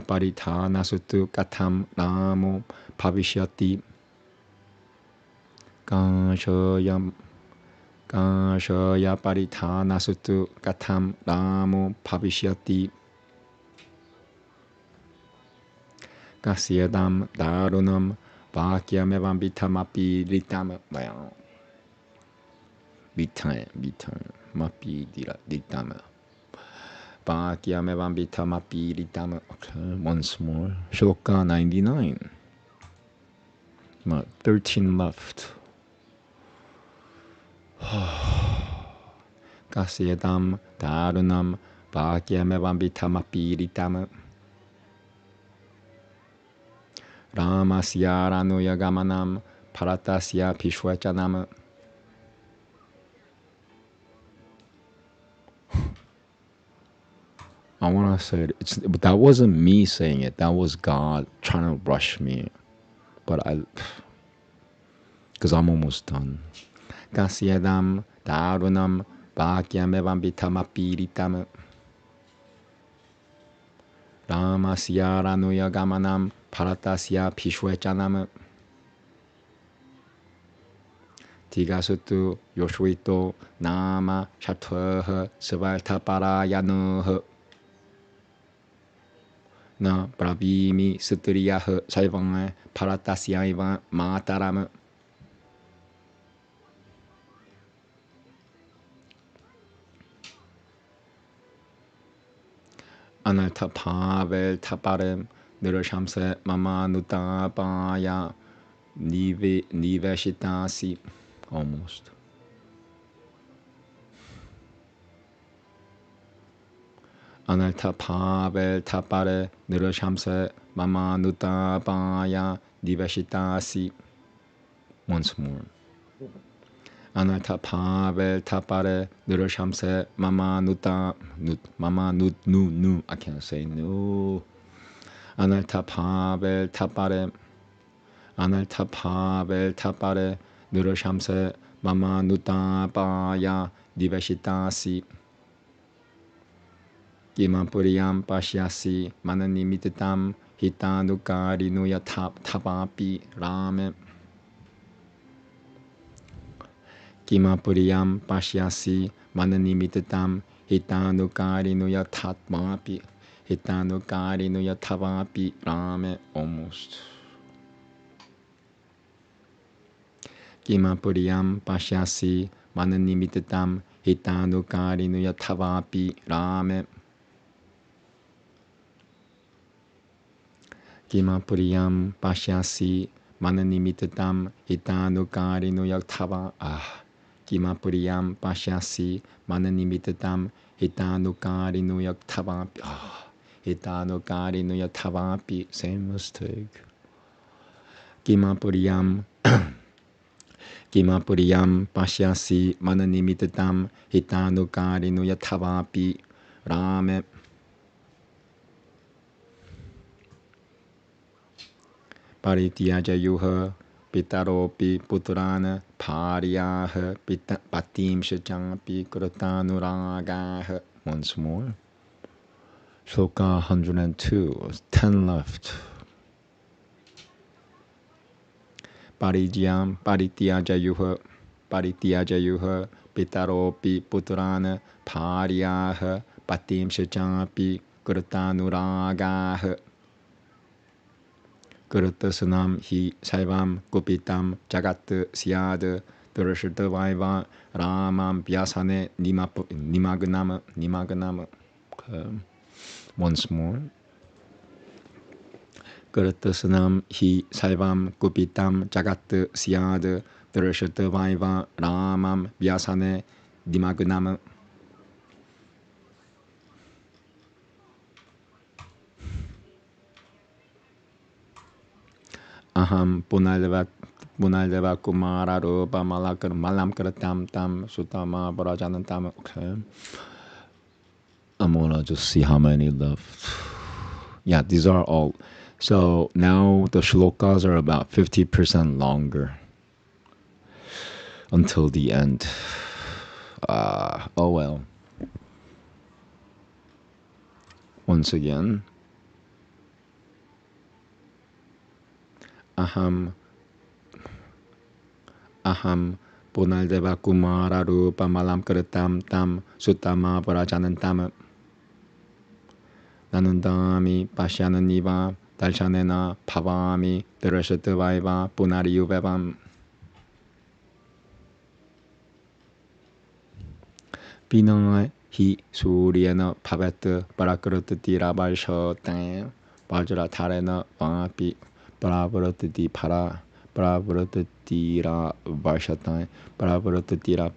Speaker 2: Paridhana Sutu Katam Namo Pavishyati. Ganshoya Paridhana Sutu Katam Namo Pavishyati. Kasyadam Darunam Vakyamevam Vitamapi Ritam. Well, Vitam Mapi Ditama. Vakyamevam Vitamapi Ritam. Okay, once more. Shloka 99. 13 left. Kasyadam Darunam Vakyamevam Vitamapi Ritam. Ramasya Ranuya Gamanam Paratasya Pishwachanam. I want to say it. But that wasn't me saying it. That was God trying to rush me. But because I'm almost done. Kasyadam Darunam Bhakyamevam Vitamapiritam. Ramasya Ranuya Gamanam Paratasya Pishwachanam. Tigasutu Yoshvito Nama Shatvaha Savartaparayanuha. Na Bravimi Sutriyaha Saivanga Paratasya Mataram. Anatapavel Taparem Nirashamse Mama Nutapaya niveshitasi, almost. Anartha pavel tapare niroshamse mama nutabaya niveshitasi. Once more. Anartha pavel tapare niroshamse mama nu. I can't say no. Anartha pavel tapare niroshamse mama nutabaya niveshitasi. Kimapuriyam pashyasi mananimititam hitanukarinu tapapi rame. Kimapuriyam pashyasi mananimititam hitanukarinu tapapi rame. Almost. Kimapuriyam pashyasi mananimititam hitanukarinu tapapi rame. Kimapuriyam pashyasi mananimitatam hitanukarinu yaktava. Kimapuriyam pashyasi mananimitatam hitanukarinu yaktavapi. Hitanukarinu yaktavapi. Same mistake. Kimapuriyam pashyasi mananimitatam hitanukarinu yaktavapi. Rame. Parityaja pitaropi putrana paryaha patim shachampi krutanuragaha. Once more. Shloka 102. 10 left. Parityaja pitaropi putrana paryaha patim shachampi krutanuragaha. Kurutasanam hi saivam kupitam jagat syad durashitavaiva ramam vyasane nimagnama. Once more. Kurutasanam hi saivam kupitam jagat syad durashitavaiva ramam vyasane nimagnama. Aham punaldeva kumara rupa malam kratam tam sutama parajanantam. Okay. I'm gonna just see how many left. Yeah, these are all. So now the shlokas are about 50% longer until the end. Oh well. Once again. Aham punaldeva kumara rupa malam kratam tam sutama parajanantam. Nanundami pasyananiva dalshanena pavami durashatavaiva punariyuvevam. Vinaya hi suryena pavet parakratitira vaishotam vajratarena vapi pravratiti para pravratitira vaishatam pravratitira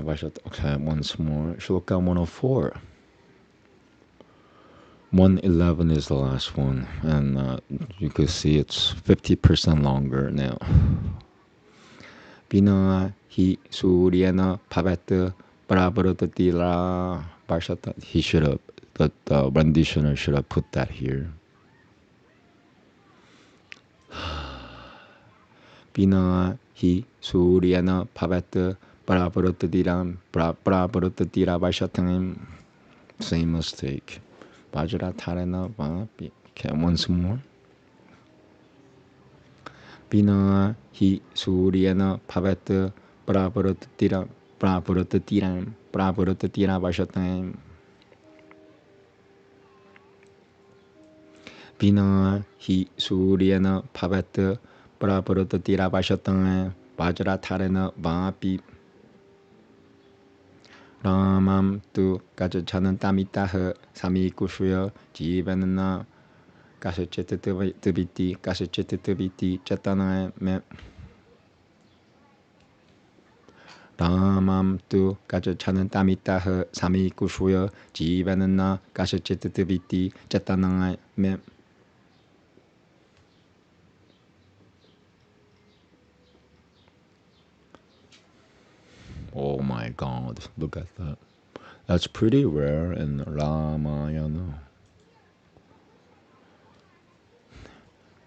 Speaker 2: vaishatam. Okay, once more. Shloka 104. 111 is the last one, and you can see it's 50% longer now. Vinaya hi suryena pavet pravratitira vaishatam. He should have, the renditioner should have put that here. Vinaya hi suryena pavet pravratitira vaishatam. Same mistake. Vajratarena vapi. Okay, once more. Vinaya hi suryena pavet pravratitira vaishatam. Vinaya hi suryena pavet pravratitira vaishatam vajratarena vapi. Ramam tu gajachanantamitah samikushuya jivanana kasachititibiti kasachititibiti chatana me Ramam tu kachachanantamitaha sami kushuya jivanana kasachititibiti chatana me. Oh my God, look at that. That's pretty rare in Ramayana.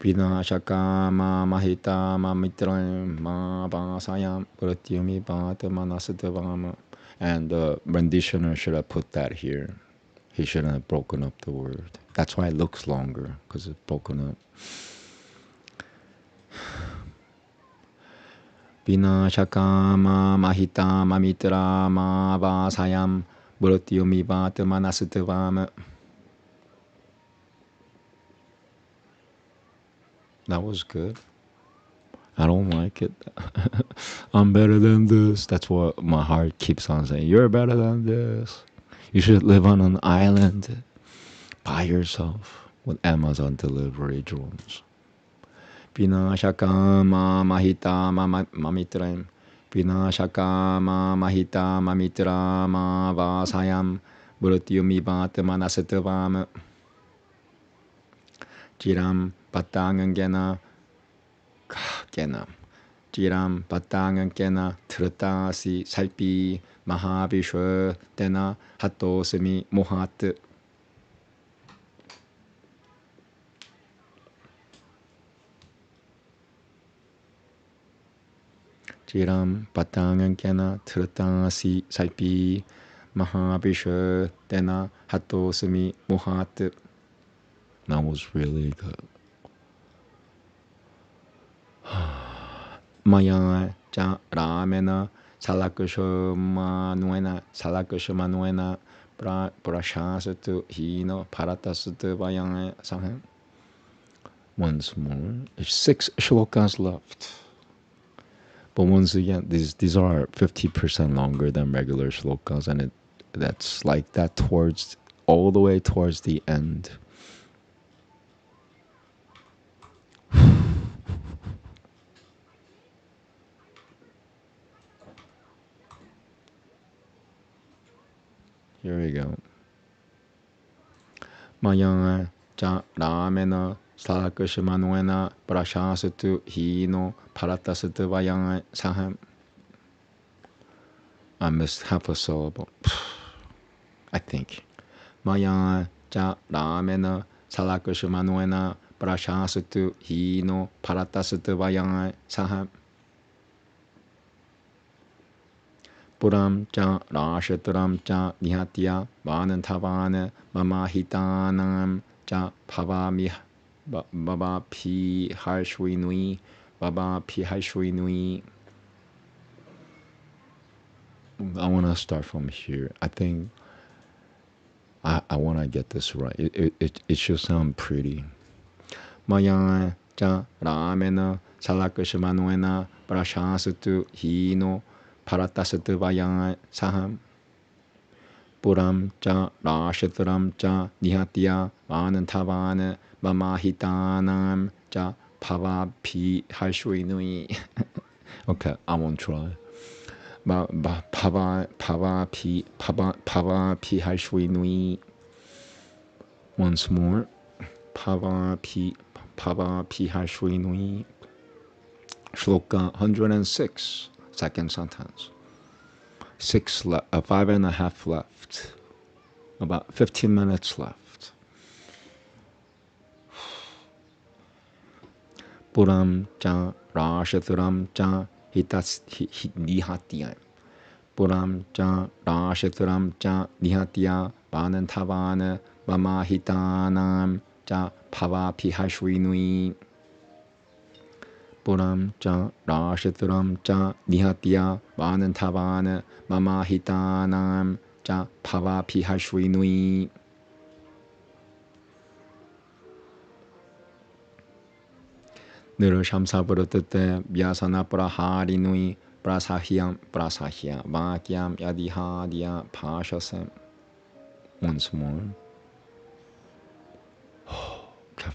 Speaker 2: Vinashakama mahita mamitra ma basayam pratyumi bhata manasatavama. And the renditioner should have put that here. He shouldn't have broken up the word. That's why it looks longer, because it's broken up. Vinashakama mahita mamitra ma basayam pratyumi bhata manasatavama. That was good. I don't like it. I'm better than this. That's what my heart keeps on saying. You're better than this. You should live on an island by yourself with Amazon delivery drones. Vinashakama mahita mamitraim. Vinashakama mahita mamitra ma vasayam. Mrityumi bhata manasatavam. Jiram patangangena kena. Jiram patangangena tritasi salpi mahavishwa tena hatosami mohat. Jiram patangangena tritasi salpi mahavishwa tena hatosami mohat. That was really good. Maya cha Ramena salakushamanuena prashasatu hino paratasatu vayang sahem. Once more. There's 6 shlokas left. But once again, these are 50% longer than regular shlokas, and that's like that towards all the way towards the end. Here we go. Maya cha Ramena salakushamanuena prashasatu hino paratasatu vayang sahem. I missed half a syllable. I think. Maya cha Ramena salakushamanuena prashasatu hino paratasatu vayang sahem. Puram cha rashaturam cha nihatya vanantavana mamahitanam cha bhava pi harshvinui baba pi harshvinui. I want to start from here. I think I want to get this right. It should sound pretty. Maya cha Ramena salakushamanuena prashasatu hino paratasatu vayang saham. Puram cha rashaturam cha nihatya vanantavana mamahitanam cha bhava pi harshvinui. Okay, I won't try. Bhava pi harshvinui. Once more. Bhava pi harshvinui. Shloka 106. Second sentence. 5.5 left. About 15 minutes left. Puram cha rashaturam cha nihatya. Puram cha rashaturam cha nihatya vanantavana mamahitanam cha bhava pi harshvinui. Puram cha rashaturam cha nihatya vanantavana mamahitanam cha bhava pi harshvinui. Nirashamsa vratate vyasana praharinui prasahya vakyam yadihadya phashasam. Once more.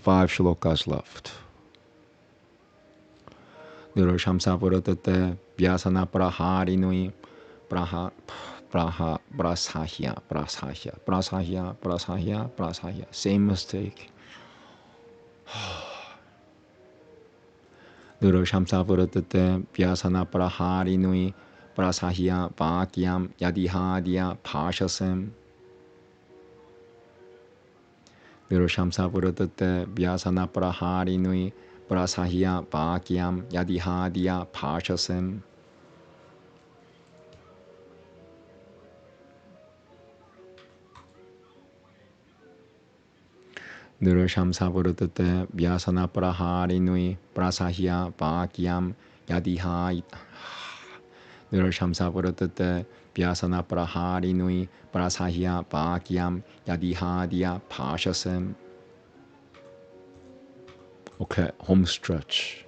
Speaker 2: 5 shlokas left. Niroshamsa Puratate Vyasana Praharinui Prasahya. Same mistake. Niroshamsa Puratate Vyasana Praharinui Prasahya Vakyam Yadihadya Pashasem. Niroshamsa Puratate Vyasana Praharinui Prasahya Vakyam Yadihadya Pashasem. Niroshamsa Puratate Vyasana Praharinui Prasahya Vakyam Yadihadya Niroshamsa Puratate Vyasana Praharinui Prasahya Vakyam Yadihadya Pashasem. Okay, home stretch.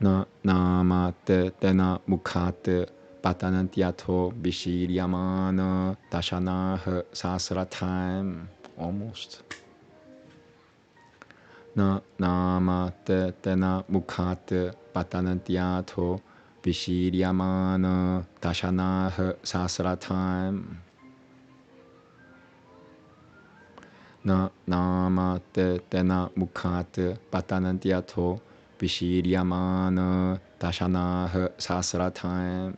Speaker 2: Namate tena mukhate patanantyato vishiryamana dashanah sasratam. Almost. Namate tena mukhate patanantyato vishiryamana dashanah sasratam. Namate tena mukhate patanantyato vishiryamana dashanah sasratam.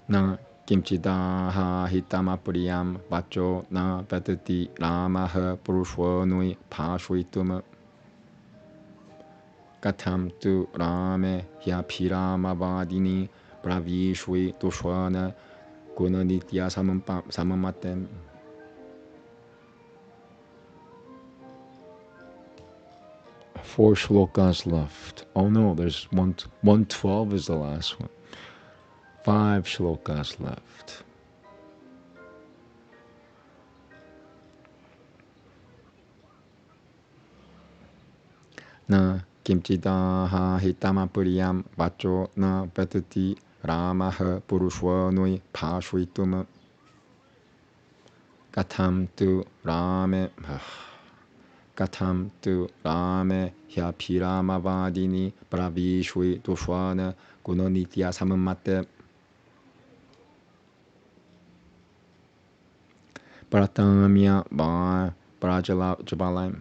Speaker 2: Na kimchidaha hitamapuriyam vacho na patati ramah purushvanui pashvitum. Katham tu rame hyaphiramavadini pravishvi tushvana gunanitya samamatem. Four shlokas left. Oh no, there's 112 is the last one. 5 shlokas left. Na kimchidaha hitamapuriyam vacho na patati ramah purushvanui pashvitum. Katham tu rame hyaphiramavadini pravishvi tushvana gunanitya samamate. Pratamya ba prajavala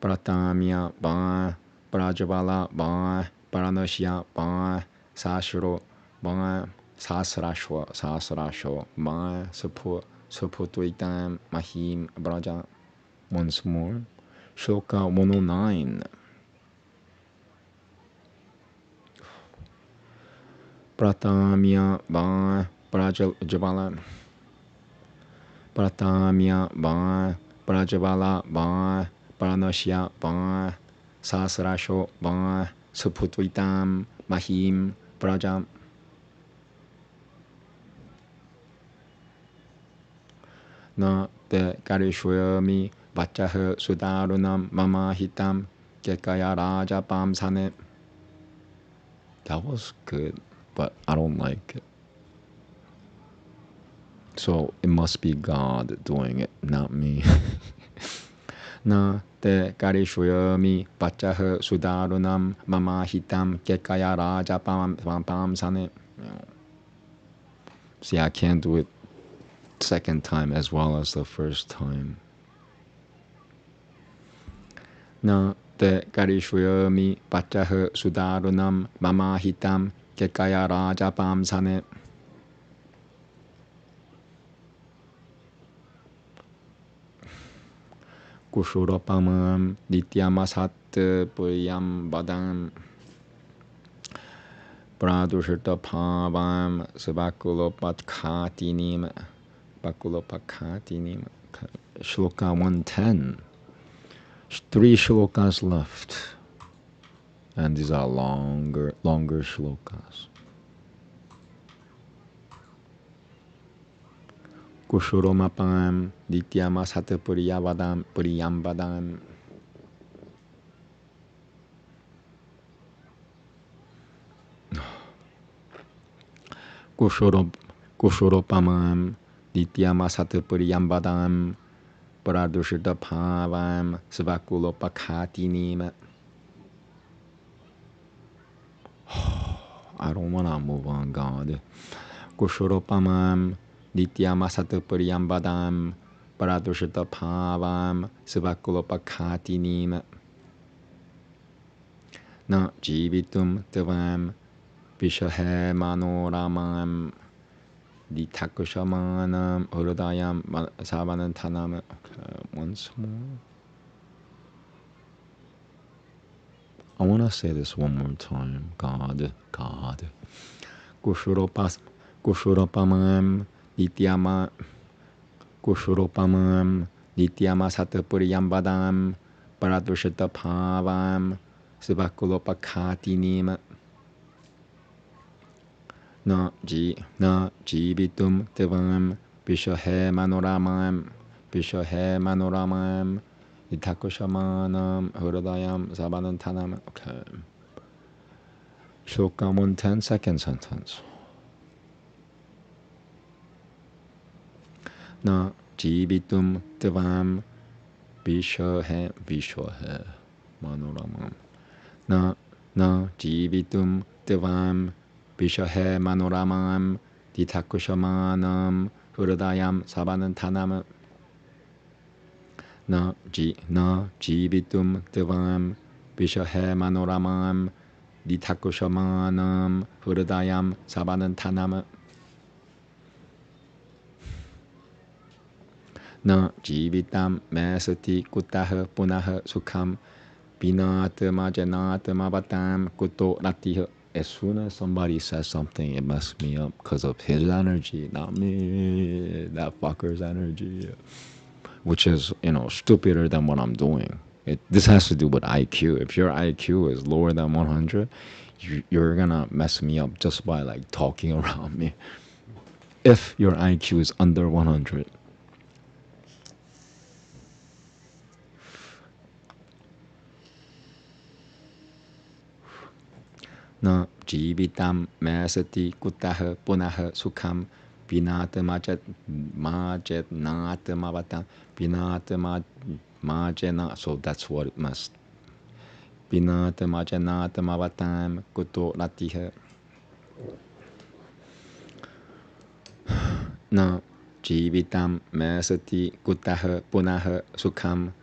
Speaker 2: Pratamya ba prajavala ba paranashya ba sasro ba sasrasho ba saputuitam mahim braja. Once more. Shloka 109. Pratamya ba prajavala Pratamya ba prajavala ba paranashya ba sasrasho ba saputuitam mahim braja. Na te karishvami vachah sudarunam mama hitam kekaya raja pamsane. That was good, but I don't like it. So it must be God doing it, not me. Na te karishvami vachah sudarunam mama hitam kekaya raja pamsane. See, I can't do it second time as well as the first time. Na te karishvami vachah sudarunam mama hitam kekaya raja pamsane. Kushuropamam dityamasat puyam badam pradushita pavam sabakulopakatinim. Shloka 110. 3 shlokas left. And these are longer shlokas. Kushuromapam dityamasat puriyam badam. Kushoropamam Dityama Satapuriyambadam Pradushita Pavam Svakulopakatinim. I don't want to move on, God. Kushoropamam Dityama Satapuriyambadam Pradushita Pavam Svakulopakatinim. Na Jivitum Devam Vishahe Manoramam Ditakushamanam Urudayam Savanantanam. Okay, once more. I want to say this one more time. God. Kushuropamam Dityama Satapuriyambadam Paradushita Pavam Sivakulopakatinim. Na Jivitum Devam Vishahe Manoramam Itakushamanam Hridayam Sabanantanam. Okay. Shloka 110, second sentence. Na Jivitum Devam Vishahe Manoramam. Na Jivitum Devam Vishahe Manoramam Ditakushamanam Hridayam Sabanantanam. Na Jivitum Devam Vishahe Manoramam Ditakushamanam Hridayam Sabanantanam. Na Jivitam Mesati Kutaha Punaha Sukham Binatama Janatama Batam Kuto Ratiha. As soon as somebody says something, it messes me up because of his energy, not me, that fucker's energy, which is, stupider than what I'm doing. This has to do with IQ. If your IQ is lower than 100, you're gonna mess me up just by like talking around me. If your IQ is under 100. Na Jivitam Mesati Kutaha Punaha Sukham Vinatamajet Natamavatam Vinatama. So that's what it must. Vinatamajanatamavattam Kuto Ratiha. Na Jivitam Mesati Kutaha Punaha Sukham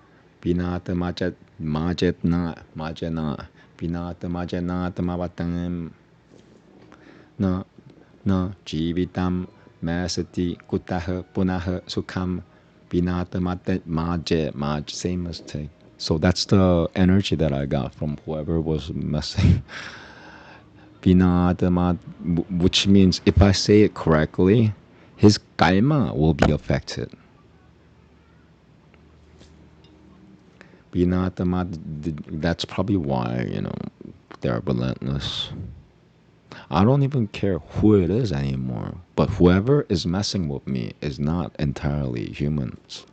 Speaker 2: Vinatamajet Majana Vinatamajanatamavattam. Na Jivitam Mesati Kutaha Punaha Sukham Vinatamajet. Same mistake. So that's the energy that I got from whoever was messing. Vinatama, which means if I say it correctly, his karma will be affected. Vinatama, that's probably why, they're relentless. I don't even care who it is anymore, but whoever is messing with me is not entirely humans.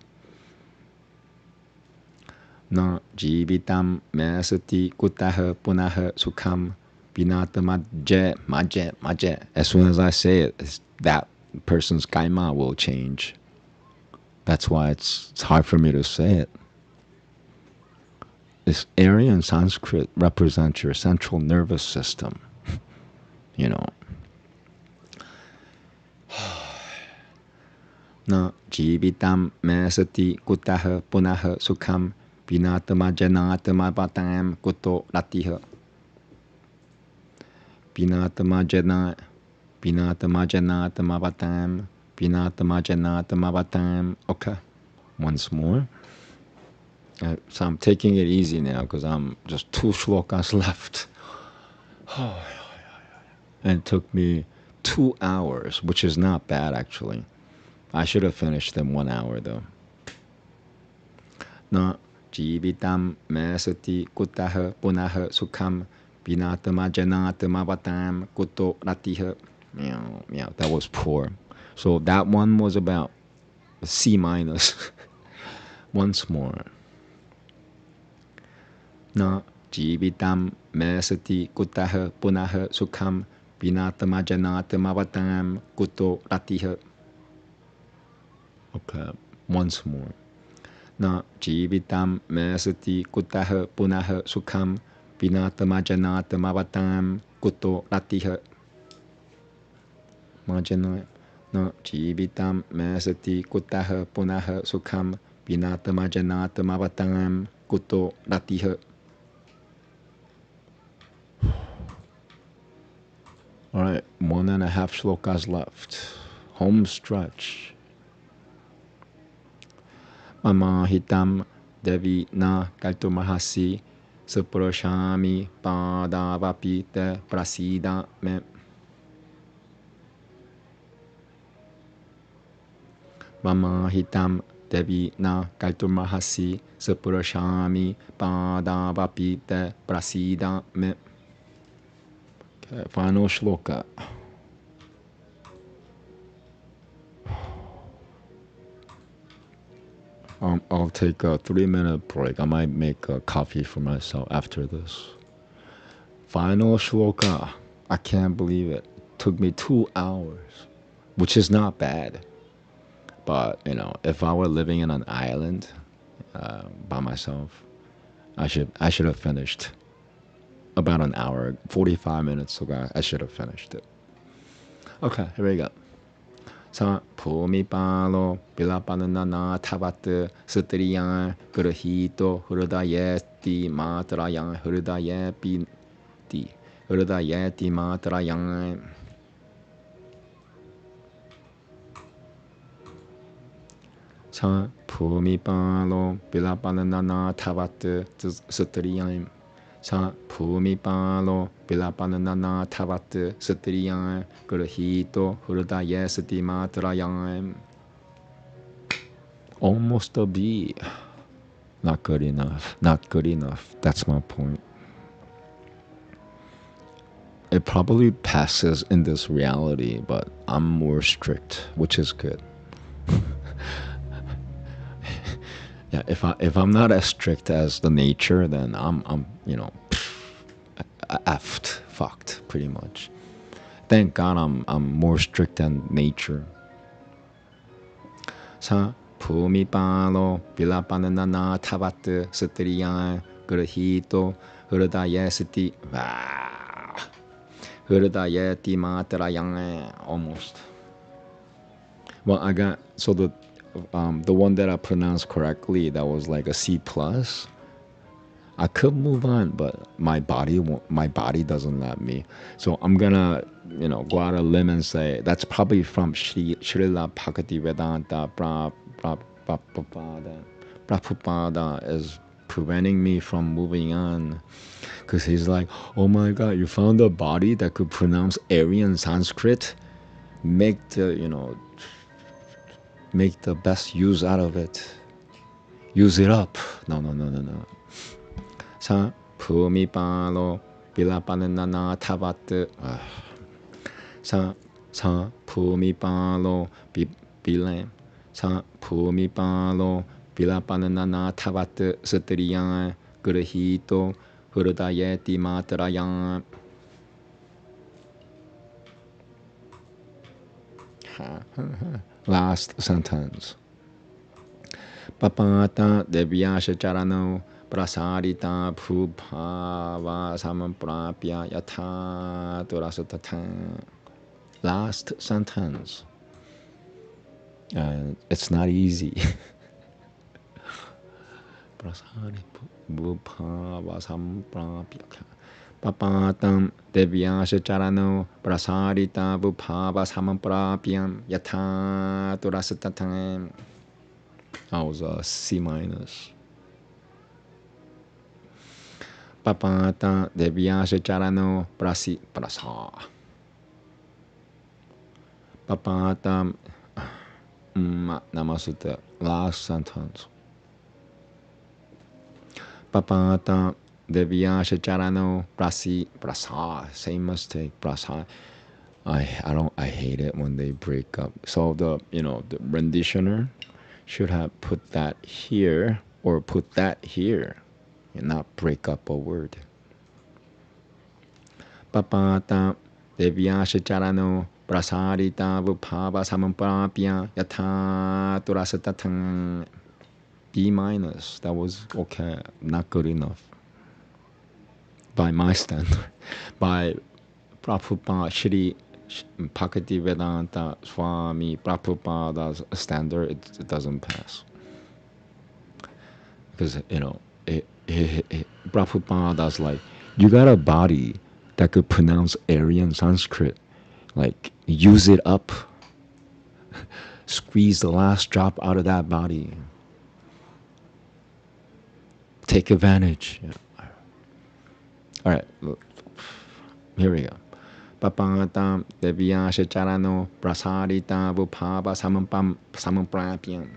Speaker 2: Na Jivitam Mesati Kutaha Punaha Sukham Vinatamajet. As soon as I say it, that person's karma will change. That's why it's hard for me to say it. This Aryan Sanskrit represents your central nervous system. Na Jivitam Mesati Kutaha Punaha Sukham Vinatamajanatamavattam Kuto Ratiha. Vinatamajanatamavattam. Okay, once more. So I'm taking it easy now because I'm just 2 shlokas left. And it took me 2 hours, which is not bad actually. I should have finished in 1 hour though. Na Jivitam Mesati Kutaha Punaha Sukham Vinatamajanatamavattam Kuto Ratiha. Meow, that was poor. So that one was about C minus. Once more. Na Jivitam Mesati Kutaha Punaha Sukham Vinatama janatama vatam kuto ratiha. Okay, once more. Na jivitam mesati kutaha punaha sukham vinatama janatama vatam kuto ratiha. Majana na jivitam mesati kutaha punaha sukham vinatama janatama vatam kuto ratiha. All right, 1.5 shlokas left. Home stretch. Mamahitam devi na kaltumahasi suproshami padavapi te prasida me. Mamahitam devi na kaltumahasi suproshami padavapi te prasida me. Okay, final shloka. I'll take a 3-minute break. I might make a coffee for myself after this. Final shloka. I can't believe it. Took me 2 hours, which is not bad. But, if I were living in an island by myself, I should have finished about an hour, 45 minutes ago. I should have finished it. Okay, here we go. Sa phumi palo pilapanana tavat sutriyang grahito hrudayeti matrayang hrudayeti matrayang. Sa phumi palo pilapanana tavat sutriyang. Sa phumi palo pilapanana tavat sutriyang grahito hrudayesti matrayang. Almost a B. Not good enough. Not good enough. That's my point. It probably passes in this reality, but I'm more strict, which is good. Yeah, if I'm not as strict as the nature, then I'm effed, fucked, pretty much. Thank God I'm more strict than nature. Sa phumi palo pilapanana tavat sutriyang grahito hrudayesti hrudayeti matrayang. Almost. Well, I got the one that I pronounced correctly, that was like a C plus. I could move on, but my body doesn't let me. So I'm gonna, go out a limb and say that's probably from Srila Bhaktivedanta Prabhupada is preventing me from moving on, because he's like, oh my God, you found a body that could pronounce Aryan Sanskrit. Make the best use out of it. Use it up. No. Sa phumi palo pilapanana tavat. Sa phumi palo pilam. Sa phumi palo pilapanana tavat sutriyang grahito hrudayeti matrayang. Last sentence. Papata devyasha charano prasarita bhubhava samamprapya yatha turasatata. Last sentence. It's not easy. Prasarita bhubhava samamprapya. Papatam devyasha charano prasarita bhubhava samamprapyam yatha turasatata. I was a C minus. Papata devyasha charano prasa. Papata Namaste. Last sentence. Papata devyasha charano prasa. Same mistake. Prasa. I hate it when they break up. So the renditioner should have put that here or put that here and not break up a word. Papata Devyasha charano prasarita vupava samampapya yatha turasatatang. B minus. That was okay. Not good enough. By my standard. By Prabhupada, Shri Bhakti Vedanta Swami Prabhupada's standard, it doesn't pass. Because, Prabhupada's like, you got a body that could pronounce Aryan Sanskrit. Like, use it up. Squeeze the last drop out of that body. Take advantage. Yeah. All right, here we go. Papangatam devyasha charano prasarita vupava samampramyam.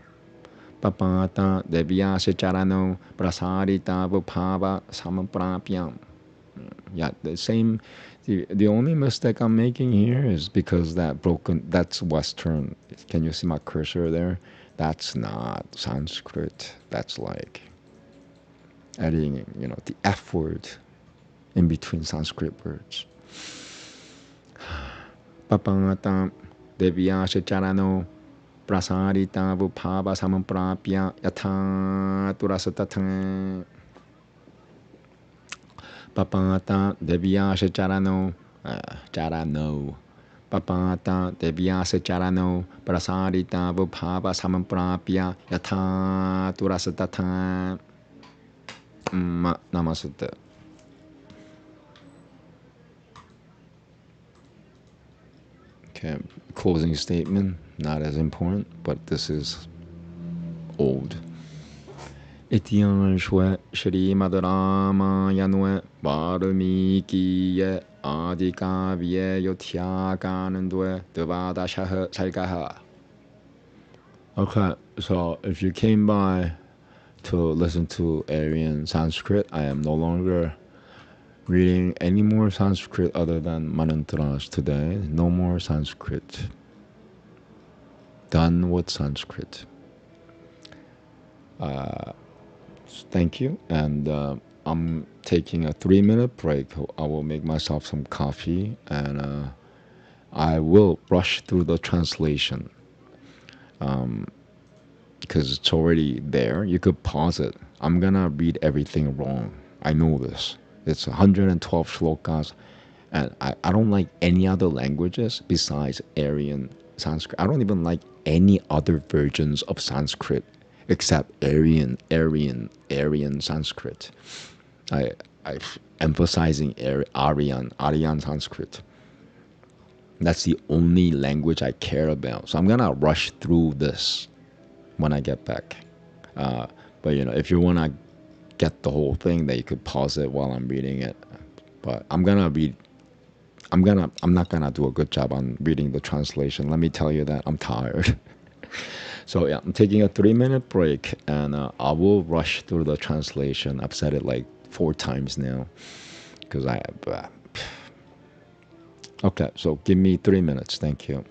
Speaker 2: Papata devyasha charano prasarita vupava samampramyam. Yeah, the same. The only mistake I'm making here is because that's Western. Can you see my cursor there? That's not Sanskrit. That's like adding, the F word in between Sanskrit words. Papangata devyasha charano prasarita vupava samampramya yatha turasatatang. Papangata devyasha charano Papata devyasha charano prasarita vupava samampramya yatha turasatatang. Namaste. Okay, closing statement, not as important, but this is old. Itiyan Shrimad Ramayana Valmikiye Adikavye Yotyakanandwe Devadashaha Sargaha. Okay, so if you came by to listen to Aryan Sanskrit, I am no longer reading any more Sanskrit other than mantras today. No more Sanskrit. Done with Sanskrit. Thank you. And I'm taking a 3-minute break. I will make myself some coffee and I will rush through the translation because it's already there. You could pause it. I'm gonna read everything wrong. I know this. It's 112 shlokas, and I don't like any other languages besides Aryan Sanskrit. I don't even like any other versions of Sanskrit except Aryan Sanskrit. I emphasizing Aryan Sanskrit. That's the only language I care about. So I'm gonna rush through this when I get back. But if you wanna get the whole thing, that you could pause it while I'm reading it. But I'm not gonna do a good job on reading the translation. Let me tell you that I'm tired. So yeah, I'm taking a 3-minute break and I will rush through the translation. I've said it like 4 times now because okay, so give me 3 minutes. Thank you.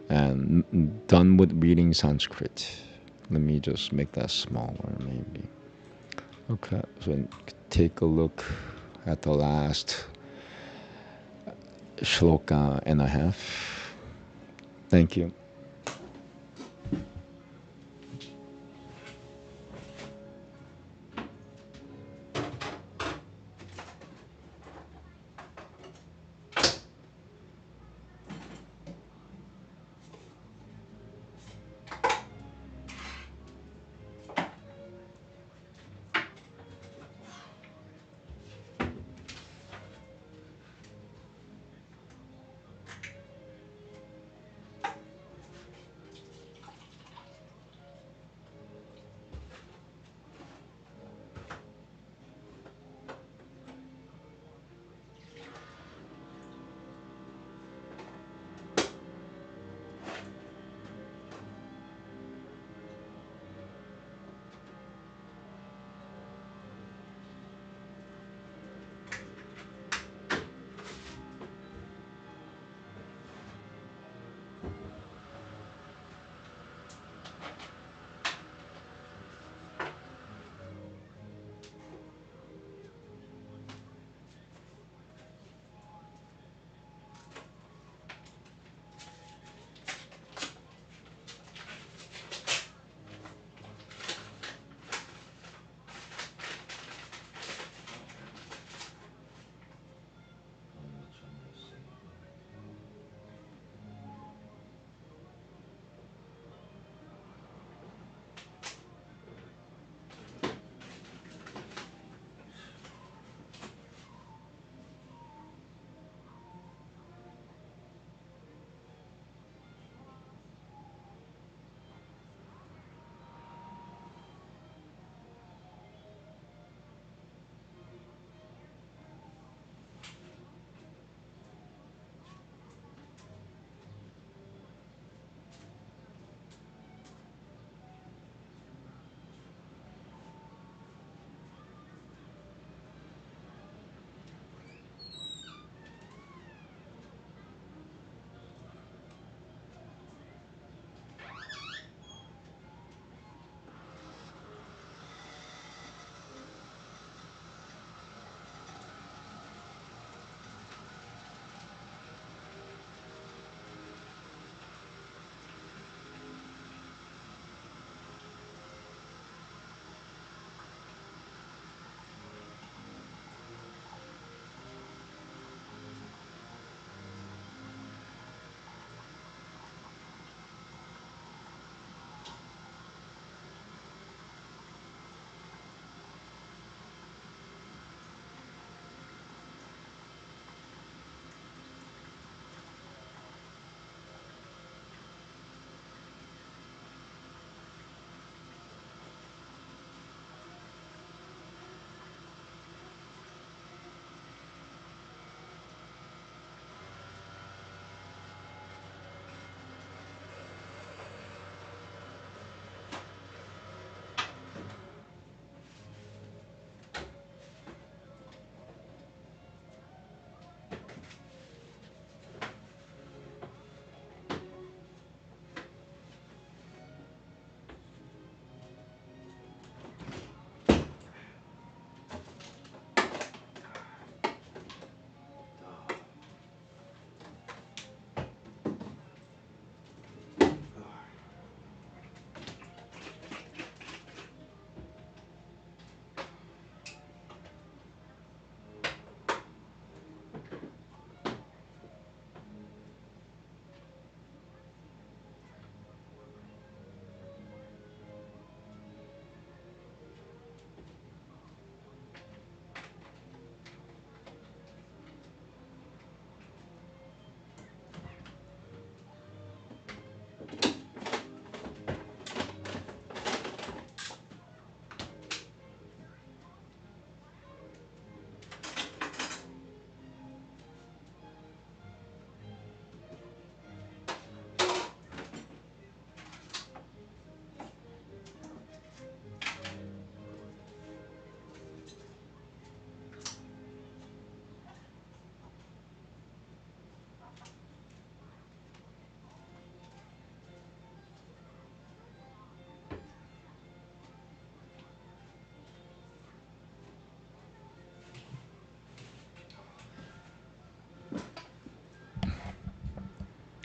Speaker 2: And done with reading Sanskrit. Let me just make that smaller maybe. Okay, so take a look at the last shloka and a half. Thank you.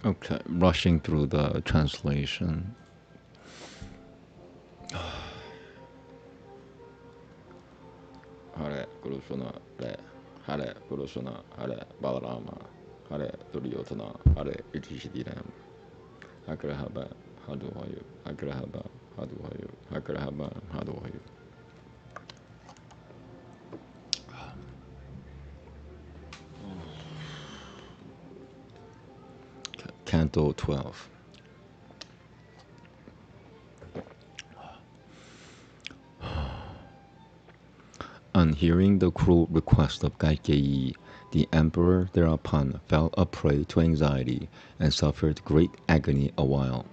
Speaker 1: Okay, rushing through the translation. Hare Krishna, Hare Hare Krishna, Hare Balarama, Hare Duryodhana, Hare Yudhishthira, Agrahaba, Haduhayu, Agrahaba, Haduhayu, Agrahaba, Haduhayu. Canto 12. On hearing the cruel request of Kaikeyi, the emperor thereupon fell a prey to anxiety and suffered great agony a while.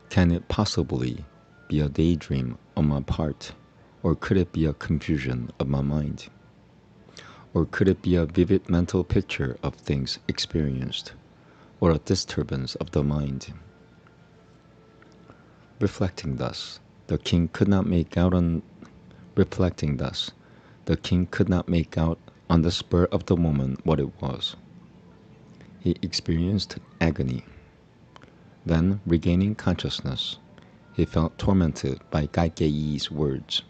Speaker 1: Can it possibly be a daydream on my part, or could it be a confusion of my mind? Or could it be a vivid mental picture of things experienced, or a disturbance of the mind? Reflecting thus, the king could not make out on the spur of the moment what it was. He experienced agony. Then, regaining consciousness, he felt tormented by Kaikeyi's words.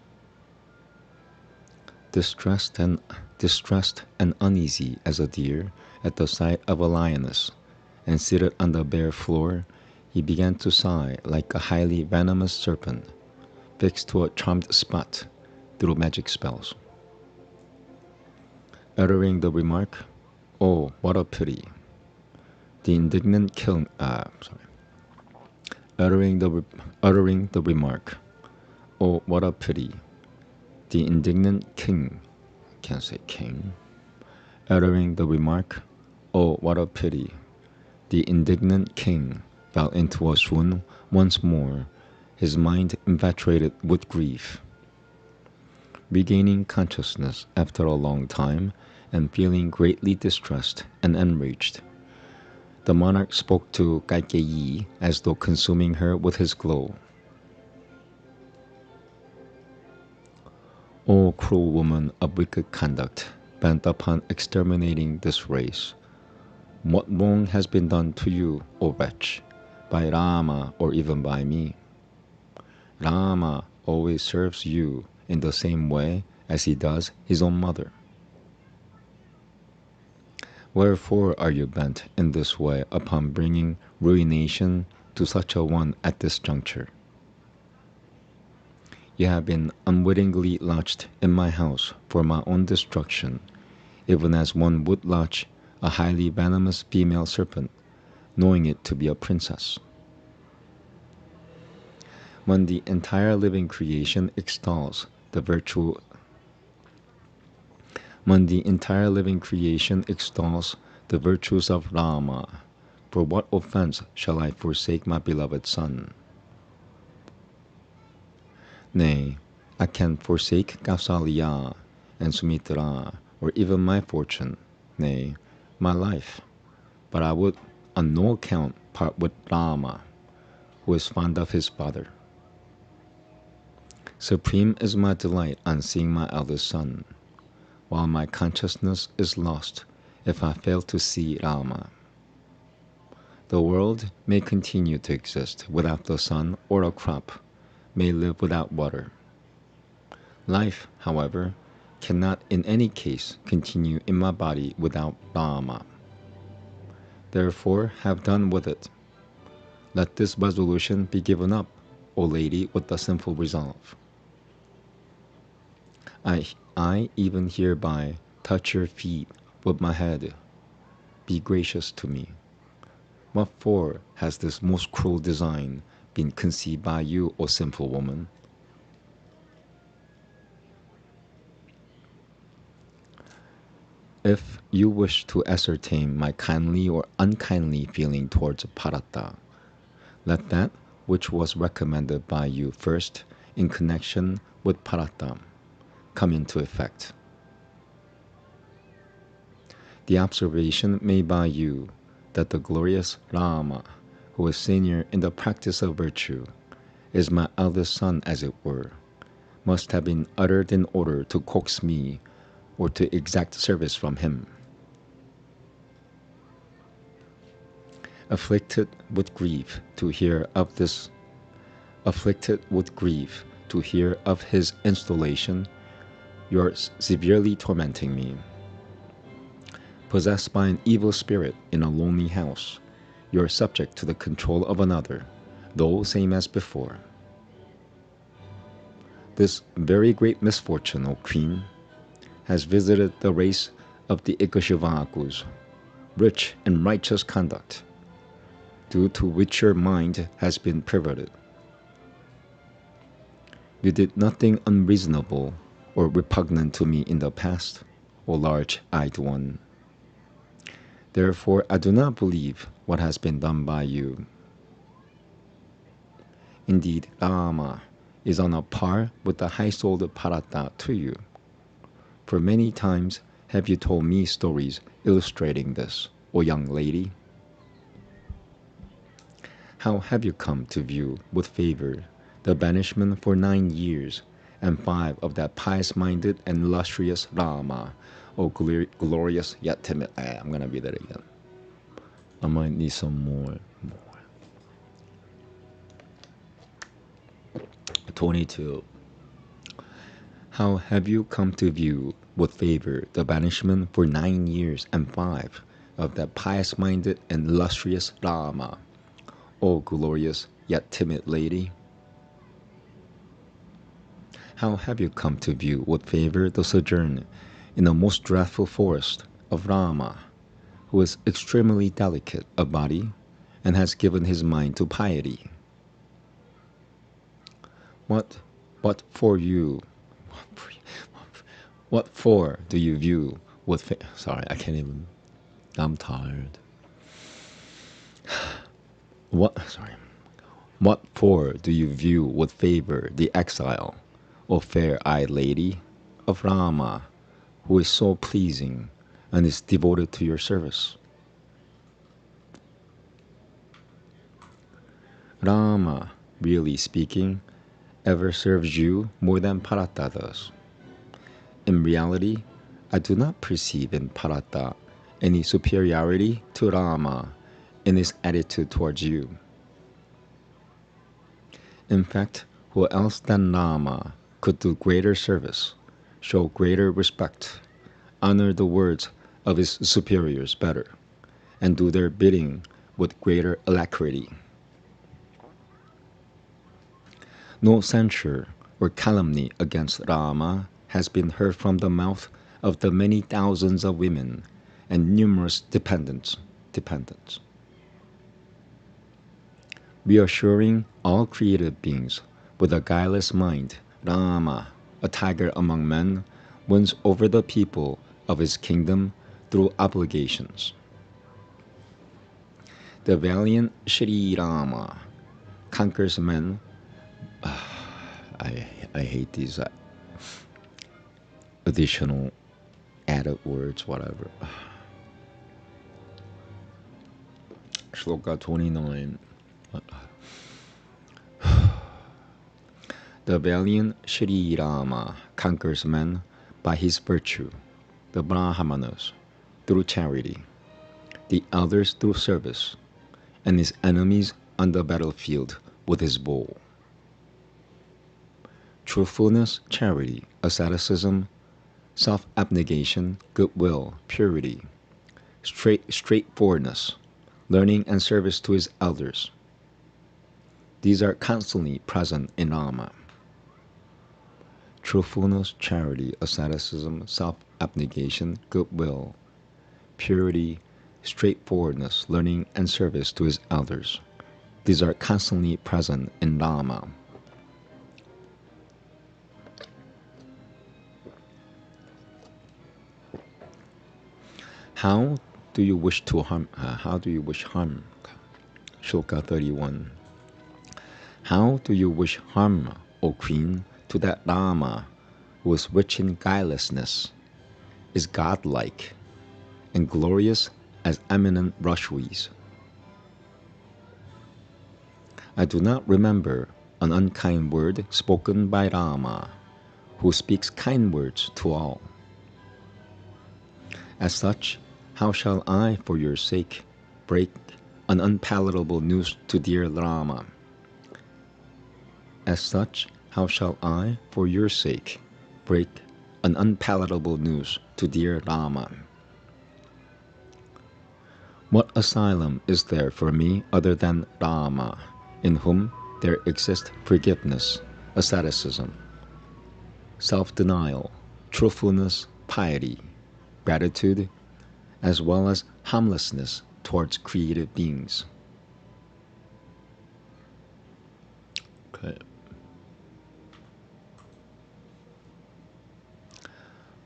Speaker 1: Distressed and uneasy as a deer at the sight of a lioness, and seated on the bare floor, he began to sigh like a highly venomous serpent, fixed to a charmed spot through magic spells. Uttering the remark, "Oh, what a pity!" the indignant king, uttering the remark, "Oh, what a pity!" the indignant king, can't say king, uttering the remark, "Oh, what a pity!" the indignant king fell into a swoon once more, his mind infatuated with grief. Regaining consciousness after a long time, and feeling greatly distressed and enraged, the monarch spoke to Kaikeyi as though consuming her with his glow. O cruel woman of wicked conduct, bent upon exterminating this race, what wrong has been done to you, O wretch, by Rama or even by me? Rama always serves you in the same way as he does his own mother. Wherefore are you bent in this way upon bringing ruination to such a one at this juncture? You have been unwittingly lodged in my house for my own destruction, even as one would lodge a highly venomous female serpent, knowing it to be a princess. When the entire living creation extols the virtues of Rama, for what offense shall I forsake my beloved son? Nay, I can forsake Kausalya and Sumitra, or even my fortune, nay, my life, but I would on no account part with Rama, who is fond of his father. Supreme is my delight on seeing my eldest son, while my consciousness is lost if I fail to see Rama. The world may continue to exist without the sun, or a crop may live without water. Life, however, cannot in any case continue in my body without Rama. Therefore, have done with it. Let this resolution be given up, O lady with the sinful resolve. I even hereby touch your feet with my head. Be gracious to me. What for has this most cruel design been conceived by you, O sinful woman? If you wish to ascertain my kindly or unkindly feeling towards Bharata, let that which was recommended by you first in connection with Bharata come into effect. The observation made by you that the glorious Rama, who is senior in the practice of virtue, is my eldest son as it were, must have been uttered in order to coax me or to exact service from him.
Speaker 2: afflicted with grief to hear of this, afflicted with grief to hear of his installation, you're severely tormenting me. Possessed by an evil spirit in a lonely house, you're subject to the control of another, though same as before. This very great misfortune, O Queen, has visited the race of the Ikshvakus, rich in righteous conduct, due to which your mind has been perverted. You did nothing unreasonable or repugnant to me in the past, O large-eyed one. Therefore, I do not believe what has been done by you. Indeed, Rama is on a par with the high-souled Bharata to you. For many times have you told me stories illustrating this, O young lady. How have you come to view with favor the banishment for 9 years and 5 of that pious-minded and illustrious Rama, O glorious yet timid. I'm going to read that again. I might need some more. 22. How have you come to view with favor the banishment for 9 years and 5 of that pious-minded and illustrious Rama, O glorious yet timid lady? How have you come to view with favor the sojourn in the most dreadful forest of Rama, who is extremely delicate of body and has given his mind to piety? What for do you view with sorry, I can't even, I'm tired. What for do you view with favor the exile, O fair-eyed lady of Rama, who is so pleasing and is devoted to your service? Rama, really speaking, ever serves you more than Bharata does. In reality, I do not perceive in Bharata any superiority to Rama in his attitude towards you. In fact, who else than Rama could do greater service, show greater respect, honor the words of his superiors better, and do their bidding with greater alacrity? No censure or calumny against Rama has been heard from the mouth of the many thousands of women and numerous dependents. Reassuring all created beings with a guileless mind, Rama, a tiger among men, wins over the people of his kingdom through obligations. The valiant Shri Rama conquers men. I hate these additional added words, whatever. Shloka 29. The valiant Shri Rama conquers men by his virtue, the Brahmanas through charity, the others through service, and his enemies on the battlefield with his bow. Truthfulness, charity, asceticism, self-abnegation, goodwill, purity, straightforwardness, learning and service to his elders. These are constantly present in Rama. Truthfulness, charity, asceticism, self-abnegation, goodwill, purity, straightforwardness, learning and service to his elders. These are constantly present in Rama. How do you wish harm? Shloka 31. How do you wish harm, O Queen, to that Rama who is rich in guilelessness, is godlike, and glorious as eminent rashis? I do not remember an unkind word spoken by Rama, who speaks kind words to all. As such, how shall I, for your sake, break an unpalatable news to dear Rama. As such, how shall I, for your sake, break an unpalatable news to dear Rama? What asylum is there for me other than Rama, in whom there exists forgiveness, asceticism, self-denial, truthfulness, piety, gratitude, as well as harmlessness towards created beings? Okay.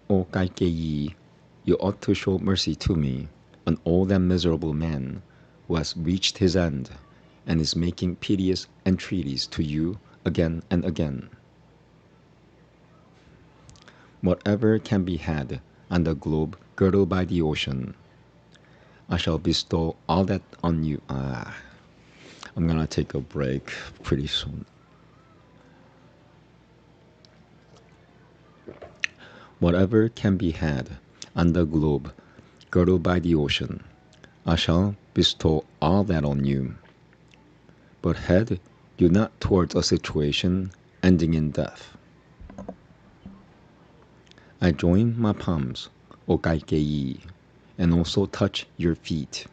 Speaker 2: O Kaikeyi, you ought to show mercy to me, an old and miserable man who has reached his end and is making piteous entreaties to you again and again. Whatever can be had on the globe girdled by the ocean, I shall bestow all that on you. I'm gonna take a break pretty soon. Whatever can be had on the globe girdled by the ocean, I shall bestow all that on you. But head you not towards a situation ending in death. I join my palms, O Kaikeyi, and also touch your feet.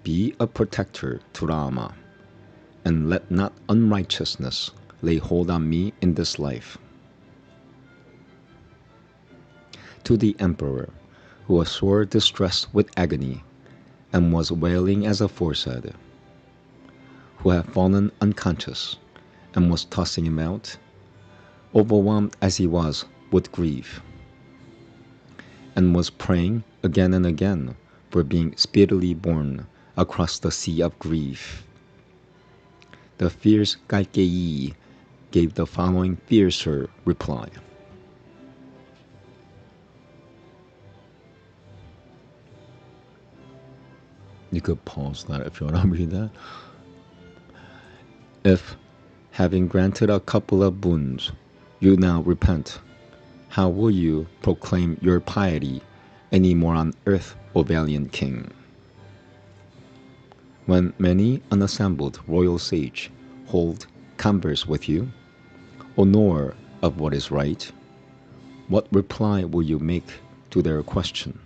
Speaker 2: Be a protector to Rama, and let not unrighteousness lay hold on me in this life. To the emperor, who was sore distressed with agony, and was wailing as aforesaid, who had fallen unconscious, and was tossing him out, overwhelmed as he was with grief, and was praying again and again for being speedily borne across the sea of grief. The fierce Kaikeyi gave the following fiercer reply. You could pause that if you want to read that. If, having granted a couple of boons, you now repent, how will you proclaim your piety any more on earth, O valiant king? When many an assembled royal sage hold converse with you, O knower of what is right, what reply will you make to their question?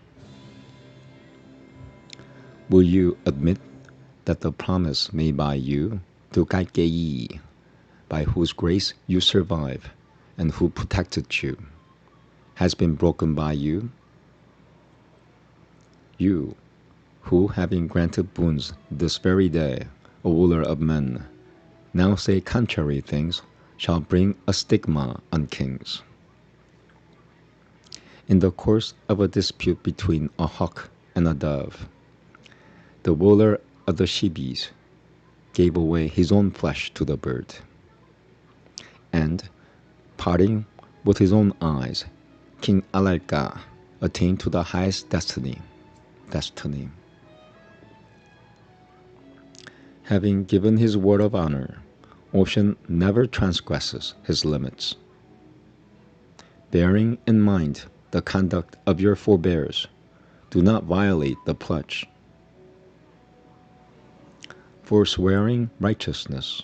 Speaker 2: Will you admit that the promise made by you to Kaikeyi, by whose grace you survive and who protected you, has been broken by you? You, who, having granted boons this very day, O ruler of men, now say contrary things, shall bring a stigma on kings. In the course of a dispute between a hawk and a dove, the ruler of the Shibis gave away his own flesh to the bird, and, parting with his own eyes, King Alalka attained to the highest destiny. Having given his word of honor, Ocean never transgresses his limits. Bearing in mind the conduct of your forebears, do not violate the pledge. Forswearing righteousness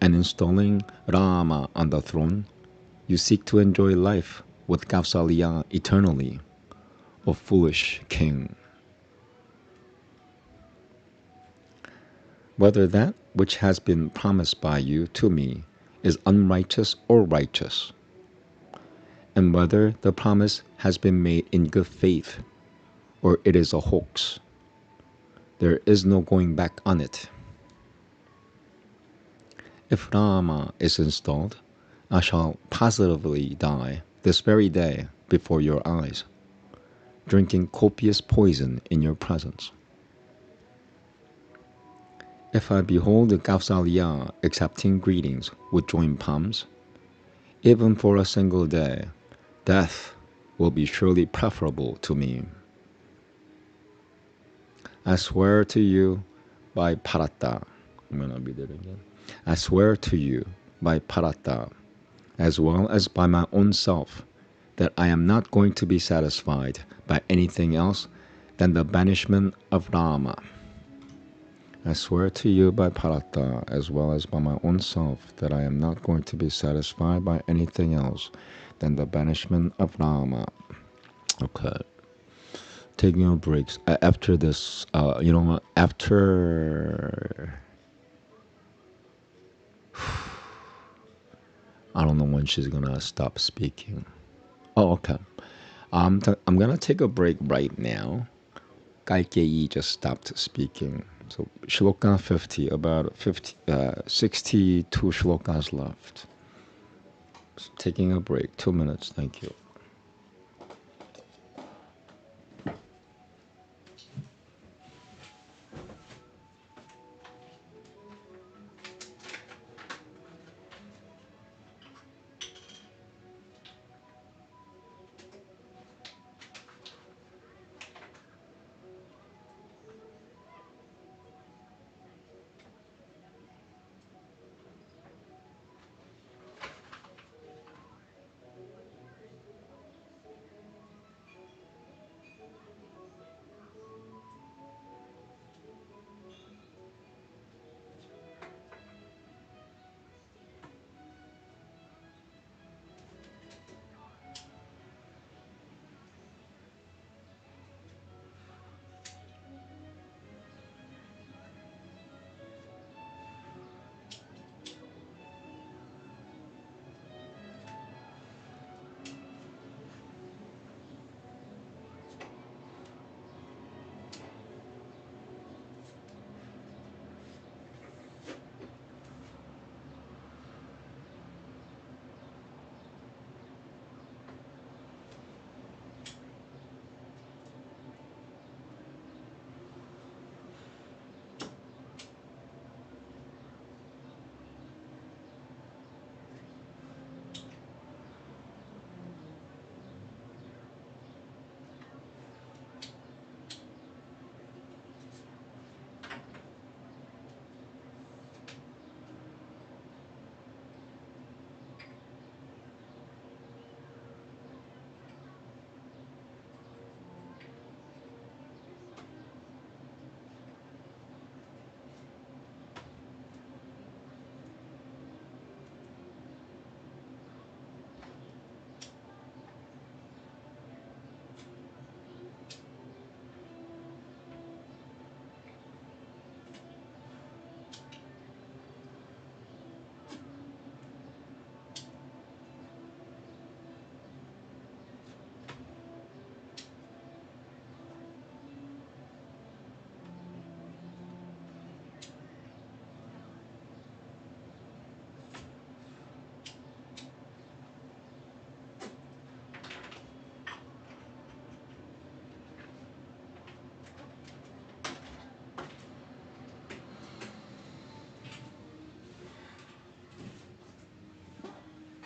Speaker 2: and installing Rama on the throne, you seek to enjoy life with Kausalya eternally, O foolish king. Whether that which has been promised by you to me is unrighteous or righteous, and whether the promise has been made in good faith or it is a hoax, there is no going back on it. If Rama is installed, I shall positively die this very day before your eyes, drinking copious poison in your presence. If I behold the Kausalya accepting greetings with joined palms, even for a single day, death will be surely preferable to me. I swear to you by Paratta, I'm going to read it again. I swear to you by Paratta, as well as by my own self, that I am not going to be satisfied by anything else than the banishment of Rama. I swear to you by Parata, as well as by my own self, that I am not going to be satisfied by anything else than the banishment of Rama. Okay. Taking a break. After this, after... I don't know when she's gonna stop speaking. Oh, okay. I'm gonna take a break right now. Kaikei just stopped speaking. So shloka 50, about 62 shlokas left. So taking a break, 2 minutes, thank you.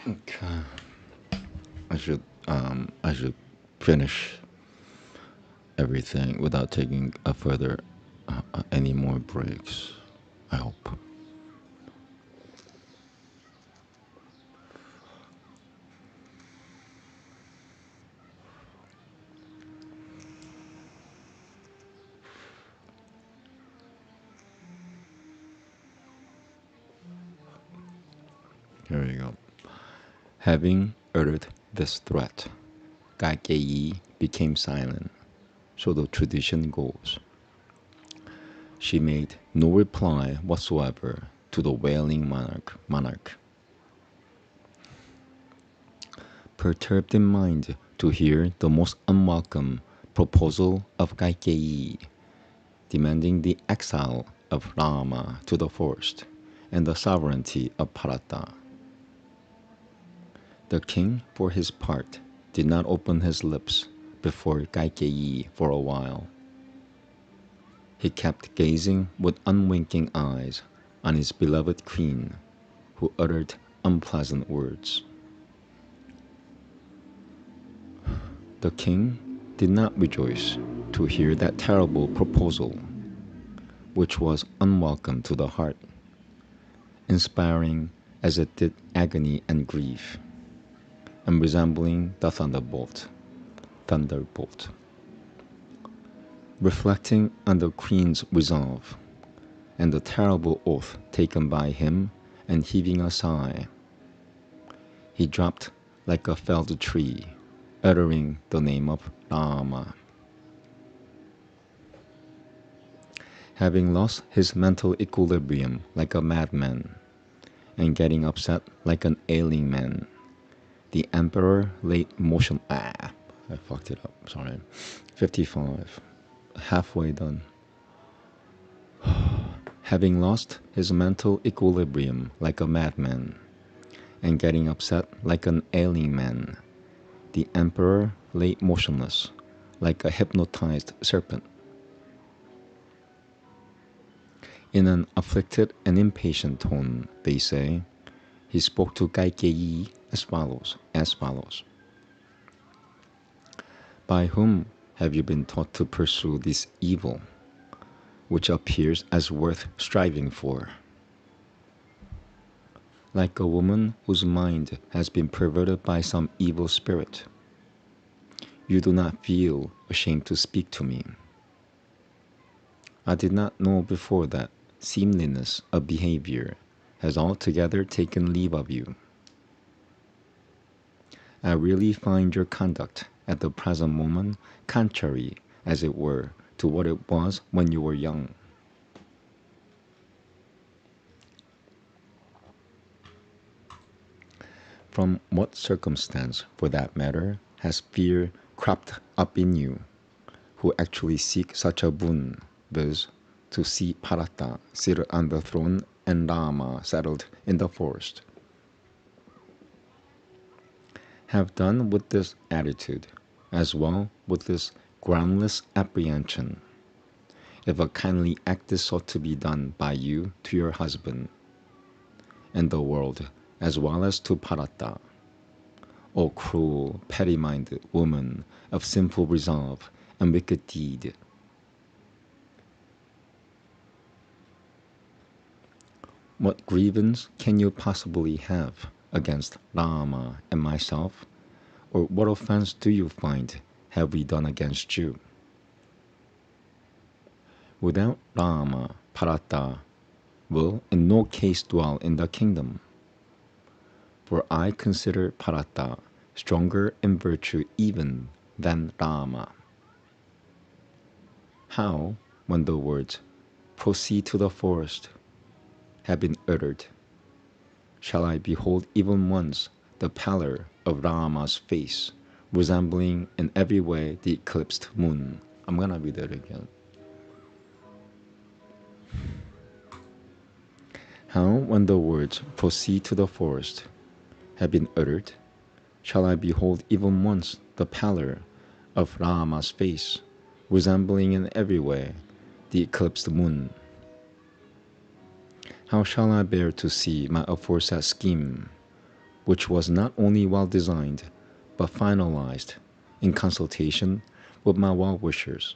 Speaker 2: Okay. I should finish everything without taking a further any more breaks. I hope. Here we go. Having uttered this threat, Kaikei became silent, so the tradition goes. She made no reply whatsoever to the wailing monarch. Perturbed in mind to hear the most unwelcome proposal of Kaikei, demanding the exile of Rama to the forest and the sovereignty of Bharata. The king, for his part, did not open his lips before Kaikei for a while. He kept gazing with unwinking eyes on his beloved queen, who uttered unpleasant words. The king did not rejoice to hear that terrible proposal, which was unwelcome to the heart, inspiring as it did agony and grief, and resembling the thunderbolt. Reflecting on the queen's resolve, and the terrible oath taken by him, and heaving a sigh, he dropped like a felled tree, uttering the name of Rama. Having lost his mental equilibrium like a madman, and getting upset like an ailing man, the emperor lay motion. I fucked it up. Sorry. 55. Halfway done. Having lost his mental equilibrium like a madman, and getting upset like an ailing man, the emperor lay motionless like a hypnotized serpent. In an afflicted and impatient tone, they say, he spoke to Kaikeyi as follows. By whom have you been taught to pursue this evil, which appears as worth striving for? Like a woman whose mind has been perverted by some evil spirit, you do not feel ashamed to speak to me. I did not know before that seemliness of behavior has altogether taken leave of you. I really find your conduct at the present moment contrary, as it were, to what it was when you were young. From what circumstance, for that matter, has fear cropped up in you, who actually seek such a boon, viz., to see Bharata seated on the throne and Rama settled in the forest? Have done with this attitude, as well with this groundless apprehension. If a kindly act is sought to be done by you to your husband, and the world, as well as to Bharata, O cruel, petty-minded woman of sinful resolve and wicked deed, what grievance can you possibly have against Rama and myself, or what offense do you find have we done against you? Without Rama, Bharata will in no case dwell in the kingdom, for I consider Bharata stronger in virtue even than Rama. How, when the words, "Proceed to the forest," have been uttered, shall I behold even once the pallor of Rama's face, resembling in every way the eclipsed moon? I'm gonna read that again. How, when the words "proceed to the forest" have been uttered, shall I behold even once the pallor of Rama's face, resembling in every way the eclipsed moon? How shall I bear to see my aforesaid scheme, which was not only well designed, but finalized in consultation with my well-wishers,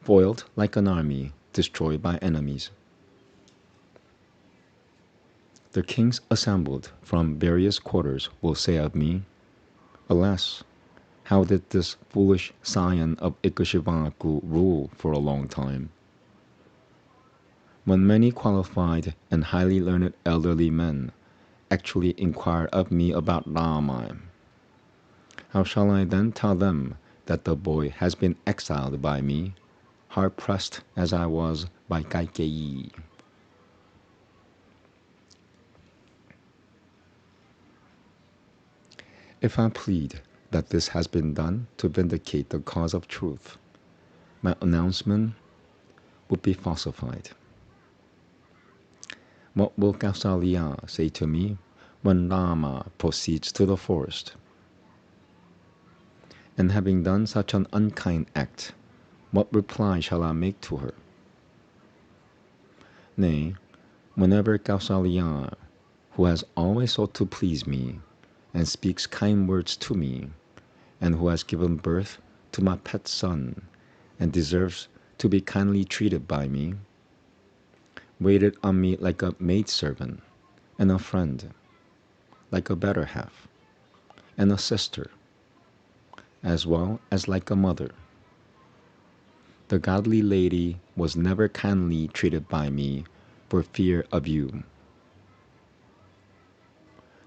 Speaker 2: foiled like an army destroyed by enemies? The kings assembled from various quarters will say of me, alas, how did this foolish scion of Ikshvaku rule for a long time? When many qualified and highly learned elderly men actually inquire of me about Rama, how shall I then tell them that the boy has been exiled by me, hard-pressed as I was by Kaikeyi? If I plead that this has been done to vindicate the cause of truth, my announcement would be falsified. What will Kausalya say to me when Rama proceeds to the forest? And having done such an unkind act, what reply shall I make to her? Nay, whenever Kausalya, who has always sought to please me, and speaks kind words to me, and who has given birth to my pet son, and deserves to be kindly treated by me, waited on me like a maidservant and a friend, like a better half and a sister, as well as like a mother. The godly lady was never kindly treated by me for fear of you.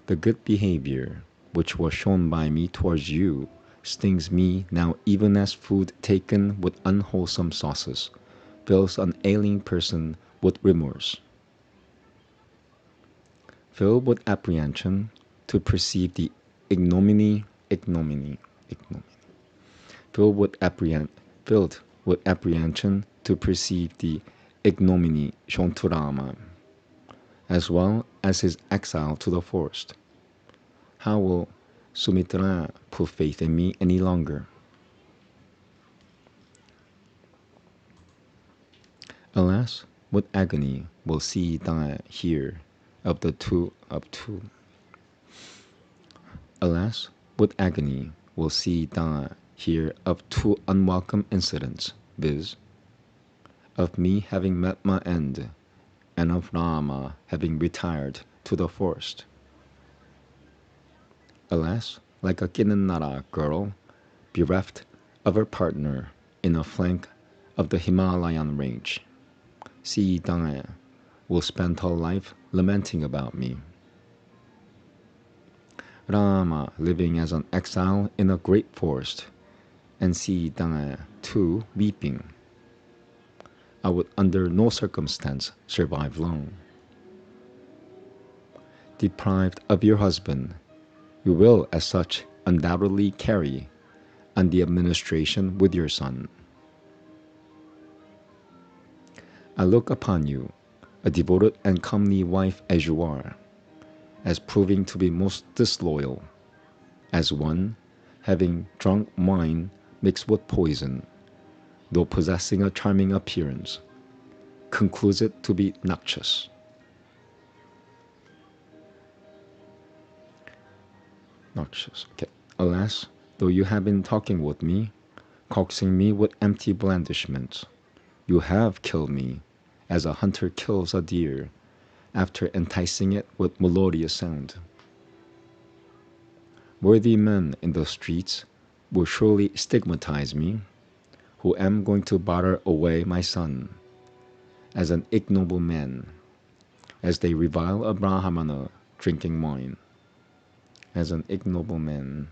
Speaker 2: The good behavior which was shown by me towards you stings me now even as food taken with unwholesome sauces fills an ailing person with remorse. Filled with apprehension to perceive the ignominy, filled with apprehension to perceive the ignominy shown to Rama, as well as his exile to the forest. How will Sumitra put faith in me any longer? Alas, what agony will Sita hear of the two. Alas, what agony will Sita hear of two unwelcome incidents, viz., of me having met my end, and of Rama having retired to the forest. Alas, like a Kinnara girl, bereft of her partner in a flank of the Himalayan range, Sita will spend her life lamenting about me. Rama living as an exile in a great forest, and Sita too weeping. I would under no circumstance survive long. Deprived of your husband, you will as such undoubtedly carry on the administration with your son. I look upon you, a devoted and comely wife as you are, as proving to be most disloyal, as one having drunk wine mixed with poison, though possessing a charming appearance, concludes it to be noxious. Okay. Alas, though you have been talking with me, coaxing me with empty blandishments, you have killed me, as a hunter kills a deer, after enticing it with melodious sound. Worthy men in the streets will surely stigmatize me, who am going to barter away my son, as an ignoble man, as they revile a Brahmana drinking wine. As an ignoble man,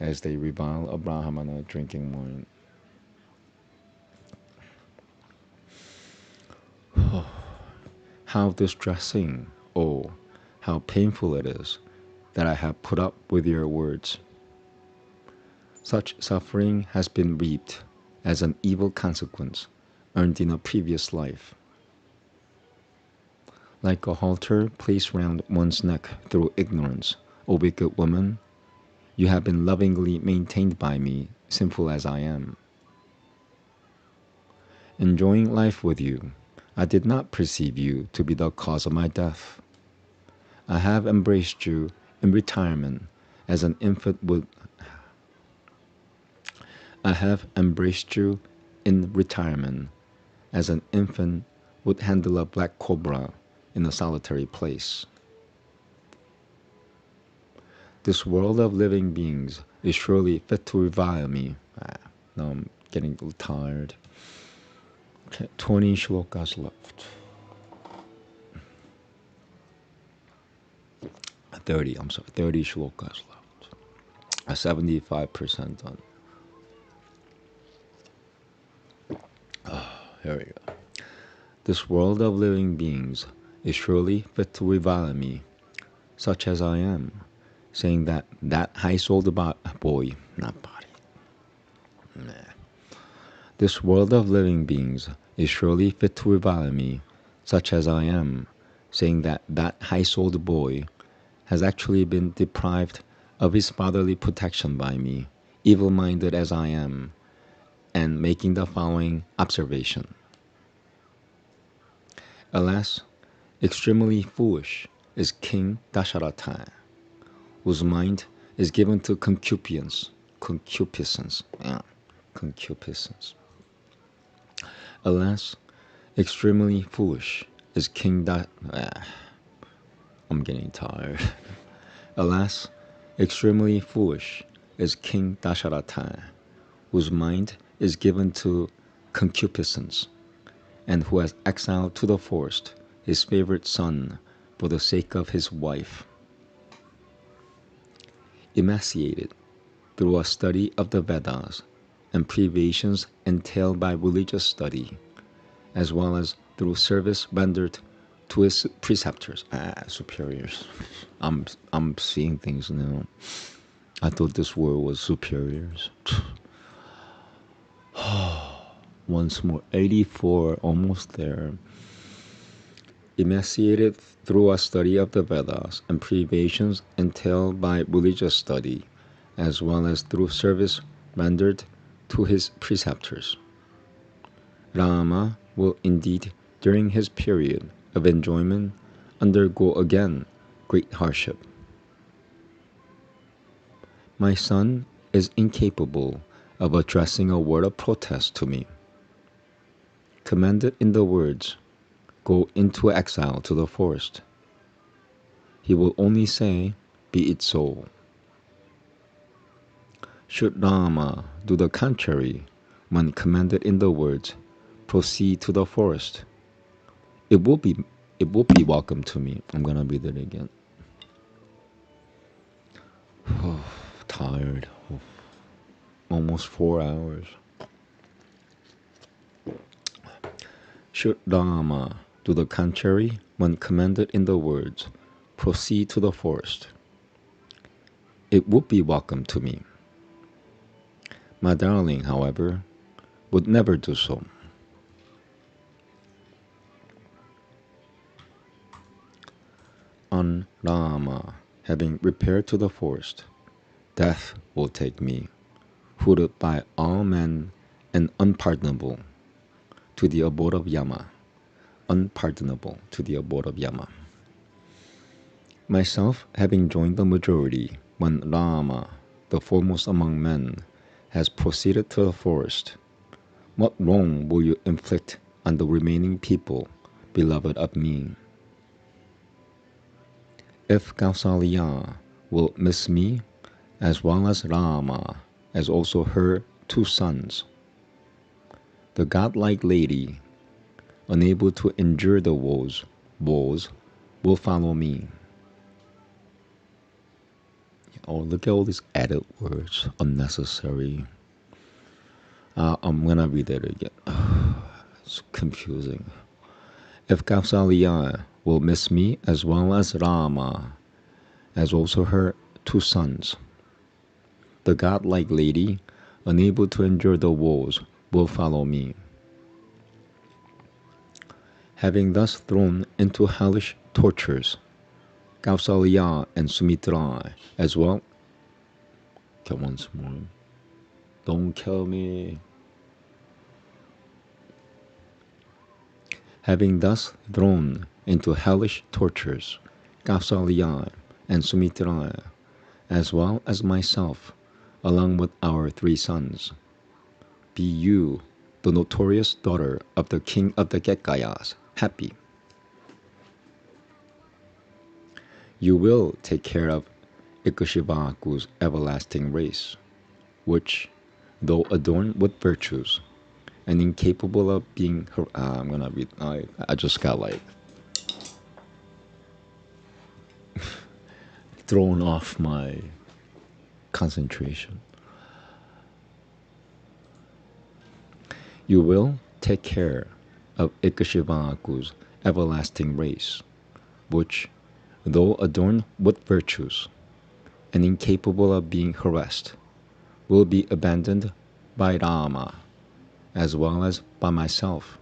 Speaker 2: as they revile a Brahmana drinking wine. How distressing, oh, how painful it is that I have put up with your words. Such suffering has been reaped as an evil consequence earned in a previous life. Like a halter placed round one's neck through ignorance, O wicked woman, you have been lovingly maintained by me, sinful as I am. Enjoying life with you, I did not perceive you to be the cause of my death. I have embraced you in retirement as an infant would. I have embraced you in retirement as an infant would handle a black cobra in a solitary place. This world of living beings is surely fit to revile me. Now I'm getting a little tired. Okay, 20 shlokas left. 30 shlokas left. 75% done. Here we go. This world of living beings is surely fit to revile me, such as I am, saying that high-souled boy, not body. Nah. This world of living beings is surely fit to revile me, such as I am, saying that high-souled boy has actually been deprived of his fatherly protection by me, evil-minded as I am, and making the following observation. Alas, extremely foolish is King Dasharatha, whose mind is given to concupiscence. Alas, extremely foolish is I'm getting tired. Alas, extremely foolish is King Dasharatha, whose mind is given to concupiscence, and who has exiled to the forest his favorite son for the sake of his wife. Emaciated through a study of the Vedas and privations entailed by religious study, as well as through service rendered to his preceptors, superiors. I'm seeing things now. I thought this word was superiors. Once more, 84, almost there. Emaciated through a study of the Vedas and privations entailed by religious study, as well as through service rendered to his preceptors. Rama will indeed, during his period of enjoyment, undergo again great hardship. My son is incapable of addressing a word of protest to me. Commanded in the words, "Go into exile to the forest," he will only say, "Be it so." Should Rama do the contrary when commanded in the words, "Proceed to the forest," it will be welcome to me. I'm gonna read it again. Tired. Almost 4 hours. Should Rama do the contrary when commanded in the words, "Proceed to the forest," it would be welcome to me. My darling, however, would never do so. On Rama having repaired to the forest, death will take me, hooted by all men and unpardonable, to the abode of Yama. Unpardonable to the abode of Yama. Myself having joined the majority when Rama, the foremost among men, has proceeded to the forest, what wrong will you inflict on the remaining people, beloved of me? If Kausalya will miss me, as well as Rama, as also her 2 sons, the godlike lady, unable to endure the woes will follow me. Oh, look at all these added words, unnecessary. I'm gonna read it again. It's confusing. If Kausalya will miss me as well as Rama, as also her 2 sons, the godlike lady, unable to endure the woes, will follow me. Having thus thrown into hellish tortures Kausalya and Sumitra as well. Okay, once more. Don't kill me. Having thus thrown into hellish tortures Kausalya and Sumitra, as well as myself, along with our 3 sons, be you, the notorious daughter of the king of the Gekayas, happy. You will take care of Ikshvaku's everlasting race, which, though adorned with virtues and incapable of being I'm gonna read. I just got like thrown off my concentration. You will take care of Ikshvaku's everlasting race, which, though adorned with virtues and incapable of being harassed, will be abandoned by Rama as well as by myself,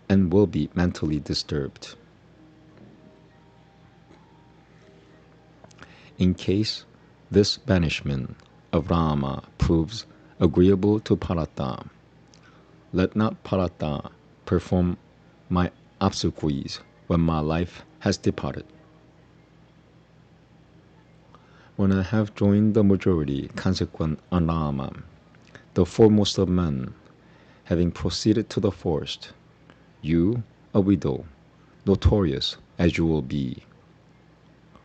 Speaker 2: and will be mentally disturbed. In case this banishment of Rama proves agreeable to Bharata, let not Bharata perform my obsequies when my life has departed. When I have joined the majority consequent on Rama, the foremost of men, having proceeded to the forest, you, a widow, notorious as you will be,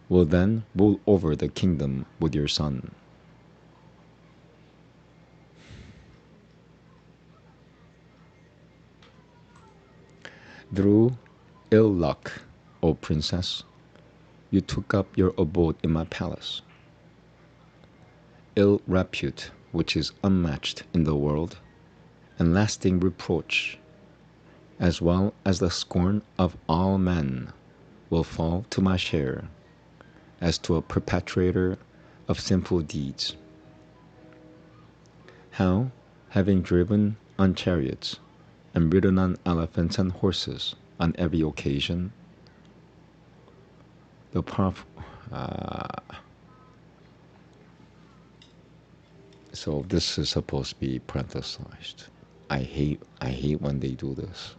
Speaker 2: will then rule over the kingdom with your son. Through Ill luck, O princess, you took up your abode in my palace. Ill repute, which is unmatched in the world, and lasting reproach, as well as the scorn of all men, will fall to my share, as to a perpetrator of sinful deeds. How, having driven on chariots, and ridden on elephants and horses on every occasion, the powerful... So this is supposed to be parenthesized. I hate when they do this.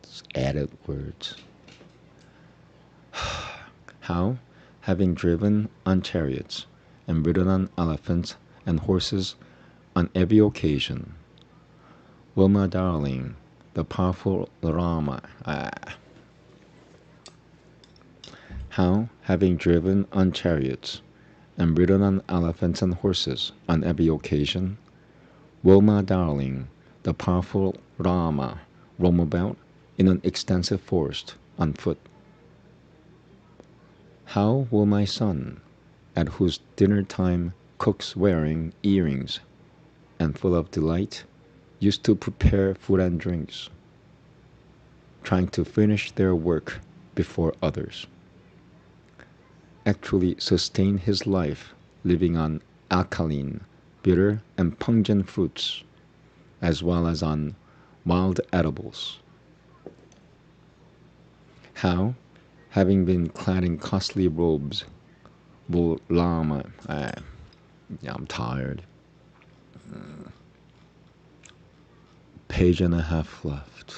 Speaker 2: It's added words. How, having driven on chariots and ridden on elephants and horses on every occasion, will my darling, the powerful Rama, how, having driven on chariots and ridden on elephants and horses on every occasion, will my darling, the powerful Rama, roam about in an extensive forest on foot? How will my son, at whose dinner time cooks wearing earrings and full of delight, used to prepare food and drinks, trying to finish their work before others, actually sustain his life living on alkaline, bitter, and pungent fruits, as well as on wild edibles? How, having been clad in costly robes, will Lama... I'm tired. Page and a half left.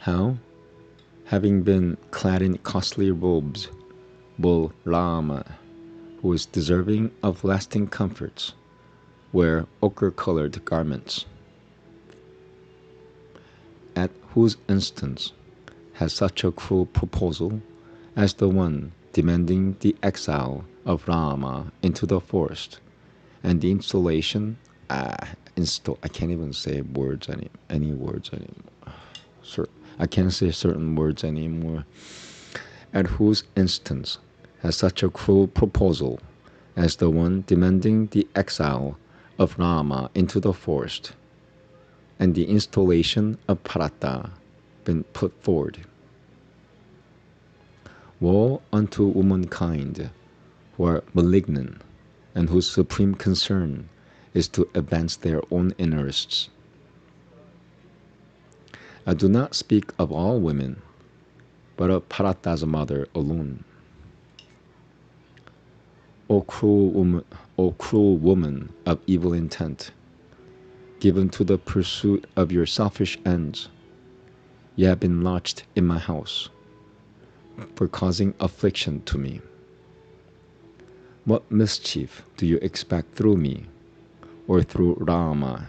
Speaker 2: How, having been clad in costly robes, will Lama, who is deserving of lasting comforts, wear ochre-colored garments? At whose instance has such a cruel proposal as the one demanding the exile of Rama into the forest and the installation... I can't even say words any words anymore. I can't say certain words anymore. At whose instance has such a cruel proposal as the one demanding the exile of Rama into the forest and the installation of Parata been put forward? Woe unto womankind who are malignant and whose supreme concern is to advance their own interests. I do not speak of all women, but of Parata's mother alone. O cruel woman of evil intent, given to the pursuit of your selfish ends, ye have been lodged in my house, for causing affliction to me. What mischief do you expect through me, or through Rama,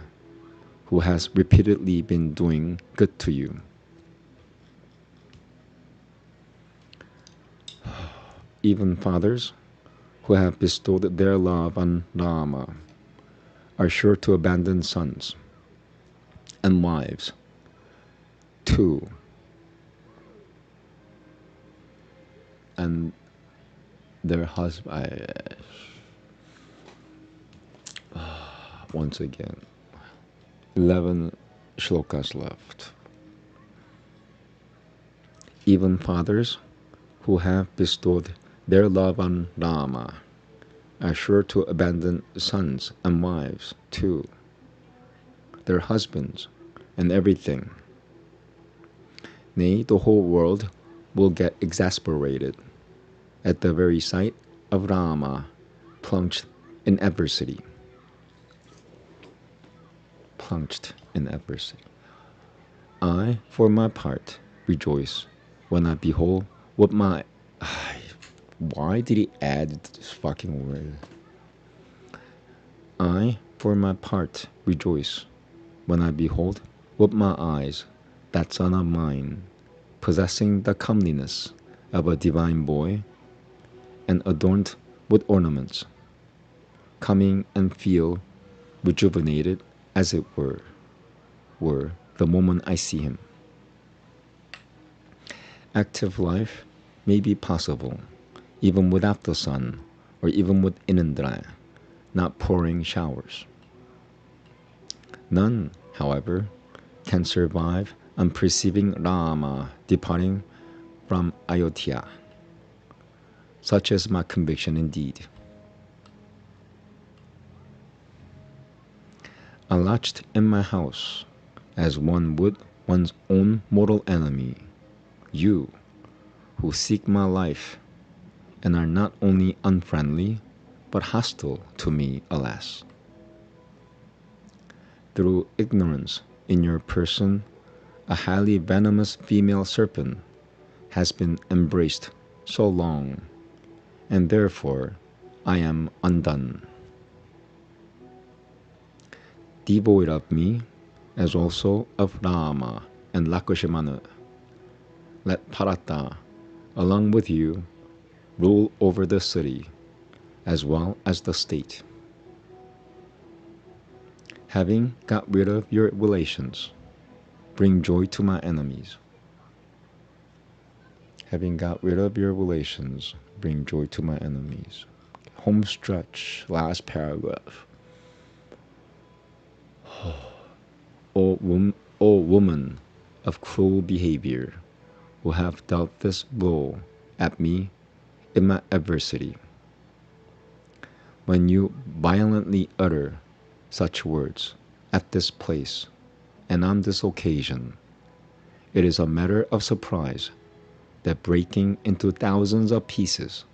Speaker 2: who has repeatedly been doing good to you? Even fathers who have bestowed their love on Rama are sure to abandon sons and wives too, and their husband. Once again, 11 shlokas left. Even fathers who have bestowed their love on Rama are sure to abandon sons and wives too, their husbands and everything. Nay, the whole world will get exasperated at the very sight of Rama plunged in adversity. I, for my part, rejoice when I behold what my... Why did he add this fucking word? I, for my part, rejoice when I behold with my eyes that son of mine, possessing the comeliness of a divine boy, and adorned with ornaments, coming and feel rejuvenated, as it were, were the moment I see him. Active life may be possible even without the sun or even with Inindra, not pouring showers. None, however, can survive on perceiving Rama departing from Ayodhya. Such is my conviction indeed. I lodged in my house as one would one's own mortal enemy, you, who seek my life and are not only unfriendly, but hostile to me, alas. Through ignorance in your person, a highly venomous female serpent has been embraced so long, and therefore I am undone. Devoid of me, as also of Rama and Lakshmana, let Bharata, along with you, rule over the city, as well as the state. Having got rid of your relations, bring joy to my enemies. Having got rid of your relations, bring joy to my enemies. Home stretch, last paragraph. O woman of cruel behavior, who have dealt this blow at me in my adversity. When you violently utter such words at this place and on this occasion, it is a matter of surprise that breaking into thousands of pieces,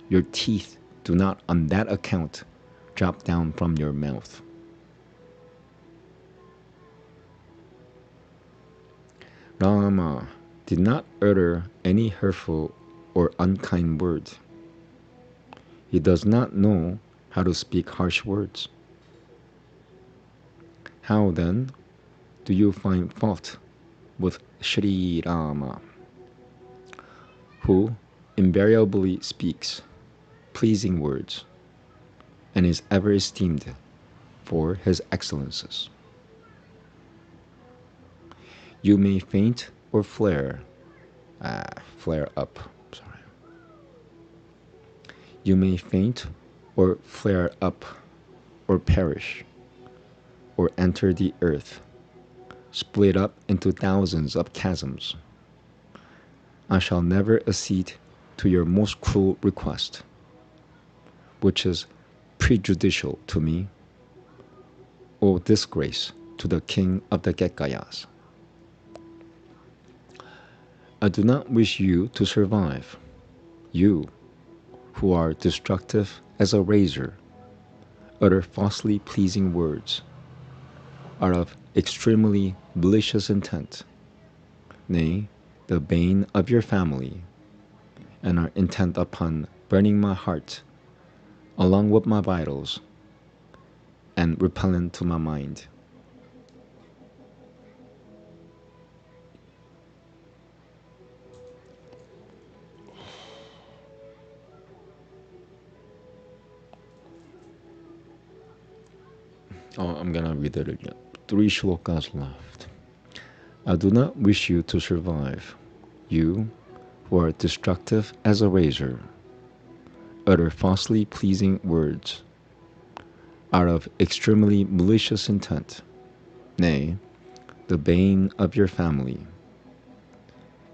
Speaker 2: your teeth do not on that account drop down from your mouth. Rama did not utter any hurtful or unkind words. He does not know how to speak harsh words. How then do you find fault with Sri Rama, who invariably speaks pleasing words and is ever esteemed for his excellences? You may faint or flare up. You may faint or flare up, or perish, or enter the earth, split up into thousands of chasms. I shall never accede to your most cruel request, which is prejudicial to me, or disgrace to the king of the Gekayas. I do not wish you to survive, you who are destructive as a razor, utter falsely pleasing words, are of extremely malicious intent, nay, the bane of your family, and are intent upon burning my heart along with my vitals, and repellent to my mind. I'm gonna read it again. 3 shlokas left. I do not wish you to survive, you who are destructive as a razor, utter falsely pleasing words, are of extremely malicious intent, nay, the bane of your family,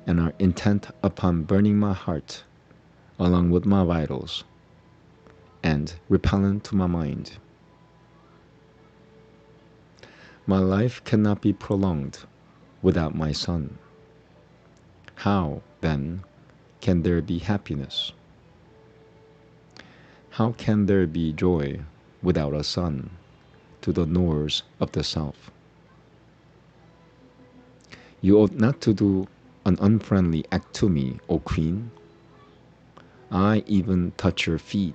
Speaker 2: and are intent upon burning my heart along with my vitals, and repellent to my mind. My life cannot be prolonged without my son. How, then, can there be happiness? How can there be joy without a son to the knowers of the south? You ought not to do an unfriendly act to me, O queen. I even touch your feet.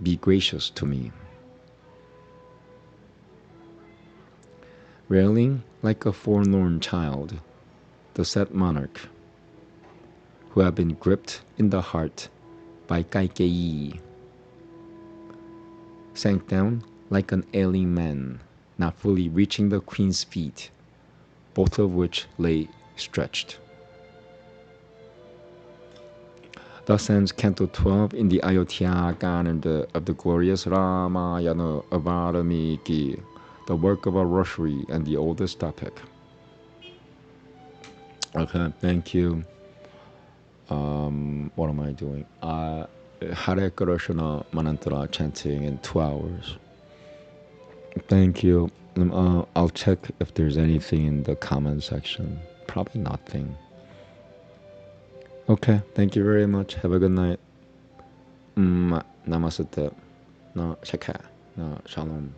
Speaker 2: Be gracious to me. Railing like a forlorn child, the said monarch, who had been gripped in the heart by Kaikeyi, sank down like an ailing man not fully reaching the queen's feet, both of which lay stretched. Thus ends Canto 12 in the Ayodhya canon of the glorious Ramayana of Valmiki, the work of a rosary and the oldest epic. Okay, thank you. What am I doing? Hare Krishna Manantra chanting in 2 hours. Thank you. I'll check if there's anything in the comment section. Probably nothing. Okay, thank you very much. Have a good night. Namaste. No, shakha. No, shalom.